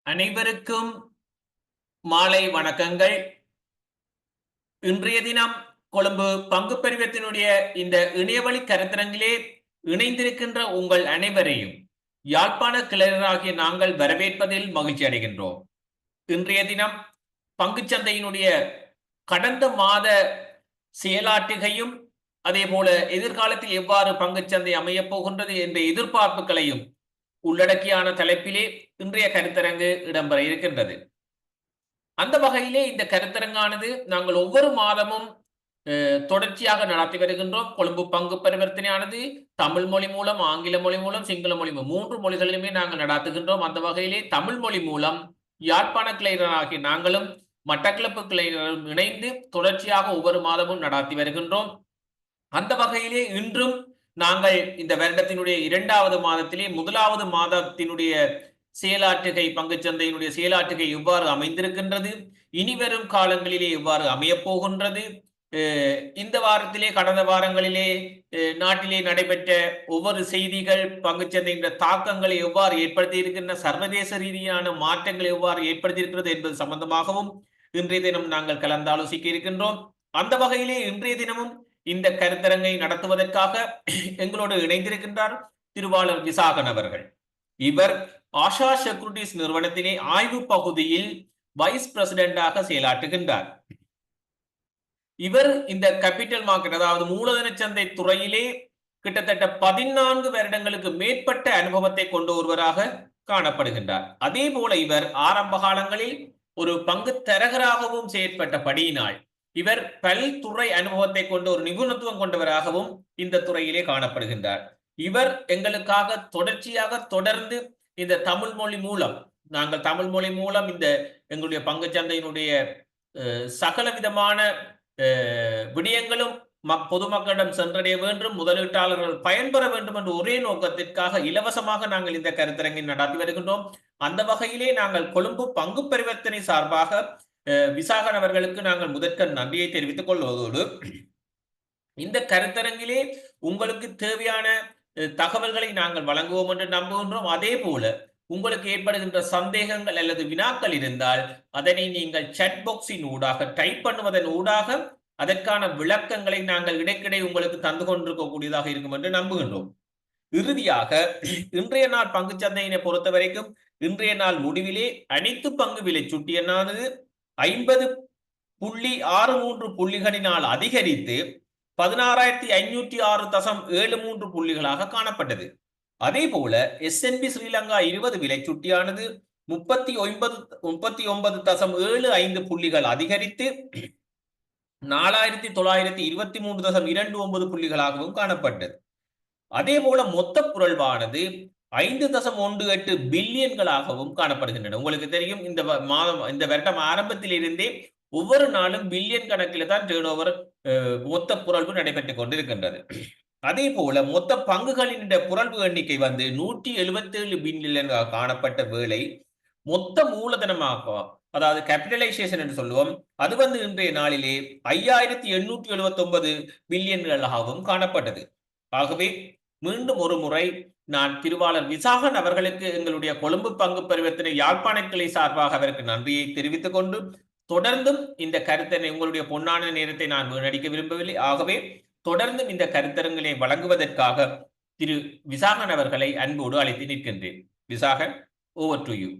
அனைவருக்கும் மாலை வணக்கங்கள். இன்றைய தினம் கொழும்பு பங்கு பரிவர்த்தனுடைய இந்த இணையவழி கருத்தரங்கிலே இணைந்திருக்கின்ற உங்கள் அனைவரையும் யாழ்ப்பாண கிளையராகிய நாங்கள் வரவேற்பதில் மகிழ்ச்சி அடைகின்றோம். இன்றைய தினம் பங்குச்சந்தையினுடைய கடந்த மாத செயலாற்றுகையும் அதே போல எதிர்காலத்தில் எவ்வாறு பங்குச்சந்தை அமையப் போகின்றது என்ற எதிர்பார்ப்புகளையும் உள்ளடக்கியான தலைப்பிலே இன்றைய கருத்தரங்கு இடம்பெற இருக்கின்றது. அந்த வகையிலே இந்த கருத்தரங்கானது நாங்கள் ஒவ்வொரு மாதமும் தொடர்ச்சியாக நடத்தி வருகின்றோம். கொழும்பு பங்கு பரிவர்த்தனையானது தமிழ் மொழி மூலம், ஆங்கில மொழி மூலம், சிங்கள மொழி மூலம் 3 மொழிகளிலுமே நாங்கள் நடாத்துகின்றோம். அந்த வகையிலே தமிழ் மொழி மூலம் யாழ்ப்பாண கிளையராகிய நாங்களும் மட்டக்களப்பு கிளையரும் இணைந்து தொடர்ச்சியாக ஒவ்வொரு மாதமும் நடாத்தி வருகின்றோம். அந்த வகையிலே இன்றும் நாங்கள் இந்த வருடத்தினுடைய 2வது மாதத்திலே 1வது மாதத்தினுடைய செயலாற்றுகை பங்குச்சந்தையினுடைய செயலாற்றுகை எவ்வாறு அமைந்திருக்கின்றது, இனிவரும் காலங்களிலே எவ்வாறு அமையப் போகின்றது, இந்த வாரத்திலே கடந்த வாரங்களிலே நாட்டிலே நடைபெற்ற ஒவ்வொரு செய்திகள் பங்குச்சந்தையின் தாக்கங்களை எவ்வாறு ஏற்படுத்தி இருக்கின்ற சர்வதேச ரீதியான மாற்றங்களை எவ்வாறு ஏற்படுத்தி இருக்கிறது என்பது சம்பந்தமாகவும் இன்றைய தினம் நாங்கள் கலந்தாலோசிக்க இருக்கின்றோம். அந்த வகையிலே இன்றைய தினமும் இந்த கருத்தரங்கை நடத்துவதற்காக எங்களோடு இணைந்திருக்கின்றார் திருவாளர் விசாகன் அவர்கள். இவர் ஆஷா செக்யூரிட்டிஸ் நிறுவனத்திலே ஆய்வு பகுதியில் வைஸ் பிரசிடென்டாக செயலாற்றுகின்றார். இவர் இந்த கேபிட்டல் மார்க்கெட் அதாவது மூலதன சந்தை துறையிலே கிட்டத்தட்ட 14 வருடங்களுக்கு மேற்பட்ட அனுபவத்தை கொண்டு ஒருவராக காணப்படுகின்றார். அதே போல இவர் ஆரம்ப காலங்களில் ஒரு பங்கு தரகராகவும் செயற்பட்டபடியினால் இவர் பல்துறை அனுபவத்தை கொண்டு ஒரு நிபுணத்துவம் கொண்டவராகவும் இந்த துறையிலே காணப்படுகின்றார். இவர் எங்களுக்காக தொடர்ந்து இந்த தமிழ் மொழி மூலம் நாங்கள் தமிழ் மொழி மூலம் இந்த எங்களுடைய பங்குச்சந்தையினுடைய சகல விதமான விடயங்களும் பொதுமக்களிடம் சென்றடைய வேண்டும், முதலீட்டாளர்கள் பயன்பெற வேண்டும் என்ற ஒரே நோக்கத்திற்காக இலவசமாக நாங்கள் இந்த கருத்தரங்கை நடத்தி வருகின்றோம். அந்த வகையிலே நாங்கள் கொழும்பு பங்கு பரிவர்த்தனை சார்பாக விசாகன் அவர்களுக்கு நாங்கள் முதற்க நன்றியை தெரிவித்துக் கொள்வதோடு இந்த கருத்தரங்கிலே உங்களுக்கு தேவையான தகவல்களை நாங்கள் வழங்குவோம் என்று நம்புகின்றோம். அதே போல உங்களுக்கு ஏற்படுகின்ற சந்தேகங்கள் அல்லது வினாக்கள் இருந்தால் அதனை நீங்கள் சாட் பாக்ஸின் ஊடாக டைப் பண்ணுவதன் ஊடாக அதற்கான விளக்கங்களை நாங்கள் இடைக்கிடை உங்களுக்கு தந்து கொண்டிருக்கக்கூடியதாக இருக்கும் என்று நம்புகின்றோம். இறுதியாக இன்றைய நாள் பங்குச்சந்தையினை பொறுத்த வரைக்கும் இன்றைய நாள் முடிவிலே அனைத்து பங்கு விலை சுட்டியனானது 50.63 புள்ளிகளினால் அதிகரித்து 16,506.73 புள்ளிகளாக காணப்பட்டது. அதே போல S&P ஸ்ரீலங்கா 20 விலை சுட்டியானது 39.75 புள்ளிகள் அதிகரித்து 4,923.29 புள்ளிகளாகவும் காணப்பட்டது. அதே போல மொத்த புரள்வானது 5.18 பில்லியன்களாகவும் காணப்படுகின்றன. உங்களுக்கு தெரியும் இந்த வருடம் ஆரம்பத்திலிருந்தே ஒவ்வொரு நாளும் பில்லியன் கணக்கில் தான் டேர்ன் ஓவர் மொத்த புரள்வு நடைபெற்றுக் கொண்டிருக்கின்றது. அதே போல மொத்த பங்குகளின் புரள்வு எண்ணிக்கை 177 பில்லியன் காணப்பட்ட வேளை மொத்த மூலதனமாக அதாவது கேபிட்டலைசேஷன் என்று சொல்லுவோம் அது இன்றைய நாளிலே 5,879 பில்லியன்களாகவும் காணப்பட்டது. ஆகவே மீண்டும் ஒரு முறை நான் திருவாளர் விசாகன் அவர்களுக்கு எங்களுடைய கொழும்பு பங்கு பரிவர்த்தனை யாழ்ப்பாண கிளை சார்பாக அவருக்கு நன்றியை தெரிவித்துக் கொண்டு தொடர்ந்தும் இந்த கருத்தரங்கை உங்களுடைய பொன்னான நேரத்தை நான் வீணடிக்க விரும்பவில்லை. ஆகவே தொடர்ந்தும் இந்த கருத்தரங்களை வழங்குவதற்காக திரு விசாகன் அவர்களை அன்போடு அழைத்து நிற்கின்றேன். Visakan, over to you.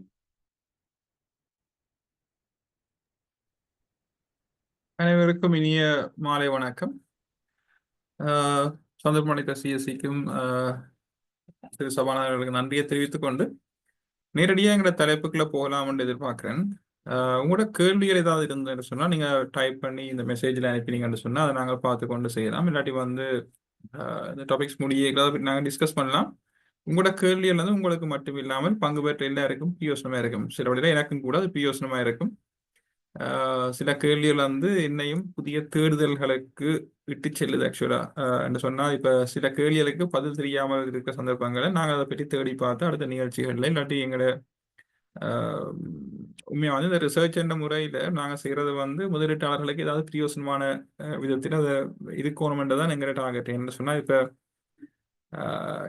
அனைவருக்கும் இனிய மாலை வணக்கம். சந்தர்ப்பமளித்த சிஎஸ்சிக்கும் திரு சபாநாயகர்களுக்கு நன்றியை தெரிவித்துக் கொண்டு நேரடியாக எங்களோட தலைப்புக்குள்ள போகலாம் என்று எதிர்பார்க்கிறேன். உங்களோட கேள்விகள் ஏதாவது இருந்ததுன்னு சொன்னால் நீங்கள் டைப் பண்ணி இந்த மெசேஜில் அனுப்பினீங்கன்னு சொன்னால் அதை நாங்கள் பார்த்து கொண்டு செய்யலாம். இல்லாட்டி இந்த டாபிக்ஸ் முடிய நாங்கள் டிஸ்கஸ் பண்ணலாம். உங்களோட கேள்விகள் உங்களுக்கு மட்டும் இல்லாமல் பங்கு பெற்ற எல்லாருக்கும் பியோசனமாக இருக்கும். சில வழியில் எனக்கும் கூட அது பியோசனமாக இருக்கும். சில கேள்விகள் என்னையும் புதிய தேடுதல்களுக்கு விட்டு செல்லுது. ஆக்சுவலா என்று சொன்னால் இப்போ சில கேள்விகளுக்கு பதில் தெரியாமல் இருக்கிற சந்தர்ப்பங்களை நாங்கள் அதை பற்றி தேடி பார்த்து அடுத்த நிகழ்ச்சிகளில் இல்லாட்டி எங்களோட உண்மையாக இந்த ரிசர்ச் என்ற முறையில் நாங்கள் செய்கிறது முதலீட்டாளர்களுக்கு ஏதாவது பிரயோசனமான விதத்தில் அதை இருக்கணுமென்றதான் எங்களோட டார்கெட். என்ன சொன்னால் இப்போ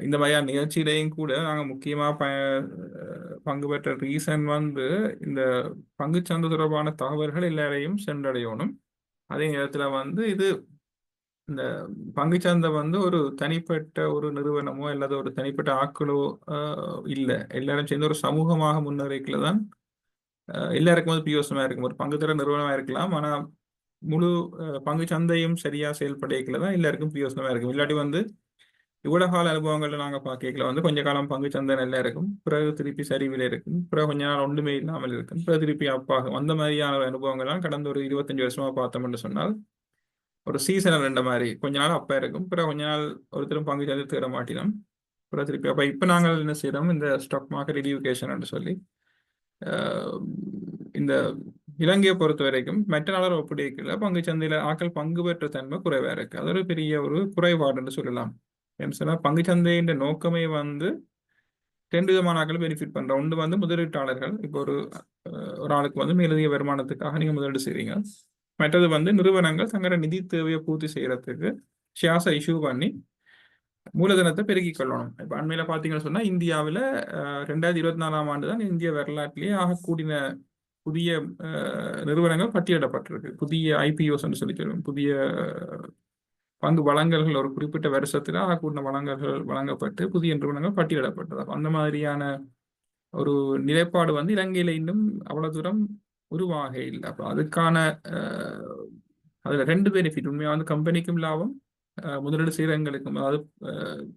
இந்த மாதிரியான நிகழ்ச்சியிலையும் கூட நாங்கள் முக்கியமாக பங்கு பெற்ற ரீசன் வந்து இந்த பங்குச்சந்தை தொடர்பான தகவல்கள் எல்லாரையும் சென்றடையணும். அதே நேரத்துல வந்து இது இந்த பங்குச்சந்தை வந்து ஒரு தனிப்பட்ட ஒரு நிறுவனமோ அல்லது ஒரு தனிப்பட்ட ஆட்களோ இல்லை, எல்லாரும் சேர்ந்து ஒரு சமூகமாக முன்னேறிக்கல தான் எல்லாருக்கும் வந்து பியோசமா இருக்கும். ஒரு பங்குத்தர நிறுவனமா இருக்கலாம், ஆனா முழு பங்கு சந்தையும் சரியா செயல்படைக்கல தான் எல்லாருக்கும் பியோசமா இருக்கும். இல்லாட்டி வந்து இவ்வளவு கால அனுபவங்கள்ல நாங்க பார்க்கல வந்து கொஞ்ச காலம் பங்கு சந்தை நல்லா இருக்கும், பிறகு திருப்பி சரிவில் இருக்கும், பிறகு கொஞ்ச நாள் ஒன்றுமே இல்லாமல் இருக்கும், பிறகு திருப்பி அப்பாகும். அந்த மாதிரியான அனுபவங்கள்லாம் கடந்த ஒரு 25 வருஷமா பார்த்தோம்னு சொன்னால் ஒரு சீசனல் ரெண்ட மாதிரி கொஞ்ச நாள் அப்ப இருக்கும், பிறகு கொஞ்ச நாள் ஒருத்தரும் பங்கு சந்தை தேட மாட்டினோம், பிறகு திருப்பி அப்ப இப்ப நாங்கள் என்ன செய்யறோம், இந்த ஸ்டாக் மார்க்கெட் எடியூகேஷன் சொல்லி இந்த இலங்கையை பொறுத்த வரைக்கும் மற்ற நாளர் ஒப்படைக்கல பங்கு சந்தையில ஆக்கள் பங்கு பெற்ற தன்மை குறைவா இருக்கு. அது ஒரு பெரிய ஒரு குறைபாடுன்னு சொல்லலாம். ஏன்னு சொன்னா பங்கு சந்தையின் நோக்கமே வந்து 2 விதமான ஆக்கள் பெனிஃபிட் பண்றோம். ஒன்று வந்து முதலீட்டாளர்கள், இப்போ ஒரு ஆளுக்கு வந்து மேலதிக வருமானத்துக்காக நீங்க முதலீடு செய்றீங்க. மற்றது வந்து நிறுவனங்கள் தங்களோட நிதி தேவையை பூர்த்தி செய்யறதுக்கு ஷேர்ஸை இஷ்யூ பண்ணி மூலதனத்தை பெருக்கிக் கொள்ளணும். இப்போ அண்மையில பாத்தீங்கன்னு சொன்னா இந்தியாவில் 2024ஆம் ஆண்டு தான் இந்திய வரலாற்றிலேயே ஆகக்கூடிய புதிய நிறுவனங்கள் பட்டியலிடப்பட்டிருக்கு. புதிய ஐபிஓஸ் சொல்லி சொல்லுவோம், புதிய பங்கு வழங்கல்கள் ஒரு குறிப்பிட்ட வருஷத்துல ஆகக்கூடிய வழங்கல்கள் வழங்கப்பட்டு புதிய நிறுவனங்கள் பட்டியலிடப்பட்டது. அந்த மாதிரியான ஒரு நிலைப்பாடு வந்து இலங்கையில இன்னும் அவ்வளவு தூரம் உருவாக இல்லை. அப்போ அதுக்கான அதுல 2 பெனிஃபிட் உண்மையா வந்து கம்பெனிக்கும் லாபம், முதலீடு செய்யறவங்களுக்கும், அதாவது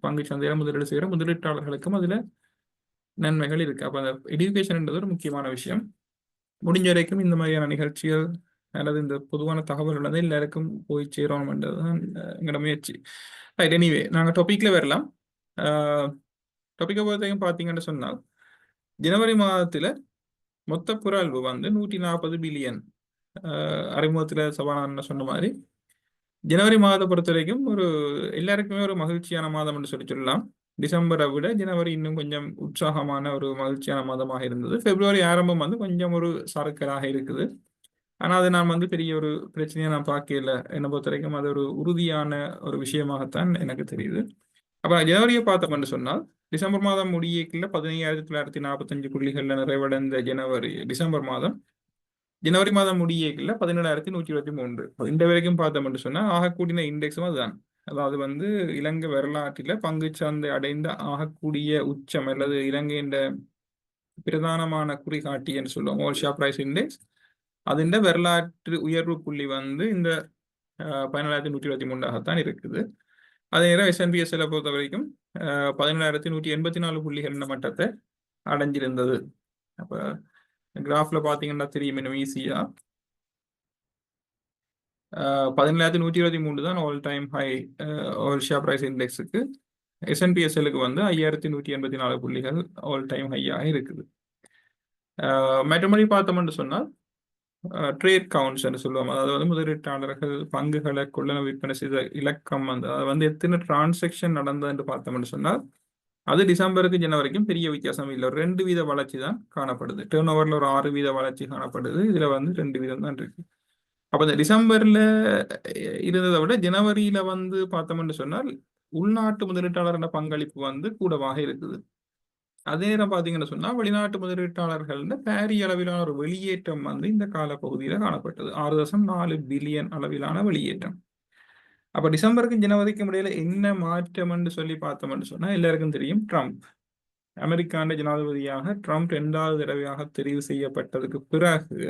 பங்கு சந்தையில முதலீடு செய்யற முதலீட்டாளர்களுக்கும் அதுல நன்மைகள் இருக்கு. அப்ப அந்த எஜுகேஷன்ன்றது ஒரு முக்கியமான விஷயம். முடிஞ்ச வரைக்கும் இந்த மாதிரியான நிகழ்ச்சிகள் அல்லது இந்த பொதுவான தகவல்கள் வந்து எல்லாருக்கும் போய் சேரணும்ன்றதுதான் எங்களோட முயற்சி. ரைட், எனிவே நாங்கள் டாபிக்ல வரலாம். டாபிக்கை பொறுத்தவரைக்கும் பார்த்தீங்கன்னு சொன்னால் ஜனவரி மாதத்துல மொத்த புறழ்வு வந்து 140 பில்லியன். அறிமுகத்துல சபாநாயகர் சொன்ன மாதிரி ஜனவரி மாதத்தை பொறுத்த வரைக்கும் ஒரு எல்லாருக்குமே ஒரு மகிழ்ச்சியான மாதம் என்று சொல்லலாம். டிசம்பரை விட ஜனவரி இன்னும் கொஞ்சம் உற்சாகமான ஒரு மகிழ்ச்சியான மாதமாக இருந்தது. பிப்ரவரி ஆரம்பம் வந்து கொஞ்சம் ஒரு சறுக்கலாக இருக்குது. ஆனால் அதை நான் வந்து பெரிய ஒரு பிரச்சனையை நான் பார்க்கல. என்னை பொறுத்த வரைக்கும் அது ஒரு உறுதியான ஒரு விஷயமாகத்தான் எனக்கு தெரியுது. அப்போ ஜனவரியை பார்த்தோம்னு சொன்னால் டிசம்பர் மாதம் முடியக்குள்ள 15,945 புள்ளிகள்ல நிறைவடைந்த டிசம்பர் மாதம் ஜனவரி மாதம் முடியக்குள்ள 17,123. இந்த வரைக்கும் பார்த்தோம்னு சொன்னால் ஆகக்கூடிய இண்டெக்ஸும் அதுதான். அதாவது வந்து இலங்கை வரலாற்றில பங்கு சந்தை அடைந்த ஆகக்கூடிய உச்சம் அல்லது இலங்கையின் பிரதானமான குறிகாட்டி என்று சொல்லுவோம், ஆல் ஷேர் பிரைஸ் இண்டெக்ஸ். அதிண்ட வரலாற்று உயர்வு புள்ளி வந்து இந்த 17,123 இருக்குது. அதே நேரம் SNPSல பொறுத்த வரைக்கும் 17,184 புள்ளிகள் என்ற மட்டத்தை அடைஞ்சிருந்தது. அப்ப கிராஃப்ல பாத்தீங்கன்னா தெரியும் இன்னும் ஈஸியா 17,123 தான் all time high all share price இண்டெக்ஸுக்கு. SNPSலுக்கு வந்து 5,184 புள்ளிகள் ஆல் டைம் ஹையாக இருக்குது. மற்றபடி பார்த்தோம்னு சொன்னால் ட்ரேட் கவுண்ட்ஸ் என்று சொல்லுவோம், அதாவது வந்து முதலீட்டாளர்கள் பங்குகளை கொள்ளளவு விற்பனை செய்த இலக்கம் வந்து அது வந்து எத்தனை டிரான்சாக்ஷன் நடந்தது என்று பார்த்தோம்னு சொன்னால் அது டிசம்பருக்கு ஜனவரிக்கும் பெரிய வித்தியாசம் இல்லை. ஒரு 2 வீத வளர்ச்சி தான் காணப்படுது. டேர்ன் ஓவர்ல ஒரு 6 வீத வளர்ச்சி காணப்படுது, இதுல வந்து 2 வீதம் தான் இருக்கு. அப்ப இந்த டிசம்பர்ல இருந்ததை விட ஜனவரியில வந்து பார்த்தோம்னு சொன்னால் உள்நாட்டு முதலீட்டாளர்களோட பங்களிப்பு வந்து கூடவாக இருக்குது. அதே நேரம் பார்த்தீங்கன்னு சொன்னா வெளிநாட்டு முதலீட்டாளர்கள் பாரிய அளவிலான ஒரு வெளியேற்றம் வந்து இந்த காலப்பகுதியில காணப்பட்டது. 6.4 பில்லியன் அளவிலான வெளியேற்றம். அப்ப டிசம்பருக்கும் ஜனவரிக்கும் இடையில என்ன மாற்றம் என்று சொல்லி பார்த்தோம்னு சொன்னா எல்லாருக்கும் தெரியும், ட்ரம்ப் அமெரிக்காண்ட ஜனாதிபதியாக ட்ரம்ப் 2வது தடவையாக தெரிவு செய்யப்பட்டதுக்கு பிறகு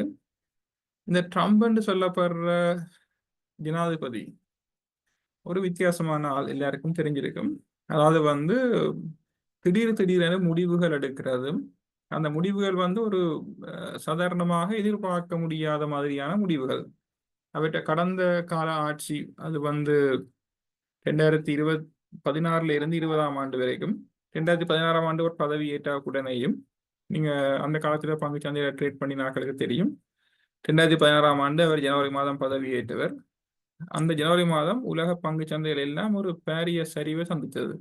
இந்த ட்ரம்ப் என்று சொல்லப்படுற ஜனாதிபதி ஒரு வித்தியாசமான ஆள், எல்லாருக்கும் தெரிஞ்சிருக்கும். அதாவது வந்து திடீரென முடிவுகள் எடுக்கிறதும், அந்த முடிவுகள் வந்து ஒரு சாதாரணமாக எதிர்பார்க்க முடியாத மாதிரியான முடிவுகள். அவற்றை கடந்த கால ஆட்சி அது வந்து 2016 இருந்து 20ஆம் ஆண்டு வரைக்கும் 2016ஆம் ஆண்டு ஒரு பதவி ஏற்ற உடனேயும் நீங்க அந்த காலத்துல பங்கு சந்தையில ட்ரேட் பண்ணி நாட்களுக்கு தெரியும். 2016ஆம் ஆண்டு அவர் ஜனவரி மாதம் பதவி ஏற்றவர். அந்த ஜனவரி மாதம் உலக பங்கு சந்தைகள் எல்லாம் ஒரு பாரிய சரிவை சந்தித்தது.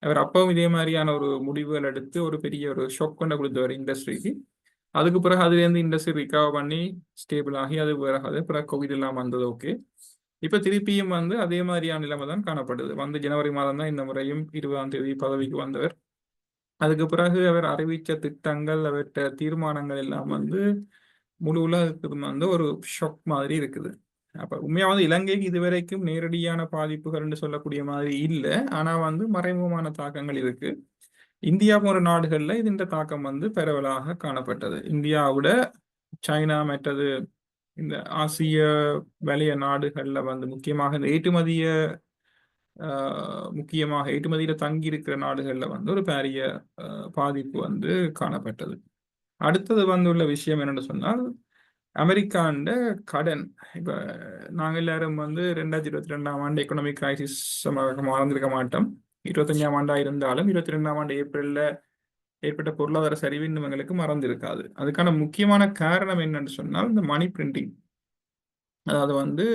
அவர் அப்பவும் இதே மாதிரியான ஒரு முடிவுகள் எடுத்து ஒரு பெரிய ஒரு ஷாக் கொண்ட கொடுத்தவர் இண்டஸ்ட்ரிக்கு. அதுக்கு பிறகு அதுலேருந்து இண்டஸ்ட்ரி ரிகவர் பண்ணி ஸ்டேபிள் ஆகி அது பிறகு கோவிட் எல்லாம் வந்தது. ஓகே, இப்ப திருப்பியும் வந்து அதே மாதிரியான நிலைமை தான் காணப்படுது. வந்து ஜனவரி மாதம் தான் இந்த முறையும் 20ஆம் தேதி பதவிக்கு வந்தவர். அதுக்கு பிறகு அவர் அறிவித்த திட்டங்கள், அவற்ற தீர்மானங்கள் எல்லாம் வந்து முழு உலகத்துக்கு வந்து ஒரு ஷொக் மாதிரி இருக்குது. அப்ப உண்மையா வந்து இலங்கைக்கு இதுவரைக்கும் நேரடியான பாதிப்புகள்னு சொல்லக்கூடிய மாதிரி இல்லை. ஆனா வந்து மறைமுகமான தாக்கங்கள் இருக்கு. இந்தியா போன்ற நாடுகள்ல இந்த தாக்கம் வந்து பரவலாக காணப்பட்டது. இந்தியாவோட சைனா மற்றது இந்த ஆசிய வலய நாடுகள்ல வந்து முக்கியமாக இந்த முக்கியமாக ஏற்றுமதியில தங்கி இருக்கிற நாடுகள்ல வந்து ஒரு பெரிய பாதிப்பு வந்து காணப்பட்டது. அடுத்தது வந்துள்ள விஷயம் என்னன்னு சொன்னால் அமெரிக்காண்ட கடன். இப்ப நாங்க எல்லாரும் வந்து 2022ஆம் ஆண்டு எக்கனாமிக் கிரைசிஸ் மறந்திருக்க மாட்டோம். 25ஆம் ஆண்டா இருந்தாலும் 22ஆம் ஆண்டு ஏப்ரல்ல ஏற்பட்ட பொருளாதார சரிவு இன்னும் எங்களுக்கு மறந்திருக்காது. அதுக்கான முக்கியமான காரணம் என்னன்னு சொன்னால் இந்த மணி பிரிண்டிங். அதாவது வந்து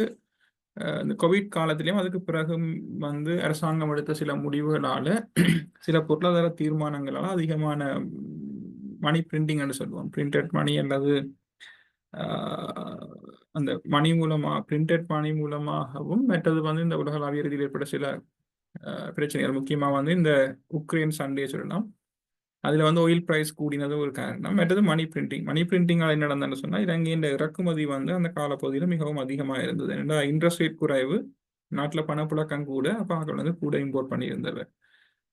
இந்த கோவிட் காலத்திலையும் அதுக்கு பிறகும் வந்து அரசாங்கம் எடுத்த சில முடிவுகளால சில பொருளாதார தீர்மானங்களால அதிகமான மணி பிரிண்டிங் சொல்லுவோம். பிரிண்டட் மணி அல்லது அந்த மணி மூலமா பிரிண்டட் மணி மூலமாகவும் மற்றது வந்து இந்த உலகளாவிய ரீதியில் ஏற்பட்ட சில பிரச்சனைகள், முக்கியமா வந்து இந்த உக்ரைன் சண்டே சொல்லலாம். அதுல வந்து ஆயில் பிரைஸ் கூடினது ஒரு காரணம். மற்றது மணி பிரிண்டிங்கால் என்ன நடந்ததுன்னு சொன்னா இலங்கையின் இறக்குமதி வந்து அந்த காலப்பகுதியில் மிகவும் அதிகமாக இருந்தது. ஏன்னா இன்ட்ரெஸ்ட் ரேட் குறைவு, நாட்டில் பணப்புழக்கம் கூட, அப்போ அவர்கள் வந்து கூட இம்போர்ட் பண்ணியிருந்தவர்.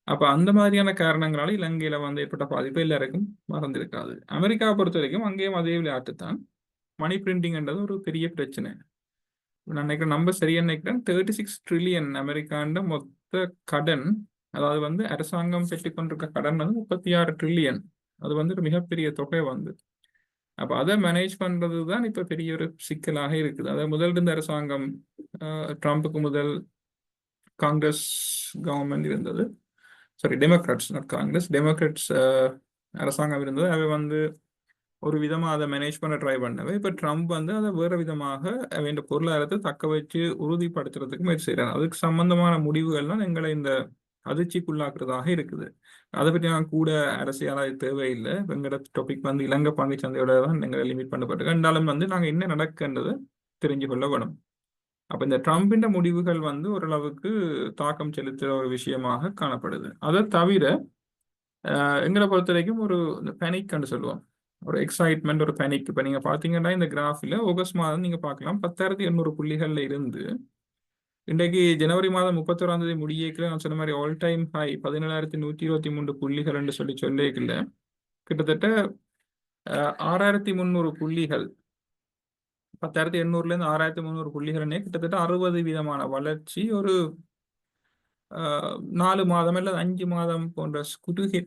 அப்ப அந்த மாதிரியான காரணங்களால இலங்கையில வந்து ஏற்பட்ட பாதிப்பு எல்லாருக்கும் மறந்திருக்காது. அமெரிக்காவை பொறுத்த வரைக்கும் அங்கேயும் அதே விளையாட்டு தான். மணி பிரிண்டிங்ன்றது ஒரு பெரிய பிரச்சனை. நான் நினைக்கிறேன் நம்பர் சரியா நினைக்கிறேன் 36 ட்ரில்லியன் அமெரிக்காண்ட மொத்த கடன். அதாவது வந்து அரசாங்கம் பெற்றுக்கொண்டிருக்க கடன் வந்து 36 ட்ரில்லியன். அது வந்து ஒரு மிகப்பெரிய தொகை வந்து. அப்ப அதை மேனேஜ் பண்றது தான் இப்ப பெரிய ஒரு சிக்கலாக இருக்குது. அதாவது முதல் இருந்த அரசாங்கம் ட்ரம்ப்புக்கு முதல் காங்கிரஸ் கவர்மெண்ட் இருந்தது. Sorry, democrats, not Congress, democrats அரசாங்கம் இருந்தது. அவை வந்து ஒரு விதமா அதை மேனேஜ் பண்ண ட்ரை பண்ணவே இப்ப ட்ரம்ப் வந்து அதை வேற விதமாக வேண்டிய பொருளாதாரத்தை தக்க வச்சு உறுதிப்படுத்துறதுக்கு முயற்சி செய்யறாங்க. அதுக்கு சம்பந்தமான முடிவுகள்லாம் எங்களை இந்த அதிர்ச்சிக்குள்ளாக்குறதாக இருக்குது. அதை பற்றி நான் கூட அரசியலாக தேவையில்லை. எங்களோட டாபிக் வந்து இலங்கை பங்கு சந்தையோட தான் எங்களை லிமிட் பண்ணப்பட்டிருக்கு. இருந்தாலும் வந்து நாங்கள் என்ன நடக்குன்றது தெரிஞ்சு கொள்ள வேணும். அப்ப இந்த ட்ரம்பின் முடிவுகள் வந்து ஓரளவுக்கு தாக்கம் செலுத்துகிற ஒரு விஷயமாக காணப்படுது. அதை தவிர எங்களை பொறுத்த வரைக்கும் ஒரு பேனிக்னு சொல்லுவோம், ஒரு எக்ஸைட்மெண்ட், ஒரு பேனிக். இப்போ நீங்க பாத்தீங்கன்னா இந்த கிராஃபில் ஆகஸ்ட் மாதம் நீங்க பார்க்கலாம் 10,800 புள்ளிகள்ல இருந்து இன்றைக்கு ஜனவரி மாதம் 31ஆம் தேதி முடியல நான் சொன்ன மாதிரி ஆல் டைம் ஹை 17,123 புள்ளிகள் என்று சொல்லிக்கல கிட்டத்தட்ட 6,300 புள்ளிகள், 10,800ல இருந்து 6,300 புள்ளிகள்னே கிட்டத்தட்ட 60% வளர்ச்சி ஒரு 4 மாதம் அல்லது 5 மாதம் போன்ற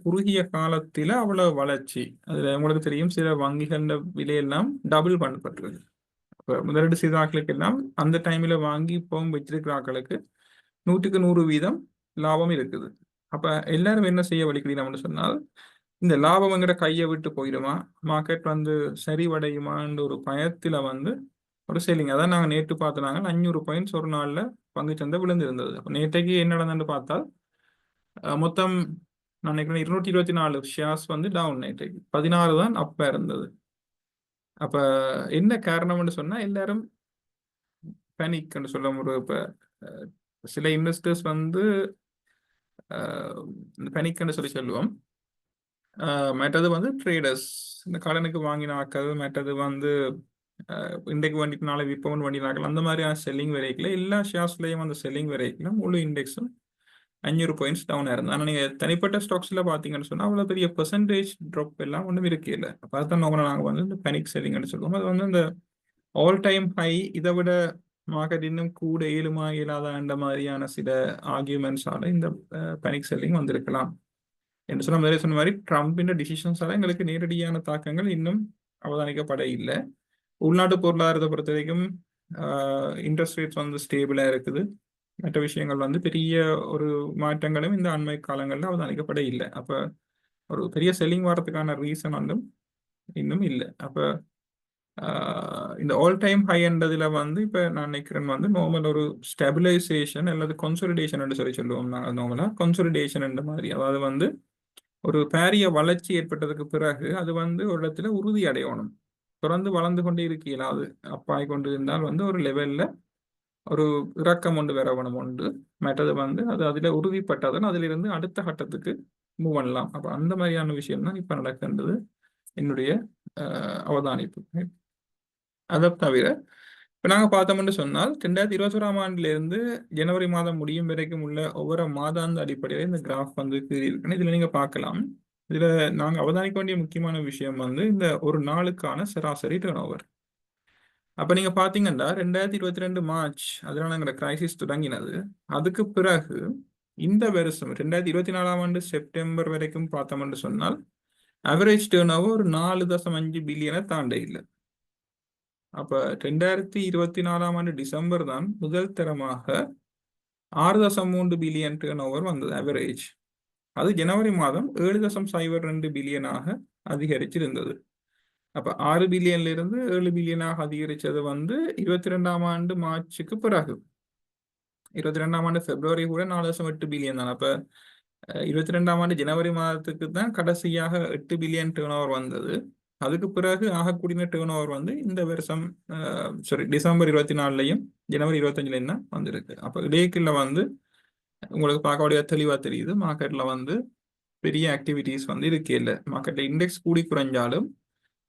குறுகிய காலத்தில் அவ்வளவு வளர்ச்சி. அதுல உங்களுக்கு தெரியும் சில வங்கிகள் விலையெல்லாம் டபுள் பண்ணப்பட்டிருக்கு. முதலீடு செய்த ஆட்களுக்கு எல்லாம் அந்த டைம்ல வாங்கி இப்பவும் வச்சிருக்கிற ஆட்களுக்கு 100க்கு 100% லாபம் இருக்குது. அப்ப எல்லாரும் என்ன செய்ய வலிக்கிறீங்கன்னு சொன்னால் இந்த லாபம் எங்கிட்ட கையை விட்டு போயிடுமா, மார்க்கெட் வந்து சரிவடையுமான்ற ஒரு பயத்துல வந்து ஒரு செல்லிங். அதான் நாங்கள் நேற்று பார்த்துனாங்க 500 பாயிண்ட்ஸ் ஒரு நாள்ல பங்குச்சந்தை விழுந்திருந்தது. அப்போ நேற்றைக்கு என்ன நடந்ததுன்னு பார்த்தால் மொத்தம் நான் நினைக்கிறேன் 224 ஷேர்ஸ் வந்து டவுன், நேற்றைக்கு 16 தான் அப்ப இருந்தது. அப்ப என்ன காரணம்னு சொன்னா எல்லாரும் பேனிக்னு சொல்ல ஒரு இப்ப சில இன்வெஸ்டர்ஸ் வந்து பேனிக்னு சொல்லுவோம். மற்றது வந்து ட்ரேடர்ஸ், இந்த கடனுக்கு வாங்கின ஆக்கள், மற்றது வந்து இன்றைக்கு வண்டிட்டு நாளை விற்பவன் வண்டினாக்கள், அந்த மாதிரியான செல்லிங் வரைக்கும் எல்லா ஷேர்ஸ்லையும் அந்த செல்லிங் வரைக்கும் முழு இண்டெக்ஸும் 500 பாயிண்ட்ஸ் டவுன் ஆயிருந்தது. ஆனால் நீங்கள் தனிப்பட்ட ஸ்டாக்ஸில் பார்த்தீங்கன்னு சொன்னால் அவ்வளோ பெரிய பெர்சன்டேஜ் ட்ராப் எல்லாம் ஒன்றும் இருக்கே இல்லை. அப்போ அதுதான் நாங்கள் வந்து இந்த பேனிக் செல்லிங்னு சொல்லுவோம். அது வந்து இந்த ஆல் டைம் ஹை, இதை விட மார்க்கெட் இன்னும் கூட இயலாத மாதிரியான சில ஆர்கியூமெண்ட்ஸால இந்த பேனிக் செல்லிங் வந்திருக்கலாம் என்று சொன்ன மாதிரி ட்ரம்பின் டிசிஷன்ஸால எங்களுக்கு நேரடியான தாக்கங்கள் இன்னும் அவதானிக்கப்பட இல்லை. உள்நாட்டு பொருளாதாரத்தை பொறுத்த வரைக்கும் இன்ட்ரெஸ்ட் ரேட்ஸ் வந்து ஸ்டேபிளா இருக்குது. மற்ற விஷயங்கள் வந்து பெரிய ஒரு மாற்றங்களும் இந்த அண்மை காலங்களில் அவதானிக்கப்பட இல்லை. அப்ப ஒரு பெரிய செல்லிங் வரதுக்கான ரீசன் வந்து இன்னும் இல்லை. அப்ப இந்த ஆல் டைம் ஹை என்றதுல வந்து இப்ப நான் நினைக்கிறேன் வந்து நார்மல் ஒரு ஸ்டெபிலைசேஷன் அல்லது கன்சாலிடேஷன் என்று சொல்லுவோம். நாங்கள் நார்மலா கன்சாலிடேஷன் என்ற மாதிரி, அதாவது வந்து ஒரு பாரிய வளர்ச்சி ஏற்பட்டதுக்கு பிறகு அது வந்து ஒரு இடத்துல உறுதி அடையணும். தொடர்ந்து வளர்ந்து கொண்டே இருக்கையில் அது அப்பாய் கொண்டு இருந்தால் வந்து ஒரு லெவல்ல ஒரு இறக்கம் ஒன்று வரவணும் உண்டு. மற்றது வந்து அது அதில் உறுதிப்பட்டதுன்னு அதிலிருந்து அடுத்த கட்டத்துக்கு மூவ் பண்ணலாம். அப்போ அந்த மாதிரியான விஷயம் தான் இப்போ நடக்கின்றது என்னுடைய அவதானிப்பு. அதை தவிர இப்போ நாங்கள் பார்த்தோம்னு சொன்னால் 2021ஆம் ஆண்டிலிருந்து ஜனவரி மாதம் முடியும் வரைக்கும் உள்ள ஒவ்வொரு மாதாந்த அடிப்படையில் இந்த கிராஃப் வந்து கீறியிருக்குன்னு இதில் நீங்கள் பார்க்கலாம். இதில் நாங்கள் அவதானிக்க வேண்டிய முக்கியமான விஷயம் வந்து இந்த ஒரு நாளுக்கான சராசரி டர்ன் ஓவர். அப்போ நீங்கள் பார்த்தீங்கன்னா 2022 மார்ச் அதனால எங்களோட கிரைசிஸ் தொடங்கினது. அதுக்கு பிறகு இந்த வருஷம் 2024ஆம் ஆண்டு செப்டம்பர் வரைக்கும் பார்த்தோம்னு சொன்னால் அவரேஜ் டர்ன் ஓவர் ஒரு 4.5 பில்லியனை தாண்ட இல்லை. அப்போ 2024ஆம் ஆண்டு டிசம்பர் தான் முதல் தரமாக 6.3 பில்லியன் டர்ன் ஓவர் வந்தது அவரேஜ். அது ஜனவரி மாதம் 7.02 பில்லியனாக அதிகரிச்சிருந்தது. அப்போ 6 பில்லியன்ல இருந்து 7 பில்லியனாக அதிகரித்தது வந்து 22ஆம் ஆண்டு மார்ச்சுக்கு பிறகு. 22ஆம் ஆண்டு பிப்ரவரி கூட 4.8 பில்லியன் தான். அப்போ 22ஆம் ஆண்டு ஜனவரி மாதத்துக்கு தான் கடைசியாக 8 பில்லியன் டேர்ன் ஓவர் வந்தது. அதுக்கு பிறகு ஆகக்கூடிய டேர்ன் ஓவர் வந்து இந்த வருஷம் டிசம்பர் 24லையும் ஜனவரி 25லையும் தான் வந்திருக்கு. அப்போ இடைக்குள்ள வந்து உங்களுக்கு பார்க்கக்கூடிய தெளிவாக தெரியுது மார்க்கெட்டில் வந்து பெரிய ஆக்டிவிட்டீஸ் வந்து இருக்கே இல்லை. மார்க்கெட்டில் இண்டெக்ஸ் கூடி குறைஞ்சாலும்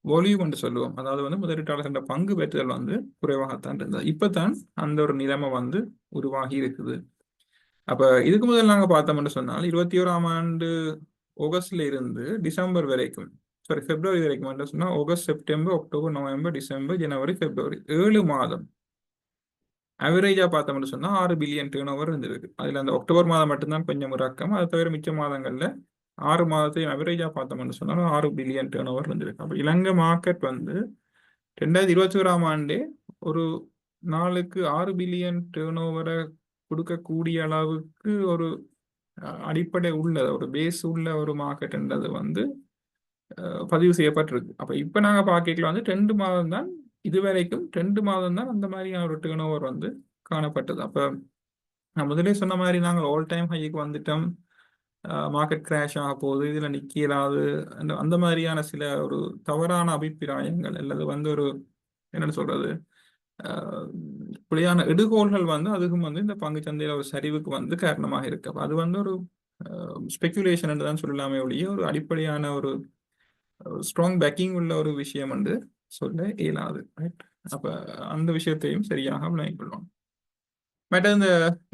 வால்யூம் என்று சொல்லுவோம், அதாவது வந்து முதலீட்டாளர்கள் பங்கு பெற்றுதல் வந்து குறைவாகத்தான் இருந்தது. இப்போதான் அந்த ஒரு நிலைமை வந்து உருவாகி இருக்குது. அப்போ இதுக்கு முதல் நாங்கள் பார்த்தோம்னு சொன்னால் 21ஆம் ஆண்டு ஆகஸ்ட்ல இருந்து டிசம்பர் வரைக்கும் பிப்ரவரி வரைக்கும் சொன்னால் August, September, October, November, December, ஜனவரி, பிப்ரவரி 7 மாதம் அவரேஜா பார்த்தோம்னு சொன்னா 6 பில்லியன் டேர்ன் ஓவர் இருந்திருக்கு. அதுல அந்த அக்டோபர் மாதம் மட்டும்தான் கொஞ்சம் இறக்கம். அதை தவிர மிச்ச மாதங்கள்ல 6 மாதத்தையும் அவரேஜா பார்த்தோம்னு சொன்னாலும் 6 பில்லியன் டேர்ன் ஓவர் இருந்திருக்கு. அப்போ இலங்கை மார்க்கெட் வந்து 2021ஆம் ஆண்டே ஒரு நாளுக்கு 6 பில்லியன் டேர்ன் ஓவரை கொடுக்கக்கூடிய அளவுக்கு ஒரு அடிப்படை உள்ள ஒரு பேஸ் உள்ள ஒரு மார்க்கெட்ன்றது வந்து பதிவு செய்யப்பட்டிருக்கு. அப்போ இப்போ நாங்கள் பார்க்கல வந்து 2 மாதம் தான் இதுவரைக்கும் 2 மாதம் தான் அந்த மாதிரியான ஒரு டேர்ன் ஓவர் வந்து காணப்பட்டது. அப்போ நான் முதலே சொன்ன மாதிரி நாங்கள் ஆல் டைம் ஹைக்கு வந்துட்டோம், மார்க்கெட் கிராஷ் ஆக போகுது, இதில் நிற்கலாது, அந்த மாதிரியான சில ஒரு தவறான அபிப்பிராயங்கள் அல்லது வந்து ஒரு என்னென்னு சொல்றது இப்படியான எடுகோள்கள் வந்து அதுக்கும் வந்து இந்த பங்கு சந்தையில் ஒரு சரிவுக்கு வந்து காரணமாக இருக்கு. அப்போ அது வந்து ஒரு ஸ்பெக்குலேஷன் என்று தான் சொல்லலாமே ஒழிய ஒரு அடிப்படையான ஒரு ஸ்ட்ராங் பேக்கிங் உள்ள ஒரு விஷயம் வந்து சொல்ல இயலாது. ரைட். அப்போ அந்த விஷயத்தையும் சரியாக விளங்கிக்கொள்ளும். மற்ற இந்த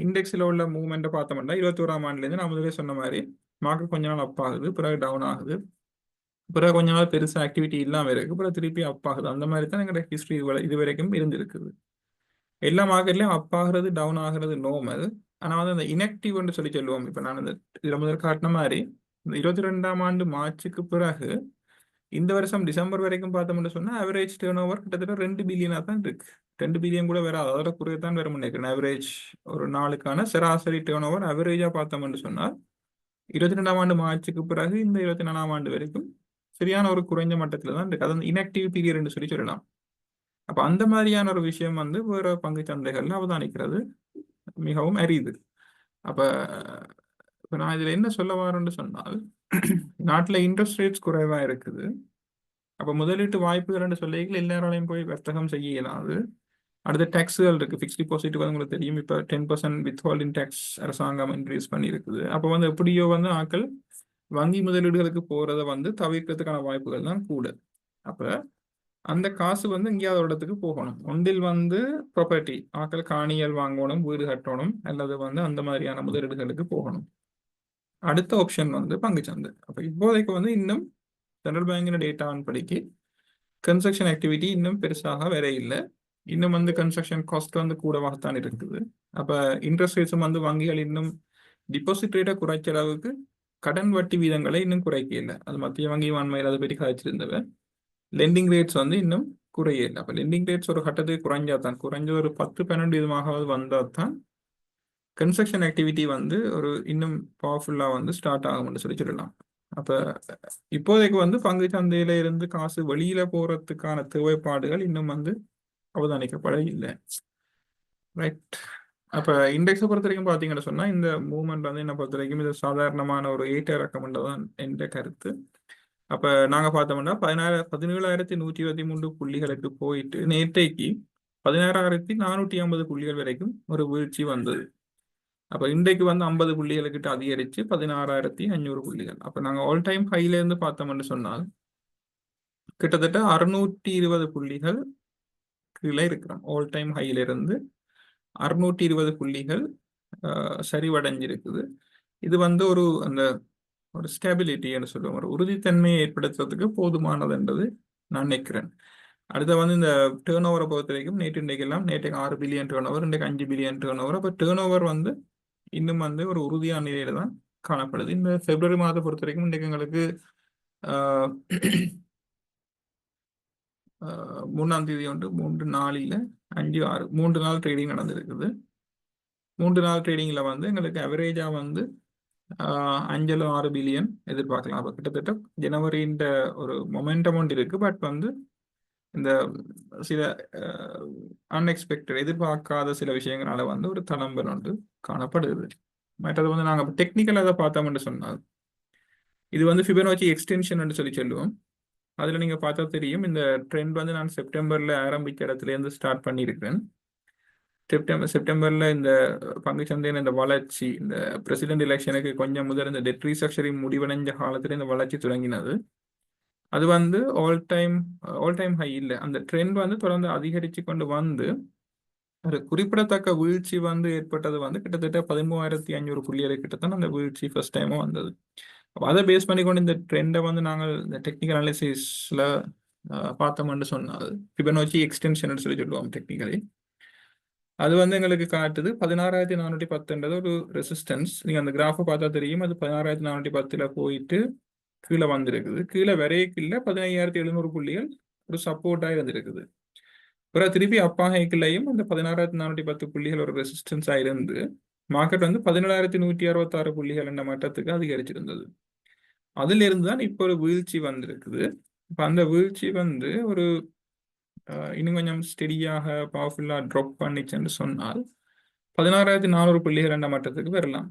இண்டெக்ஸில் உள்ள மூவ்மெண்ட்டை பார்த்தோம்னா 21ஆம் ஆண்டுலேருந்து நான் முதலே சொன்ன மாதிரி மார்க்கெட் கொஞ்ச நாள் அப் ஆகுது, பிறகு டவுன் ஆகுது, பிறகு கொஞ்ச நாள் பெருசாக ஆக்டிவிட்டி இல்லாமல் இருக்கு, பிறகு திருப்பி அப் ஆகுது. அந்த மாதிரி தான் எங்களோட ஹிஸ்ட்ரி இது வரைக்கும் இருந்திருக்குது. எல்லா மார்க்கெட்லையும் அப் ஆகுறது டவுன் ஆகுறது நார்மல். ஆனால் வந்து அந்த இன்ஆக்டிவ்னு சொல்லி சொல்லுவோம். இப்போ நான் இந்த இதில் முதல் காட்டின மாதிரி இந்த 22ஆம் ஆண்டு மார்ச்சுக்கு பிறகு இந்த வருஷம் டிசம்பர் வரைக்கும் பார்த்தோம்னு சொன்னால் அவரேஜ் டேர்ன் ஓவர் கிட்டத்தட்ட 2 பில்லியனாக தான் இருக்கு. 2 பில்லியன் கூட வேற அதோட குறைய தான் வேற நினைக்கிறேன். அவரேஜ் ஒரு நாளுக்கான சராசரி டேர்ன் ஓவர் அவரேஜாக பார்த்தோம்னு சொன்னால் 22ஆம் ஆண்டு மார்ச்சுக்கு பிறகு இந்த 24ஆம் ஆண்டு வரைக்கும் சரியான ஒரு குறைஞ்ச மட்டத்தில் தான் இருக்கு. அது இன்ஆக்டிவ் பீரியட்னு சொல்லலாம். அப்போ அந்த மாதிரியான ஒரு விஷயம் வந்து வேற பங்கு சந்தைகள்ல அவதானிக்கிறது மிகவும் அரிது. அப்போ இப்போ நான் இதில் என்ன சொல்ல வரேன்னு சொன்னால் நாட்டில் இன்ட்ரெஸ்ட் ரேட்ஸ் குறைவாக இருக்குது. அப்போ முதலீட்டு வாய்ப்புகள்னு சொல்லிக்கல எல்லாராலையும் போய் வர்த்தகம் செய்ய இயலாது. அடுத்த டேக்ஸுகள் இருக்குது. ஃபிக்ஸ்ட் டிபாசிட் வந்து உங்களுக்கு தெரியும், இப்போ 10% வித்ஹோல்டிங் டேக்ஸ் அரசாங்கம் இன்க்ரீஸ் பண்ணியிருக்குது. அப்போ வந்து எப்படியோ வந்து ஆட்கள் வங்கி முதலீடுகளுக்கு போகிறத வந்து தவிர்க்கிறதுக்கான வாய்ப்புகள் தான் கூட. அப்போ அந்த காசு வந்து எங்கேயாவது ஒரு இடத்துக்கு போகணும். ஒன்றில் வந்து ப்ராப்பர்ட்டி, ஆட்கள் காணிகள் வாங்கணும், வீடு கட்டணும், அல்லது வந்து அந்த மாதிரியான முதலீடுகளுக்கு போகணும். அடுத்த ஆப்ஷன் வந்து பங்குச்சந்தை. அப்போ இப்போதைக்கு வந்து இன்னும் சென்ட்ரல் பேங்கின் டேட்டாவின் படிக்கு கன்ஸ்ட்ரக்ஷன் ஆக்டிவிட்டி இன்னும் பெருசாக வேற இல்லை. இன்னும் வந்து கன்ஸ்ட்ரக்ஷன் காஸ்ட் வந்து கூடவாகத்தான் இருக்குது. அப்போ இன்ட்ரெஸ்ட் ரேட்ஸும் வந்து வங்கிகள் இன்னும் டிபாசிட் ரேட்டை குறைச்ச அளவுக்கு கடன் வட்டி வீதங்களை இன்னும் குறைக்க இல்லை. அது மத்திய வங்கி வான்மையில் அதை பற்றி கதைச்சிருந்தவ லெண்டிங் ரேட்ஸ் வந்து இன்னும் குறைய இல்லை. அப்போ லெண்டிங் ரேட்ஸ் ஒரு கட்டத்துக்கு குறைஞ்ச ஒரு 10-12 வீதமாக வந்தால் தான் கன்ஸ்ட்ரக்ஷன் ஆக்டிவிட்டி வந்து ஒரு இன்னும் பவர்ஃபுல்லாக வந்து ஸ்டார்ட் ஆகும்னு சொல்லலாம். அப்போ இப்போதைக்கு வந்து பங்கு சந்தையில இருந்து காசு வெளியில போறதுக்கான தேவைப்பாடுகள் இன்னும் வந்து அவதானிக்கப்பட இல்லை. ரைட். அப்போ இண்டெக்ஸை பொறுத்த வரைக்கும் பார்த்தீங்கன்னு சொன்னால் இந்த மூவ்மெண்ட் வந்து என்னை பொறுத்த வரைக்கும் இது சாதாரணமான ஒரு ஏற்ற இறக்கம் தான் என்ற கருத்து. அப்போ நாங்கள் பார்த்தோம்னா 17,123 புள்ளிகளுக்கு போயிட்டு நேற்றைக்கு 16,450 புள்ளிகள் வரைக்கும் ஒரு வீழ்ச்சி வந்தது. அப்ப இன்றைக்கு வந்து 50 புள்ளிகளுக்கிட்ட அதிகரிச்சு 16,500 புள்ளிகள். அப்ப நாங்க ஆல் டைம் ஹைல இருந்து பார்த்தோம்னு சொன்னால் கிட்டத்தட்ட 620 புள்ளிகள் கீழே இருக்கிறோம். ஆல் டைம் ஹைல இருந்து 620 புள்ளிகள் சரிவடைஞ்சிருக்குது. இது வந்து ஒரு ஸ்டெபிலிட்டின்னு சொல்லுவோம், ஒரு உறுதித்தன்மையை ஏற்படுத்துறதுக்கு போதுமானதுன்றது நான் நினைக்கிறேன். அடுத்து வந்து இந்த டேர்ன் ஓவரை பொறுத்த வரைக்கும் நேற்றுக்கு 6 பில்லியன் டேர்ன் ஓவர், இன்றைக்கு 5 பில்லியன் டேர்ன் ஓவர். அப்போ டேர்ன் ஓவர் வந்து இன்னும் வந்து ஒரு உறுதியான நிலையில தான் காணப்படுது. இந்த பிப்ரவரி மாதத்தை பொறுத்த வரைக்கும் இன்றைக்கு எங்களுக்கு 3ஆம் தேதி 3 நாளில் 5 6 3 நாள் ட்ரேடிங் நடந்திருக்குது. 3 நாள் ட்ரேடிங்ல வந்து எங்களுக்கு அவரேஜா வந்து 5 6 பில்லியன் எதிர்பார்க்கலாம். அப்போ கிட்டத்தட்ட ஜனவரின்ற ஒரு மொமெண்டம் ஒன்று இருக்கு. பட் வந்து இந்த சில அன்எக்ஸ்பெக்டட் எதிர்பார்க்காத சில விஷயங்களால வந்து ஒரு தளம்பல் ஒன்று காணப்படுது. மற்றது வந்து நாங்கள் டெக்னிக்கலாக அதை பார்த்தோம்னு சொன்னால் இது வந்து ஃபிபனோச்சி எக்ஸ்டென்ஷன் சொல்லி சொல்லுவோம். அதில் நீங்கள் பார்த்தா தெரியும், இந்த ட்ரெண்ட் வந்து நான் செப்டம்பரில் ஆரம்பித்த இடத்துலேருந்து ஸ்டார்ட் பண்ணியிருக்கிறேன். செப்டம்பரில் இந்த பங்குச்சந்தையின் இந்த வளர்ச்சி, இந்த பிரசிடென்ட் எலெக்ஷனுக்கு கொஞ்சம் முதல் இந்த டெட் ரீஸ்ட்ரக்சரிங் முடிவடைஞ்ச காலத்தில் இந்த வளர்ச்சி தொடங்கினது. அது வந்து ஆல் டைம் ஹை இல்லை. அந்த ட்ரெண்ட் வந்து தொடர்ந்து அதிகரித்து கொண்டு வந்து ஒரு குறிப்பிடத்தக்க வீழ்ச்சி வந்து ஏற்பட்டது வந்து கிட்டத்தட்ட 13,500 புள்ளிகளை கிட்டத்தான் அந்த வீழ்ச்சி ஃபர்ஸ்ட் டைமும் வந்தது. அதை பேஸ் பண்ணிக்கொண்டு இந்த ட்ரெண்டை வந்து நாங்கள் இந்த டெக்னிக்கல் அனாலிசிஸ்ல பார்த்தோம்னு சொன்னால் ஃபிபனோச்சி எக்ஸ்டென்ஷன் சொல்லி சொல்லுவோம் டெக்னிக்கலி. அது வந்து எங்களுக்கு காட்டுது 16,410 ஒரு ரெசிஸ்டன்ஸ். நீங்க அந்த கிராஃபை பார்த்தா தெரியும், அது 16,410 போயிட்டு கீழே வந்திருக்குது. கீழே வரைக்குள்ள 15,700 புள்ளிகள் ஒரு சப்போர்ட்டா இருந்திருக்குது. பிறகு திருப்பி அப்பாகைக்குள்ளையும் அந்த 16,410 புள்ளிகள் ஒரு ரெசிஸ்டன்ஸா இருந்து மார்க்கெட் வந்து 17,166 புள்ளிகள் என்ற மட்டத்துக்கு அதிகரிச்சிருந்தது. அதுல இருந்து தான் இப்போ ஒரு வீழ்ச்சி வந்திருக்குது. இப்ப அந்த வீழ்ச்சி வந்து ஒரு இன்னும் கொஞ்சம் ஸ்டெடியாக பவர்ஃபுல்லா ட்ராப் பண்ணிச்சுன்னு சொன்னால் 16,400 புள்ளிகள் என்ற மட்டத்துக்கு வரலாம்.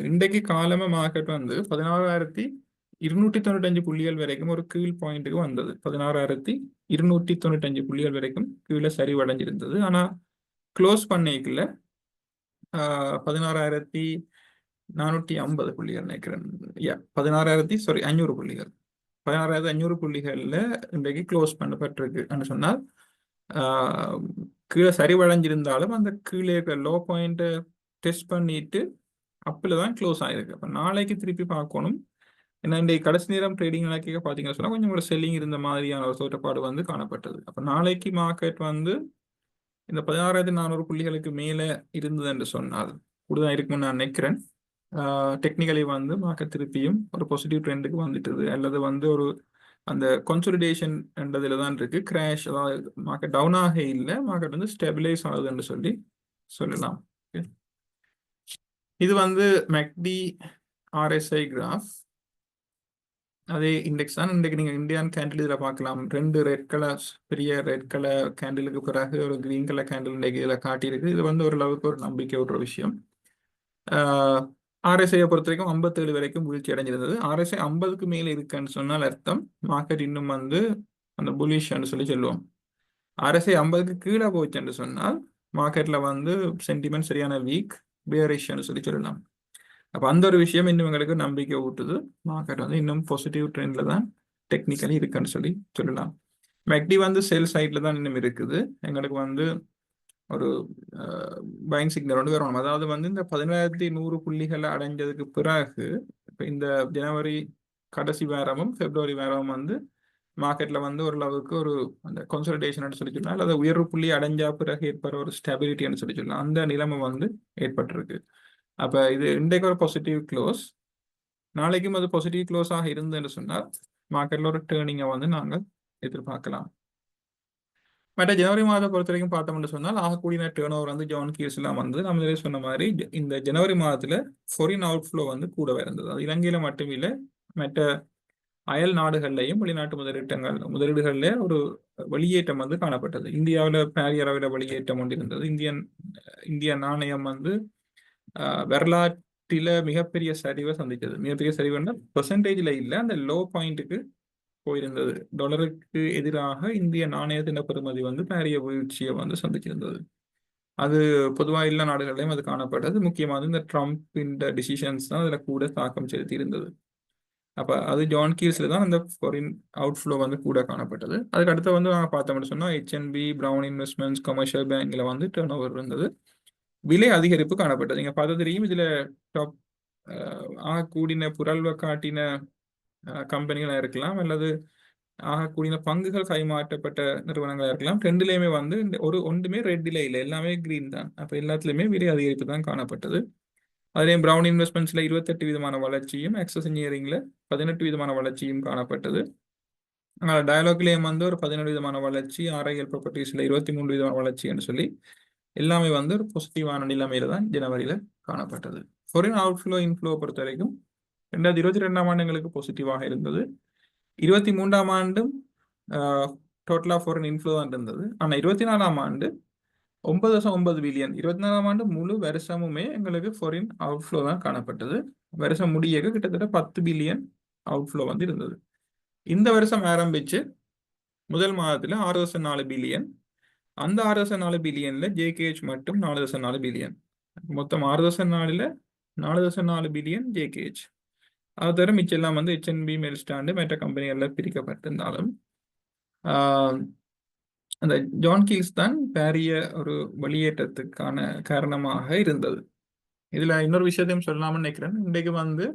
இன்றைக்கு காலமா மார்க்கெட் வந்து 16,295 புள்ளிகள் வரைக்கும் ஒரு கீழ் பாயிண்ட்டுக்கு வந்தது. 16,295 புள்ளிகள் வரைக்கும் கீழே சரிவடைஞ்சிருந்தது. ஆனா க்ளோஸ் பண்ணிக்கல 16,450 புள்ளிகள் நினைக்கிறேன். 500 புள்ளிகள் 16,500 புள்ளிகள்ல இன்றைக்கு க்ளோஸ் பண்ணப்பட்டிருக்கு சொன்னால் கீழே சரிவடைஞ்சிருந்தாலும் அந்த கீழே இருக்கிற லோ பாயிண்ட்டை டெஸ்ட் பண்ணிட்டு அப்பில் தான் க்ளோஸ் ஆயிருக்கு. அப்போ நாளைக்கு திருப்பி பார்க்கணும். ஏன்னா இன்றைக்கு கடைசி நேரம் ட்ரேடிங் நடக்க பார்த்தீங்கன்னு சொன்னால் கொஞ்சம் ஒரு செல்லிங் இருந்த மாதிரியான ஒரு தோற்றப்பாடு வந்து காணப்பட்டது. அப்போ நாளைக்கு மார்க்கெட் வந்து இந்த 16,400 புள்ளிகளுக்கு மேலே இருந்தது என்று சொன்னால் கூடுதலாக இருக்கும்னு நான் நினைக்கிறேன். டெக்னிக்கலி வந்து மார்க்கெட் திருப்பியும் ஒரு பாசிட்டிவ் ட்ரெண்டுக்கு வந்துட்டுது, அல்லது வந்து ஒரு அந்த கன்சாலிடேஷன் என்றதுல தான் இருக்கு. கிராஷ், அதாவது மார்க்கெட் டவுன் ஆக இல்லை, மார்க்கெட் வந்து ஸ்டெபிலைஸ் ஆகுதுன்னு சொல்லலாம். இது வந்து மேக்டி RSI கிராஃப், அதே இண்டெக்ஸ் தான். இன்றைக்கு நீங்கள் இந்தியன் கேண்டில் இதில் பார்க்கலாம். 2 ரெட் கலர் பெரிய ரெட் கலர் கேண்டிலுக்கு பிறகு ஒரு கிரீன் கலர் கேண்டில் இன்றைக்கு இதில் காட்டியிருக்கு. இது வந்து ஓரளவுக்கு ஒரு நம்பிக்கை விடுற விஷயம். RSI பொறுத்த வரைக்கும் 57 வரைக்கும் வீழ்ச்சி அடைஞ்சிருந்தது. RSI 50க்கு மேலே இருக்குன்னு சொன்னால் அர்த்தம் மார்க்கெட் இன்னும் வந்து அந்த புலிஷ்ன்னு சொல்லுவோம். RSI 50க்கு கீழே போச்சுன்னு சொன்னால் மார்க்கெட்ல வந்து சென்டிமெண்ட் சரியான வீக், பேரிஷ்ன்னு சொல்லலாம். அப்போ அந்த ஒரு விஷயம் இன்னும் எங்களுக்கு நம்பிக்கை ஊட்டுது. மார்க்கெட் வந்து இன்னும் பாசிட்டிவ் ட்ரெண்ட்ல தான் டெக்னிக்கலி இருக்குன்னு சொல்லலாம். மெக்டி வந்து சேல் சைட்ல தான் இன்னும் இருக்குது. எங்களுக்கு வந்து ஒரு பையிங் சிக்னல் ஒன்று வரணும். அதாவது வந்து இந்த 17,100 புள்ளிகளை அடைஞ்சதுக்கு பிறகு இப்போ இந்த ஜனவரி கடைசி வாரமும் பிப்ரவரி வாரமும் வந்து மார்க்கெட்ல வந்து ஓரளவுக்கு ஒரு அந்த கன்சாலிடேஷன் சொல்லலாம், அல்லது உயர்வு புள்ளி அடைஞ்சா பிறகு ஏற்படுற ஒரு ஸ்டெபிலிட்டின்னு சொல்லலாம். அந்த நிலைமை வந்து ஏற்பட்டிருக்கு. அப்போ இது இன்றைக்கு ஒரு பாசிட்டிவ் க்ளோஸ், நாளைக்கும் அது பாசிட்டிவ் க்ளோஸாக இருந்ததுன்னு சொன்னால் மார்க்கெட்ல ஒரு டேர்னிங்கை வந்து நாங்கள் எதிர்பார்க்கலாம். மற்ற ஜனவரி மாதத்தை பொறுத்த வரைக்கும் பார்த்தோம்னு சொன்னால் ஆகக்கூடிய டேர்ன் ஓவர் வந்து ஜான் கீர்ஸ் எல்லாம் வந்து நம்ம சொன்ன மாதிரி இந்த ஜனவரி மாதத்துல ஃபாரின் அவுட்ஃப்ளோ வந்து கூடவே இருந்தது. அது இலங்கையில மட்டும் இல்லை, மற்ற அயல் நாடுகள்லையும் வெளிநாட்டு முதலீடுகள்ல ஒரு வெளியேற்றம் வந்து காணப்பட்டது. இந்தியாவில் பாரிய அளவில் வெளியேற்றம் ஒன்று இருந்தது. இந்திய நாணயம் வந்து வரலாற்றில மிகப்பெரிய சரிவை சந்தித்தது. மிகப்பெரிய சரிவுன்னா பெர்சன்டேஜ்ல இல்லை, அந்த லோ பாயிண்ட்டுக்கு போயிருந்தது. டாலருக்கு எதிராக இந்திய நாணயத்தின் பெறுமதி வந்து பாரிய வீழ்ச்சியை வந்து சந்திச்சிருந்தது. அது பொதுவாக எல்லா நாடுகளிலையும் அது காணப்பட்டது. முக்கியமாக இந்த ட்ரம்ப் இந்த டிசிஷன்ஸ் தான் அதில் கூட தாக்கம் செலுத்தி இருந்தது. அப்போ அது ஜான் கீல்ஸில் தான் அந்த ஃபாரின் அவுட்ஃப்ளோ வந்து கூட காணப்பட்டது. அதுக்கு அடுத்து வந்து நாங்கள் பார்த்தோம்னு சொன்னால் ஹெச்என்பி, ப்ரௌன் இன்வெஸ்ட்மெண்ட்ஸ், கமர்ஷியல் பேங்க்ல வந்து டர்ன் ஓவர் இருந்தது. விலை அதிகரிப்பு காணப்பட்டது. நீங்கள் பார்த்து தெரியும், இதில் டாப் கூடின புரள்வை காட்டின கம்பெனிகளாக இருக்கலாம், அல்லது கூடின பங்குகள் கைமாற்றப்பட்ட நிறுவனங்களாக இருக்கலாம். ரெண்டுலேயுமே வந்து ஒன்றுமே ரெட்டில் இல்லை, எல்லாமே கிரீன் தான். அப்போ எல்லாத்துலேயுமே விலை அதிகரிப்பு தான் காணப்பட்டது. அதுலேயும் ப்ரௌன் இன்வெஸ்ட்மெண்ட்ஸில் 28 விதமான வளர்ச்சியும், ஆக்சஸ் இன்ஜினியரிங்கில் 18 விதமான வளர்ச்சியும் காணப்பட்டது. டயலாக்லேயும் வந்து ஒரு 17 விதமான வளர்ச்சி, ஆர்ஐஎல் ப்ராப்பர்ட்டிஸில் 23 விதமான வளர்ச்சி என்று சொல்லி எல்லாமே வந்து ஒரு பாசிட்டிவான நிலைமையில தான் ஜனவரியில் காணப்பட்டது. ஃபாரின் அவுட்ஃப்ளோ இன்ஃப்ளோ பொறுத்த வரைக்கும் 2022ஆம் ஆண்டு எங்களுக்கு பாசிட்டிவாக இருந்தது. 23ஆம் ஆண்டும் டோட்டலாக ஃபாரின் இன்ஃப்ளோ தான் இருந்தது. ஆனால் 24ஆம் ஆண்டு 9.9 பில்லியன், 24ஆம் ஆண்டு முழு வருஷமுமே எங்களுக்கு ஃபாரின் அவுட்ஃப்ளோ தான் காணப்பட்டது. வருஷம் முடிய கிட்டத்தட்ட 10 பில்லியன் அவுட்ஃப்ளோ வந்து இருந்தது. இந்த வருஷம் ஆரம்பிச்சு முதல் மாதத்தில் 6.4 பில்லியன். அந்த 6.4 பில்லியன்ல ஜேகேஹெச் மட்டும் 4.4 பில்லியன். மொத்தம் 6.4ல் 4.4 பில்லியன் ஜேகேஹெச். அது தவிர மிச்சம் எல்லாம் வந்து ஹெச்என்பி, மெல்ஸ்டாண்டு மற்ற கம்பெனிகளில் பிரிக்கப்பட்டிருந்தாலும் அந்த ஜான் கீல்ஸ் தான் பாரிய ஒரு வெளியேற்றத்துக்கான காரணமாக இருந்தது. இதுல இன்னொரு விஷயத்தையும் சொல்லலாம்னு நினைக்கிறேன். இன்றைக்கு வந்து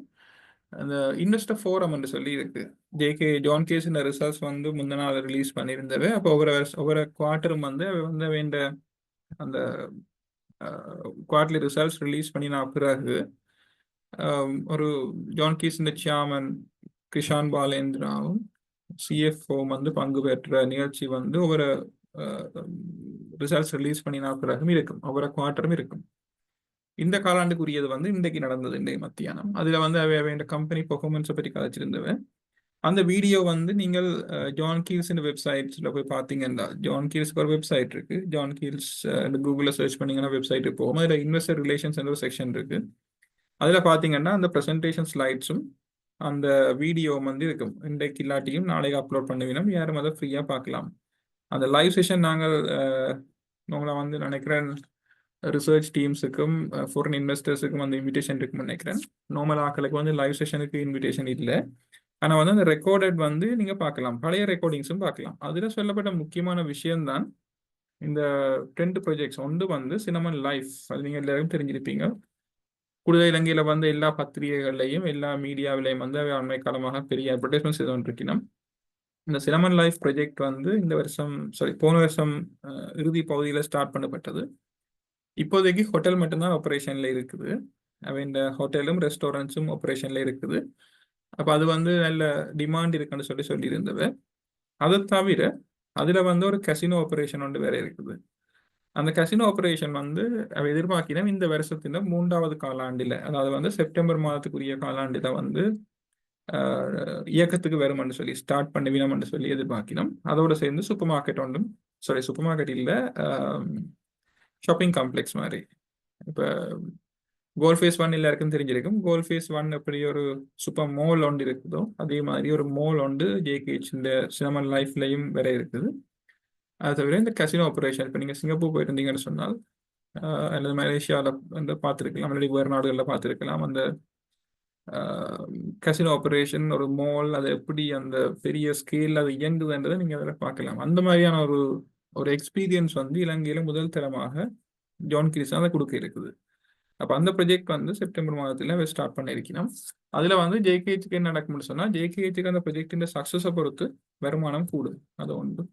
அந்த இன்வெஸ்டர் ஃபோரம் என்று சொல்லி இருக்கு. ஜான் கீல்ஸ் இந்த ரிசல்ட்ஸ் வந்து முந்தின நாள் ரிலீஸ் பண்ணியிருந்தது. அப்போ ஒவ்வொரு குவார்ட்டரும் வந்து வேண்ட அந்த குவார்ட்டர்லி ரிசல்ட்ஸ் ரிலீஸ் பண்ணின பிறகு ஒரு ஜான் கீஸ் இந்த சேர்மன் கிஷான் பாலேந்திராவும் சிஎஃப்ஓ வந்து பங்கு பெற்ற நிகழ்ச்சி வந்து ஒவ்வொரு ரிசல்ட்ஸ் ரிலீஸ் பண்ணின பிறகும் இருக்கும், ஒவ்வொரு குவார்ட்டரும் இருக்கும். இந்த காலாண்டுக்குரியது வந்து இன்றைக்கு நடந்தது, இன்றைய மத்தியானம். அதுல வந்து வேண்ட கம்பெனி பெர்ஃபார்மன்ஸை பற்றி கதைச்சிருந்தவன். அந்த வீடியோ வந்து நீங்கள் ஜான் கீல்ஸ் வெப்சைட்ஸ்ல போய் பார்த்தீங்கன்னா, ஜான் கீல்ஸ்க்கு ஒரு வெப்சைட் இருக்கு. ஜான் கீல்ஸ் கூகுளில் சர்ச் பண்ணீங்கன்னா வெப்சைட் போகும். அதில் இன்வெஸ்டர் ரிலேஷன்ஸ் ஒரு செக்ஷன் இருக்கு. அதில் பார்த்தீங்கன்னா அந்த ப்ரெசன்டேஷன் ஸ்லைட்ஸும் அந்த வீடியோ வந்து இருக்கும். இன்றைக்கு இல்லாட்டியும் நாளைக்கு அப்லோட் பண்ணுவீங்கன்னா யாரும் அதை ஃப்ரீயாக பார்க்கலாம். அந்த லைவ் செஷன் நாங்கள் உங்களை வந்து நினைக்கிறேன் ரிசர்ச் டீம்ஸுக்கும் ஃபாரின் இன்வெஸ்டர்ஸுக்கும் அந்த இன்விடேஷன் இருக்குன்னு நினைக்கிறேன். நார்மல் ஆக்களுக்கு வந்து லைவ் செஷனுக்கு இன்விடேஷன் இல்லை. ஆனால் வந்து அந்த ரெக்கார்டட் வந்து நீங்கள் பார்க்கலாம், பழைய ரெக்கார்டிங்ஸும் பார்க்கலாம். அதில் சொல்லப்பட்ட முக்கியமான விஷயம்தான் இந்த 2 ப்ராஜெக்ட்ஸ். ஒன்று வந்து சினமன் லைஃப், அது நீங்கள் எல்லாருக்கும் தெரிஞ்சிருப்பீங்க. கூடுதல் இலங்கையில் வந்து எல்லா பத்திரிகைகள்லையும் எல்லா மீடியாவிலையும் வந்து அண்மை காலமாக பெரிய அட்வர்டைஸ்மெண்ட்ஸ் இது இருக்கணும். இந்த சினமன் லைஃப் ப்ராஜெக்ட் வந்து இந்த வருஷம் போன வருஷம் இறுதி பகுதியில் ஸ்டார்ட் பண்ணப்பட்டது. இப்போதைக்கு ஹோட்டல் மட்டும்தான் ஆப்ரேஷனில் இருக்குது. இந்த ஹோட்டலும் ரெஸ்டாரண்ட்ஸும் ஆப்ரேஷனில் இருக்குது. அப்போ அது வந்து நல்ல டிமாண்ட் இருக்குன்னு சொல்லியிருந்தவ. அதை தவிர அதில் வந்து ஒரு கசினோ ஆப்ரேஷன் ஒன்று வேற இருக்குது. அந்த கசினோ ஆப்ரேஷன் வந்து எதிர்பார்க்கிறோம் இந்த வருஷத்துல 3வது காலாண்டில், அதாவது வந்து செப்டம்பர் மாதத்துக்குரிய காலாண்டில் வந்து இயக்கத்துக்கு வரும்னு சொல்லி ஸ்டார்ட் பண்ணுவீனம்னு சொல்லி எதிர்பார்க்கிறோம். அதோட சேர்ந்து சூப்பர் மார்க்கெட் ஒன்றும் சூப்பர் மார்க்கெட் இல்லை, ஷாப்பிங் காம்ப்ளெக்ஸ் மாதிரி. இப்போ கோல்ஃபேஸ் 1 எல்லாருக்கும் தெரிஞ்சிருக்கும். கோல்ஃபேஸ் 1 எப்படி ஒரு சூப்பர் மால் ஒன்று இருக்குதோ அதே மாதிரி ஒரு மால் ஒன்று ஜேகேஹெச் இந்த சினமன் லைஃப்லையும் வேற இருக்குது. அது தவிர இந்த கசினோ ஆப்ரேஷன் இப்போ நீங்கள் சிங்கப்பூர் போயிருந்தீங்கன்னு சொன்னால் அல்லது மலேசியாவில் வந்து பார்த்துருக்கலாம், அல்லது வேறு நாடுகளில் பார்த்துருக்கலாம். அந்த கசினோ ஆப்ரேஷன் ஒரு மால் அது எப்படி அந்த பெரிய ஸ்கேல் அது இயங்குதுன்றதை நீங்கள் அதில் பார்க்கலாம். அந்த மாதிரியான ஒரு எக்ஸ்பீரியன்ஸ் வந்து இலங்கையில் முதல் தரமாக ஜான் கீல்ஸ் அதை கொடுக்க இருக்குது. அப்போ அந்த ப்ராஜெக்ட் வந்து செப்டம்பர் மாதத்தில் ஸ்டார்ட் பண்ணியிருக்கணும். அதில் வந்து ஜேகேஹெச்சுக்கு என்ன நடக்கும்னு சொன்னால், ஜேகேஹெச்சுக்கு அந்த ப்ராஜெக்டின் சக்ஸஸை பொறுத்து வருமானம் கூடும். அது ஒன்று.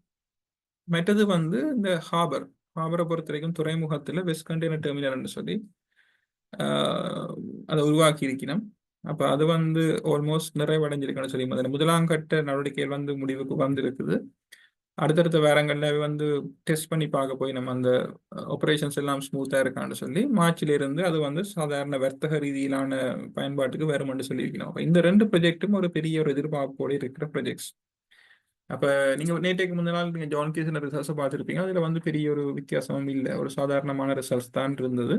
மற்றது வந்து இந்த ஹாபரை பொறுத்த வரைக்கும் துறைமுகத்தில் வெஸ்ட் கண்டெய்னர் டெர்மினல்னு சொல்லி அதை உருவாக்கி இருக்கணும். அப்போ அது வந்து ஆல்மோஸ்ட் நிறைவடைஞ்சிருக்குன்னு சொல்லி அதில் முதலாம் கட்ட நடவடிக்கைகள் வந்து முடிவுக்கு வந்திருக்குது. அடுத்தடுத்த வாரங்களில் வந்து டெஸ்ட் பண்ணி பார்க்க போய் நம்ம அந்த ஆப்ரேஷன்ஸ் எல்லாம் ஸ்மூத்தாக இருக்கான்னு சொல்லி மார்ச்சிலிருந்து அது வந்து சாதாரண வர்த்தக ரீதியிலான பயன்பாட்டுக்கு வரும்னு சொல்லியிருக்கணும். அப்போ இந்த 2 ப்ராஜெக்டும் ஒரு பெரிய ஒரு எதிர்பார்ப்போடு இருக்கிற ப்ராஜெக்ட்ஸ். அப்போ நீங்கள் நேற்றைக்கு முந்தின நாள் நீங்கள் ஜான் கீல்ஸ் ரிசல்ட்ஸை பார்த்துருப்பீங்க. அதில் வந்து பெரிய ஒரு வித்தியாசமும் இல்லை, ஒரு சாதாரணமான ரிசல்ட்ஸ் தான் இருந்தது.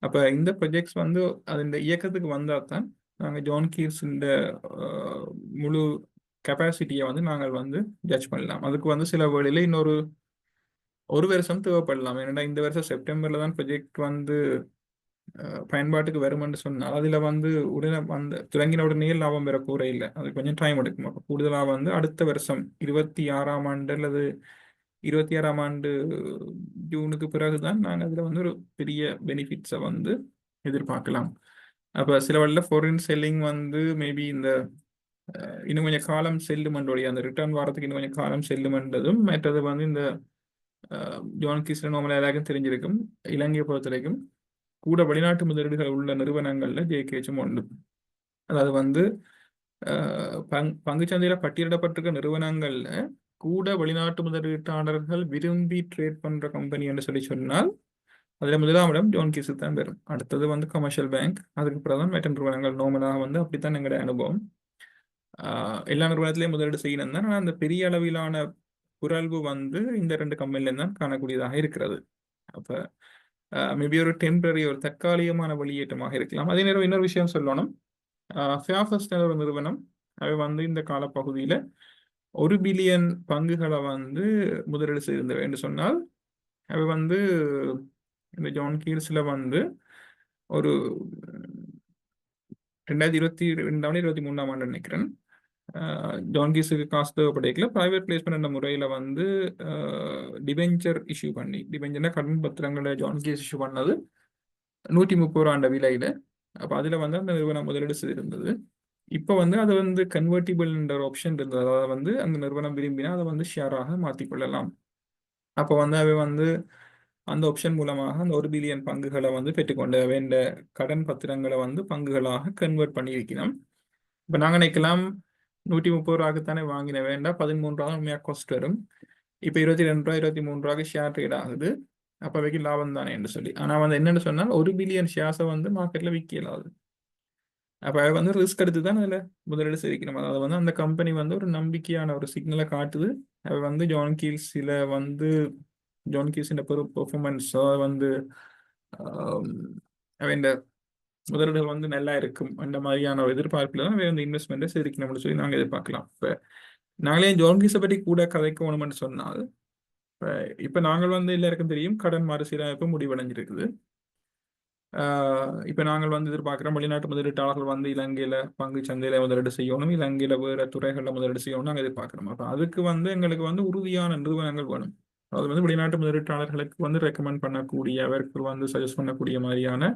அப்போ இந்த ப்ராஜெக்ட்ஸ் வந்து அது இந்த இயக்கத்துக்கு வந்தால் தான் நாங்கள் ஜான் கீல்ஸ் இந்த முழு கெப்பாசிட்டியை வந்து நாங்கள் வந்து ஜட்ஜ் பண்ணலாம். அதுக்கு வந்து சில வேளையில் இன்னொரு ஒரு வருஷம் தேவைப்படலாம். ஏன்னா இந்த வருஷம் செப்டம்பர்ல தான் ப்ரொஜெக்ட் வந்து பயன்பாட்டுக்கு வருமென்று சொன்னால் அதில் வந்து உடனே வந்து தொடங்கின உடனே லாபம் பெற போற இல்லை. அது கொஞ்சம் டைம் எடுக்கும். அப்போ கூடுதலாக வந்து அடுத்த வருஷம் 26ஆம் ஆண்டு அல்லது 26ஆம் ஆண்டு ஜூனுக்கு பிறகுதான் நாங்கள் அதில் வந்து ஒரு பெரிய பெனிஃபிட்ஸை வந்து எதிர்பார்க்கலாம். அப்போ சில வழியில் ஃபாரின் செல்லிங் வந்து மேபி இந்த இன்னும் கொஞ்சம் காலம் செல்லுமென்றோடைய அந்த ரிட்டர்ன் வாரத்துக்கு இன்னும் கொஞ்சம் காலம் செல்லுமென்றதும், மற்றது வந்து இந்த ஜான் கீஸ்ல நார்மலாக எல்லாருக்கும் தெரிஞ்சிருக்கும், இலங்கையை பொறுத்த வரைக்கும் கூட வெளிநாட்டு முதலீடுகள் உள்ள நிறுவனங்கள்ல ஜேகேச்சும் உண்டு. அதாவது வந்து பங்குச்சந்தையில பட்டியலிடப்பட்டிருக்க நிறுவனங்கள்ல கூட வெளிநாட்டு முதலீட்டாளர்கள் விரும்பி ட்ரேட் பண்ற கம்பெனி என்று சொல்லி சொன்னால் அதுல முதலாம் இடம் ஜான் கீஸு தான் பெறும். அடுத்தது வந்து கமர்ஷியல் பேங்க், அதுக்கு பிறகு தான் மற்ற நிறுவனங்கள். நோமலாக வந்து அப்படித்தான் எங்களுடைய அனுபவம். எல்லா நிறுவனத்திலையும் முதலீடு செய்யணும் தான். ஆனால் அந்த பெரிய அளவிலான குரல்வு வந்து இந்த 2 கம்பெனிலையும் தான் காணக்கூடியதாக இருக்கிறது. அப்ப மேபி ஒரு டெம்பரரி, ஒரு தற்காலிகமான வெளியேற்றமாக இருக்கலாம். அதே நேரம் இன்னொரு விஷயம் சொல்லணும், ஃபேர்ஃபர்ஸ்ட் ஒரு நிறுவனம் அவை வந்து இந்த காலப்பகுதியில் 1 பில்லியன் பங்குகளை வந்து முதலீடு செய்திருந்தவை என்று சொன்னால், அவை வந்து இந்த ஜான் கீல்ஸ்ல வந்து ஒரு 2022 23ஆம் ஆண்டு நினைக்கிறேன், ஜான் கீஸுக்கு காசு தேவைப்படைக்கல ப்ரைவேட் பிளேஸ்மெண்ட் என்ற முறையில் வந்து டிபெஞ்சர் இஷ்யூ பண்ணி, டிபெஞ்சர்னா கடன் பத்திரங்களை ஜான் கீஸ் இஷ்யூ பண்ணது 130 ஆண்ட விலையில. அப்போ அதில் வந்து அந்த நிறுவனம் முதலீடு செய்திருந்தது. இப்போ வந்து அது வந்து கன்வெர்ட்டிபிள் என்ற ஒரு ஆப்ஷன் இருந்தது. அதாவது வந்து அந்த நிறுவனம் விரும்பினா அதை வந்து ஷேராக மாற்றிக்கொள்ளலாம். அப்போ வந்து அவை வந்து அந்த ஆப்ஷன் மூலமாக அந்த 1 பில்லியன் பங்குகளை வந்து பெற்றுக்கொண்ட வேண்ட கடன் பத்திரங்களை வந்து பங்குகளாக கன்வெர்ட் பண்ணி வைக்கணும். இப்போ நாங்கள் நினைக்கலாம் 130 ரூபாய்க்குத்தானே வாங்கின வேண்டாம், 13 ரூபா உண்மையாக காஸ்ட் வரும். இப்போ 22 ரூபா 23 ரூபாய்க்கு ஷேர் ட்ரேட் ஆகுது. அப்போ வைக்க லாபம் தானே என்று சொல்லி. ஆனால் வந்து என்னென்னு சொன்னால் 1 பில்லியன் ஷேர்ஸை வந்து மார்க்கெட்டில் விற்கலாது. அப்போ அதை வந்து ரிஸ்க் எடுத்து தான் அதில் முதலீடு செய்யணும். அதாவது வந்து அந்த கம்பெனி வந்து ஒரு நம்பிக்கையான ஒரு சிக்னலை காட்டுது. அது வந்து ஜான் கீல்ஸில் வந்து ஜான் கீல்ஸின் பெர்ஃபார்மன்ஸ் வந்து அவன் முதலீடுகள் வந்து நல்லா இருக்கும் அந்த மாதிரியான ஒரு எதிர்பார்ப்பில் தான் வந்து இன்வெஸ்ட்மெண்ட்டை செய்திருக்கணும்னு சொல்லி நாங்கள் எதிர்பார்க்கலாம். இப்போ நாங்களே ஜான் கீல்ஸை பற்றி கூட கதைக்கணும்னு சொன்னால், இப்போ நாங்கள் வந்து எல்லாருக்கும் தெரியும் கடன் மறுசீரமைப்பு முடிவடைஞ்சிருக்குது. இப்போ நாங்கள் வந்து எதிர்பார்க்குறோம் வெளிநாட்டு முதலீட்டாளர்கள் வந்து இலங்கையில் பங்கு சந்தையில் முதலீடு செய்யணும், இலங்கையில் வேறு துறைகளில் முதலீடு செய்யணும் நாங்கள் எதிர்பார்க்குறோம். அப்போ அதுக்கு வந்து எங்களுக்கு வந்து உறுதியான நிறுவனங்கள் வேணும். அது வந்து வெளிநாட்டு முதலீட்டாளர்களுக்கு வந்து ரெக்கமெண்ட் பண்ணக்கூடிய, அவருக்கு வந்து சஜஸ்ட் பண்ணக்கூடிய மாதிரியான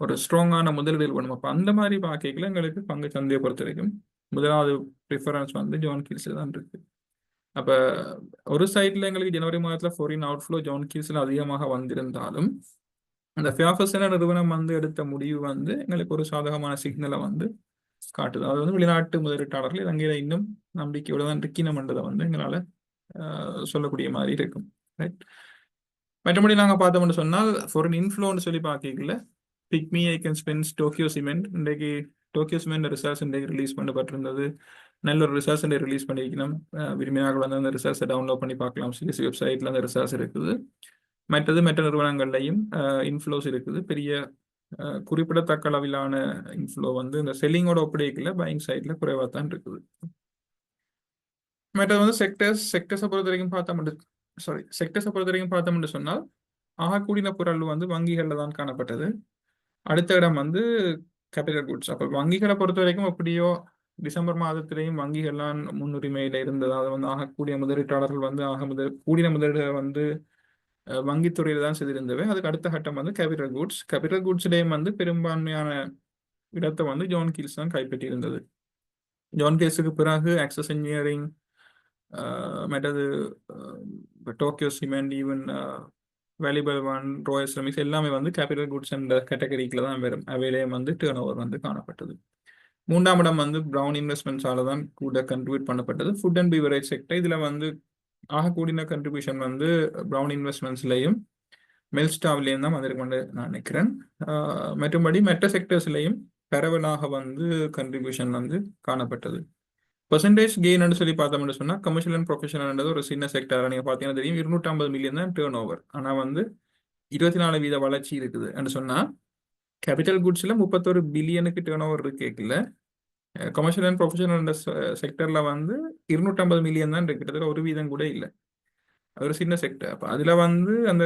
ஒரு ஸ்ட்ராங்கான முதலீடுகள் வேணும். அப்போ அந்த மாதிரி பார்க்கல எங்களுக்கு பங்கு சந்தையை பொறுத்த வரைக்கும் முதலாவது ப்ரிஃபரன்ஸ் வந்து ஜான் கீல்ஸில் தான் இருக்கு. அப்போ ஒரு சைடில் எங்களுக்கு ஜனவரி மாதத்தில் ஃபாரின் அவுட்ஃப்ளோ ஜான் கீல்ஸில் அதிகமாக வந்திருந்தாலும், அந்த ஃபேர்ஃபர்ஸ்ட் நிறுவனம் வந்து எடுத்த முடிவு வந்து எங்களுக்கு ஒரு சாதகமான சிக்னலை வந்து காட்டுது. அது வந்து வெளிநாட்டு முதலீட்டாளர்கள் இலங்கையில் இன்னும் நம்பிக்கையோட தான் இருக்கணும்ன்றதை வந்து எங்களால் சொல்லக்கூடிய மாதிரி இருக்கும். ரைட். மற்றபடி நாங்கள் பார்த்தோம்னு சொன்னால் ஃபாரின் இன்ஃப்ளோன்னு சொல்லி பார்க்கல PickMe icon spends Tokyo cement இன்றைக்கு டோக்கியோ சிமெண்ட் ரிசர்ச் இன்றைக்கு ரிலீஸ் பண்ணப்பட்டிருந்தது. நல்ல ஒரு ரிசர்ச் இன்றைக்கு ரிலீஸ் பண்ணிக்கணும். விரும்பினார்கள் வந்து அந்த ரிசர்ச்சை டவுன்லோட் பண்ணி பார்க்கலாம். சிஎஸ்சி வெப்சைட்டில் அந்த ரிசர்ச் இருக்குது. மற்ற நிறுவனங்கள்லையும் இன்ஃப்ளோஸ் இருக்குது. பெரிய குறிப்பிடத்தக்க அளவிலான இன்ஃப்ளோ வந்து இந்த செல்லிங்கோட ஒப்படைக்கல பையிங் சைடில் குறைவாக தான் இருக்குது. மற்றது வந்து செக்டர்ஸை பொறுத்த வரைக்கும் பார்த்தோம்னு சொன்னால் ஆகக்கூடின பொருள் வந்து வங்கிகளில் தான் காணப்பட்டது. அடுத்த இடம் வந்து கேபிட்டல் குட்ஸ். அப்போ வங்கிகளை பொறுத்த வரைக்கும் எப்படியோ டிசம்பர் மாதத்திலையும் வங்கிகள்லாம் முன்னுரிமையில் இருந்தது. அது வந்து ஆகக்கூடிய முதலீட்டாளர்கள் வந்து கூடின முதலீடுகள் வந்து வங்கித்துறையில் தான் செய்திருந்தவை. அதுக்கு அடுத்த கட்டம் வந்து கேபிட்டல் குட்ஸ்லேயும் வந்து பெரும்பான்மையான இடத்தை வந்து ஜான் கீல்ஸ் தான் கைப்பற்றியிருந்தது. ஜான் கீல்ஸுக்கு பிறகு ஆக்சஸ் இன்ஜினியரிங், மற்றது Tokyo cement, even valuable one, Royal ceramics எல்லாமே வந்து கேபிட்டல் குட்ஸ் என்ற கேட்டகரிக்கில் தான் வரும். அவையிலேயே வந்து டேர்ன் ஓவர் வந்து காணப்பட்டது. 3ஆம் இடம் வந்து ப்ரௌன் இன்வெஸ்ட்மெண்ட்ஸால தான் கூட கண்ட்ரிபியூட் பண்ணப்பட்டது. ஃபுட் அண்ட் பீவரேஜ் செக்டர் இதில் வந்து ஆகக்கூடிய கண்ட்ரிபியூஷன் வந்து ப்ரௌன் இன்வெஸ்ட்மெண்ட்ஸ்லையும் மெல்ஸ்டாவிலையும் தான் வந்திருக்குன்னு நான் நினைக்கிறேன். மற்றபடி மற்ற செக்டர்ஸ்லையும் பரவலாக வந்து கண்ட்ரிபியூஷன் வந்து காணப்பட்டது. பெர்சன்டேஜ் கெயின் சொல்லி பார்த்தோம்னு சொன்னால் கமர்ஷியல் அண்ட் ப்ரொஃபஷனல்ன்றது ஒரு சின்ன செக்டர். நீங்கள் பார்த்தீங்கன்னா தெரியும் 250 மில்லியன் தான் டேர்ன் ஓவர். ஆனால் வந்து 24% வளர்ச்சி இருக்குது சொன்னால் கேபிட்டல் குட்ஸில் 31 பில்லியனுக்கு டேர்ன் ஓவர் கேட்கல. கமர்ஷியல் அண்ட் ப்ரொஃபஷனல் செக்டரில் வந்து 250 மில்லியன் தான் இருக்கு. கிட்டத்தட்ட 1% கூட இல்லை. அது ஒரு சின்ன செக்டர். அப்போ அதில் வந்து அந்த